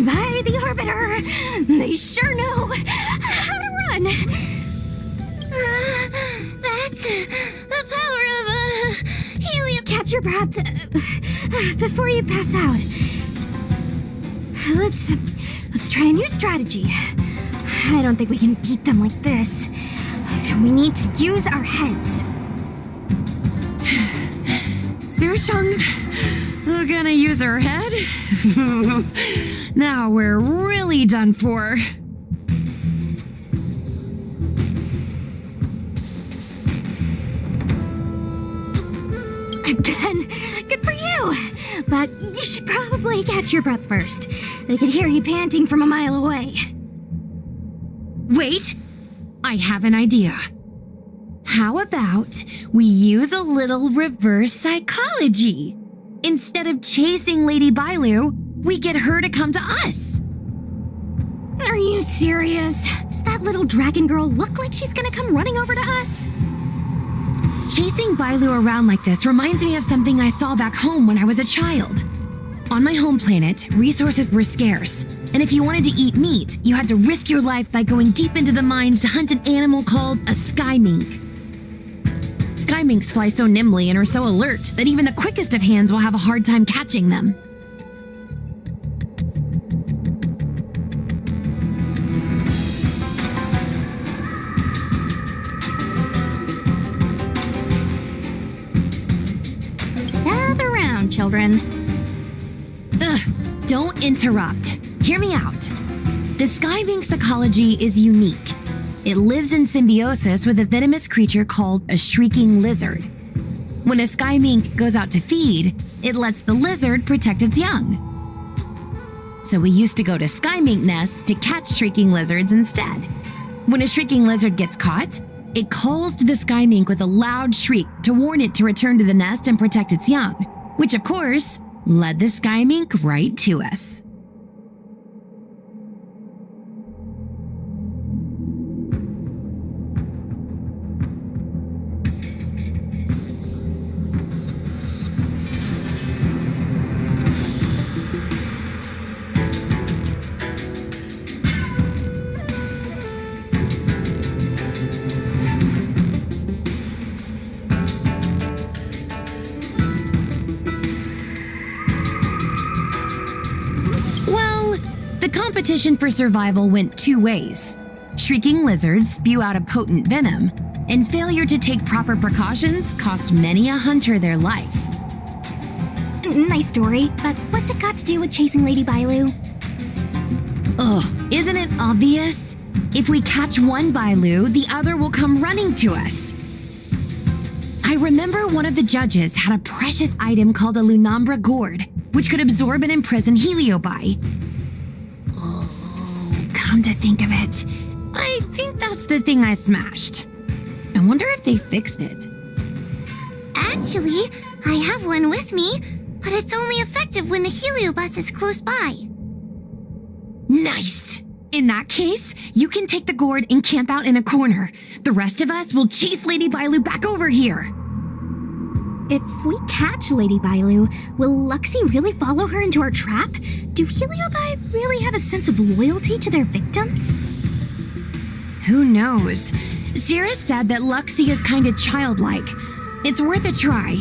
By the Arbiter, they sure know how to run. That's the power of Helio. Catch your breath before you pass out. Let's try a new strategy. I don't think we can beat them like this. We need to use our heads. Sushung's gonna use her head? Now we're really done for. Then, good for you. But you should probably catch your breath first. They could hear you panting from a mile away. Wait! I have an idea. How about we use a little reverse psychology? Instead of chasing Lady Bailu, we get her to come to us. Are you serious? Does that little dragon girl look like she's gonna come running over to us? Chasing Bailu around like this reminds me of something I saw back home when I was a child. On my home planet, resources were scarce, and if you wanted to eat meat, you had to risk your life by going deep into the mines to hunt an animal called a sky mink. Sky minks fly so nimbly and are so alert that even the quickest of hands will have a hard time catching them. Gather round, children. Ugh, don't interrupt. Hear me out. The sky mink's ecology is unique. It lives in symbiosis with a venomous creature called a shrieking lizard. When a sky mink goes out to feed, it lets the lizard protect its young. So we used to go to sky mink nests to catch shrieking lizards instead. When a shrieking lizard gets caught, it calls to the sky mink with a loud shriek to warn it to return to the nest and protect its young, which of course led the sky mink right to us. The competition for survival went two ways. Shrieking lizards spew out a potent venom, and failure to take proper precautions cost many a hunter their life. Nice story, but what's it got to do with chasing Lady Bailu? Ugh, isn't it obvious? If we catch one Bailu, the other will come running to us. I remember one of the judges had a precious item called a Lunambra gourd, which could absorb and imprison Heliobi. Come to think of it, I think that's the thing I smashed. I wonder if they fixed it. Actually, I have one with me, but it's only effective when the heliobus is close by. Nice! In that case, you can take the gourd and camp out in a corner. The rest of us will chase Lady Bailu back over here. If we catch Lady Bailu, will Luxie really follow her into our trap? Do Heliobi really have a sense of loyalty to their victims? Who knows? Sarah said that Luxie is kinda childlike. It's worth a try.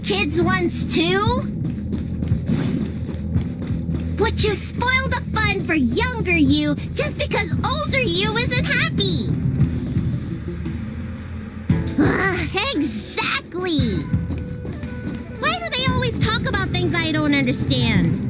Kids once too? Would you spoil the fun for younger you just because older you isn't happy? Exactly! Why do they always talk about things I don't understand?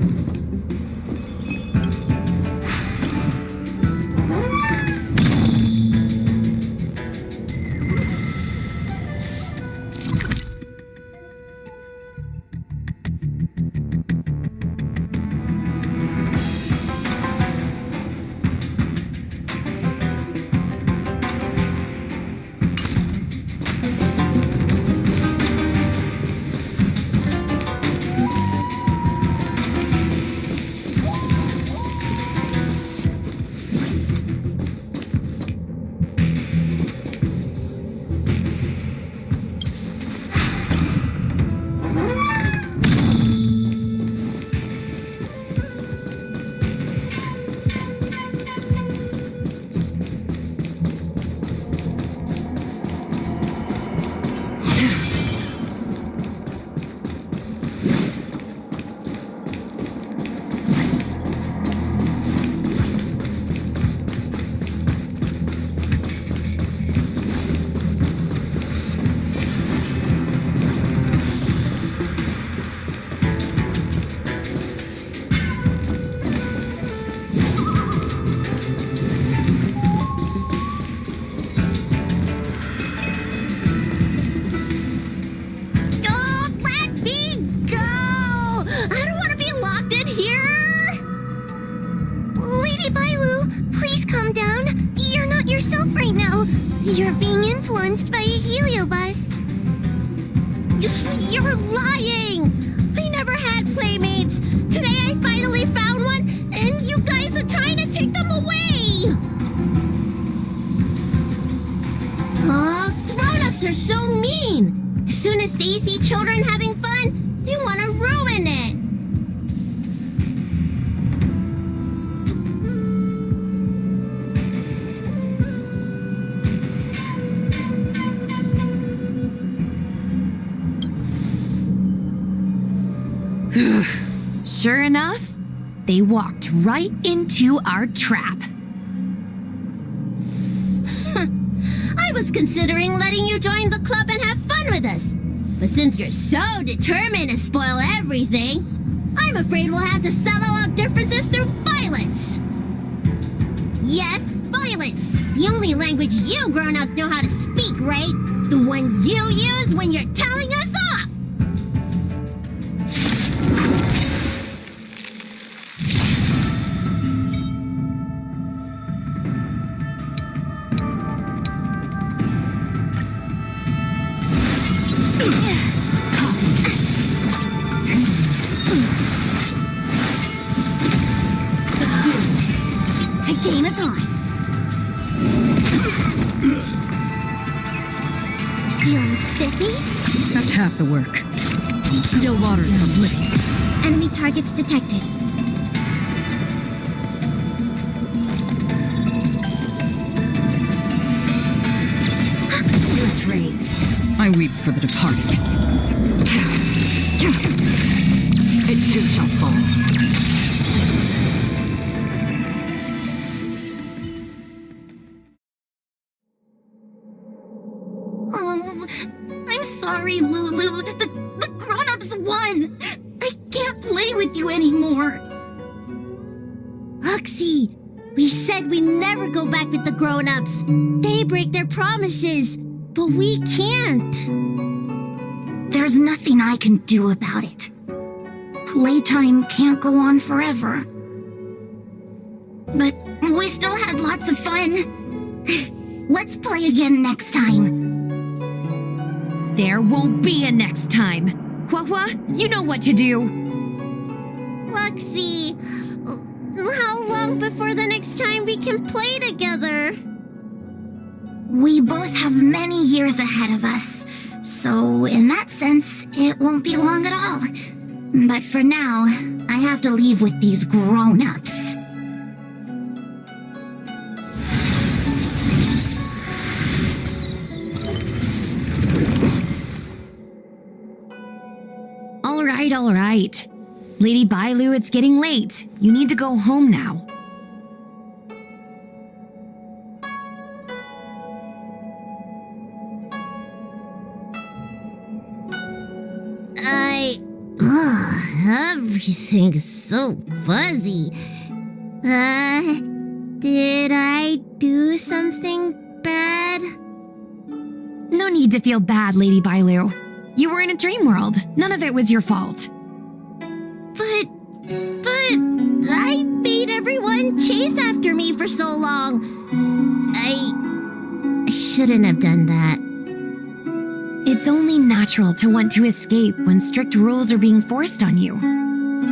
You're being influenced by a heliobus. You're lying! I never had playmates. Today I finally found one, and you guys are trying to take them away! Grown-ups are so mean! As soon as they see children having fun, they want to ruin it! Sure enough, they walked right into our trap. I was considering letting you join the club and have fun with us. But since you're so determined to spoil everything, I'm afraid we'll have to settle our differences through violence. Yes, violence. The only language you grown-ups know how to speak, right? The one you use when you're telling us off. The game is on. Feeling spiffy? That's half the work. Still water's complete. Enemy targets detected. I weep for the departed. It too shall fall. Oh, I'm sorry, Lulu. The grown-ups won. I can't play with you anymore. Luxie, we said we never go back with the grown-ups. They break their promises, but we can't. There's nothing I can do about it. Playtime can't go on forever. But we still had lots of fun. Let's play again next time. There won't be a next time. Hua, you know what to do. Luxie, how long before the next time we can play together? We both have many years ahead of us, so in that sense, it won't be long at all. But for now, I have to leave with these grown-ups. All right. Lady Bailu, it's getting late. You need to go home now. Everything's so fuzzy. Did I do something bad? No need to feel bad, Lady Bailu. You were in a dream world. None of it was your fault. But I made everyone chase after me for so long. I shouldn't have done that. It's only natural to want to escape when strict rules are being forced on you.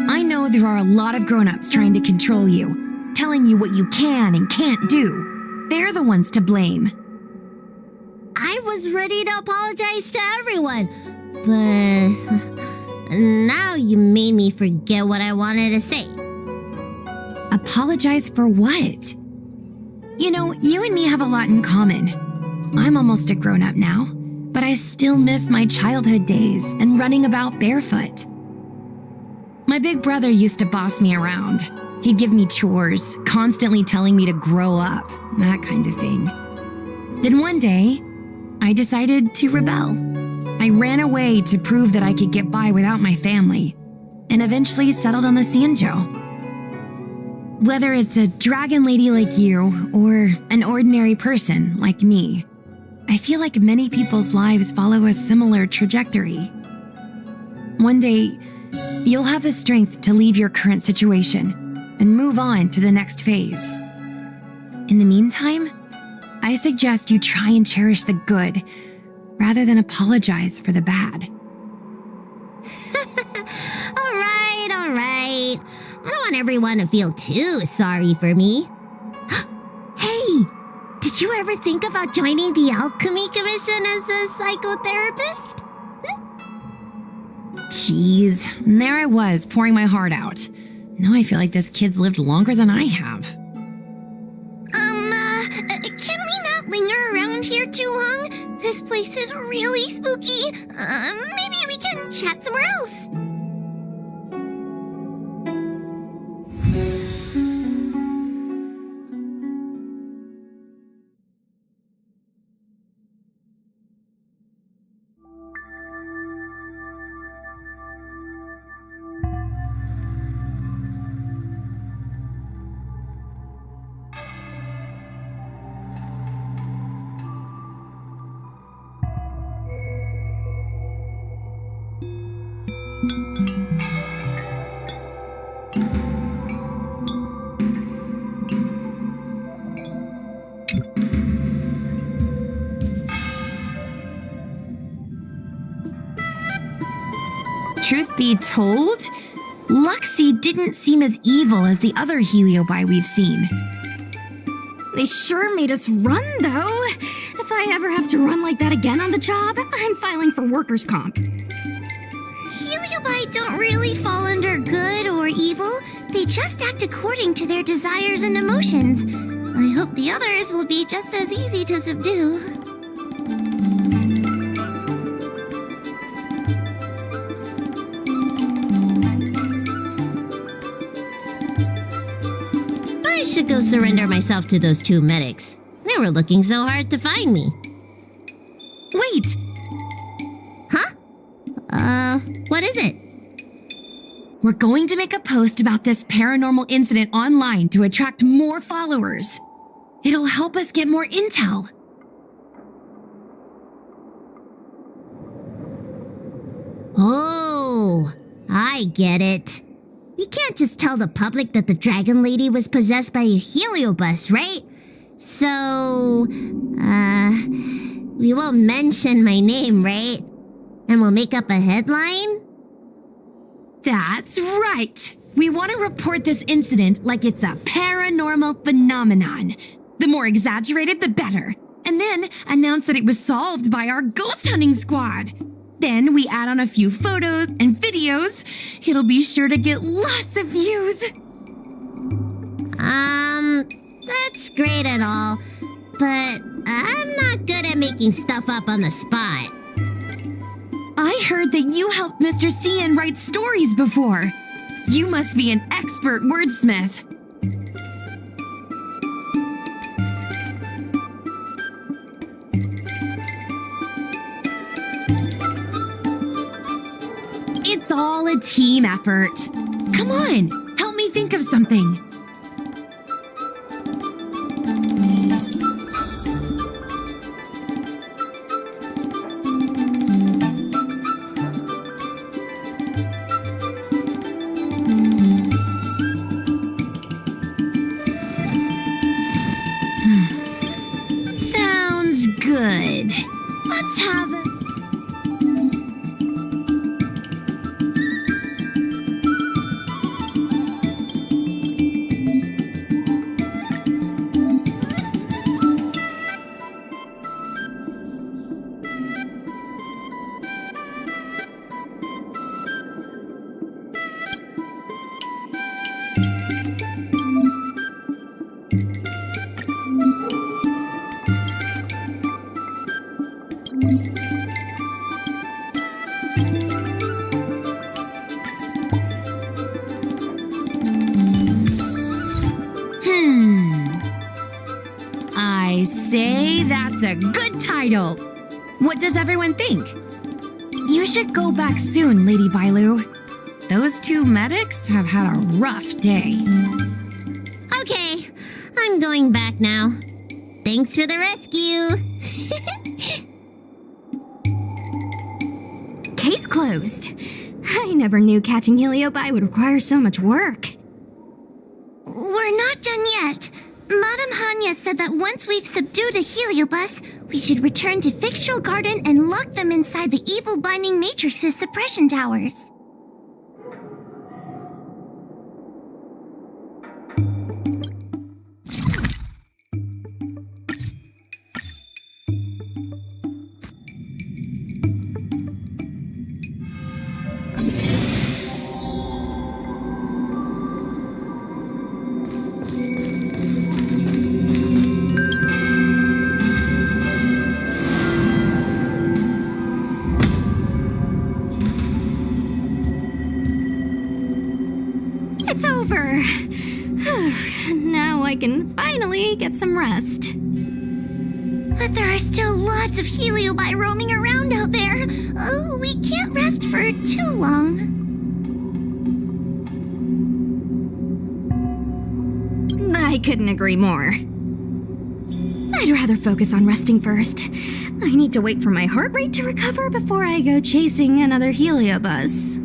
I know there are a lot of grown-ups trying to control you, telling you what you can and can't do. They're the ones to blame. I was ready to apologize to everyone, but now you made me forget what I wanted to say. Apologize for what? You know, you and me have a lot in common. I'm almost a grown-up now, but I still miss my childhood days and running about barefoot. My big brother used to boss me around. He'd give me chores, constantly telling me to grow up, that kind of thing. Then one day, I decided to rebel. I ran away to prove that I could get by without my family, and eventually settled on the Xianzhou. Whether it's a dragon lady like you, or an ordinary person like me, I feel like many people's lives follow a similar trajectory. One day, you'll have the strength to leave your current situation and move on to the next phase. In the meantime, I suggest you try and cherish the good rather than apologize for the bad. All right. I don't want everyone to feel too sorry for me. Hey, did you ever think about joining the Alchemy Commission as a psychotherapist? Jeez, and there I was, pouring my heart out. Now I feel like this kid's lived longer than I have. Can we not linger around here too long? This place is really spooky. Maybe we can chat somewhere else. Truth be told, Luxie didn't seem as evil as the other Heliobi we've seen. They sure made us run, though. If I ever have to run like that again on the job, I'm filing for workers' comp. Heliobi don't really fall under good or evil. They just act according to their desires and emotions. I hope the others will be just as easy to subdue. I should go surrender myself to those two medics. They were looking so hard to find me. Wait! Huh? What is it? We're going to make a post about this paranormal incident online to attract more followers. It'll help us get more intel. Oh, I get it. We can't just tell the public that the dragon lady was possessed by a heliobus, right? So, we won't mention my name, right? And we'll make up a headline? That's right. We want to report this incident like it's a paranormal phenomenon. The more exaggerated, the better. And then announce that it was solved by our ghost hunting squad. Then we add on a few photos and videos. It'll be sure to get lots of views. That's great and all, but I'm not good at making stuff up on the spot. I heard that you helped Mr. Cian write stories before. You must be an expert wordsmith. It's all a team effort. Come on, help me think of something. Sounds good. Let's have a... I say that's a good title. What does everyone think? You should go back soon, Lady Bailu. Those two medics have had a rough day. Okay, I'm going back now. Thanks for the rescue. Case closed. I never knew catching Heliobi would require so much work. We're not done yet. Madame Hanya said that once we've subdued a heliobus, we should return to Fixtral Garden and lock them inside the evil binding matrix's suppression towers. It's over. Now I can finally get some rest. But there are still lots of heliobi roaming around out there. Oh, we can't rest for too long. I couldn't agree more. I'd rather focus on resting first. I need to wait for my heart rate to recover before I go chasing another heliobus.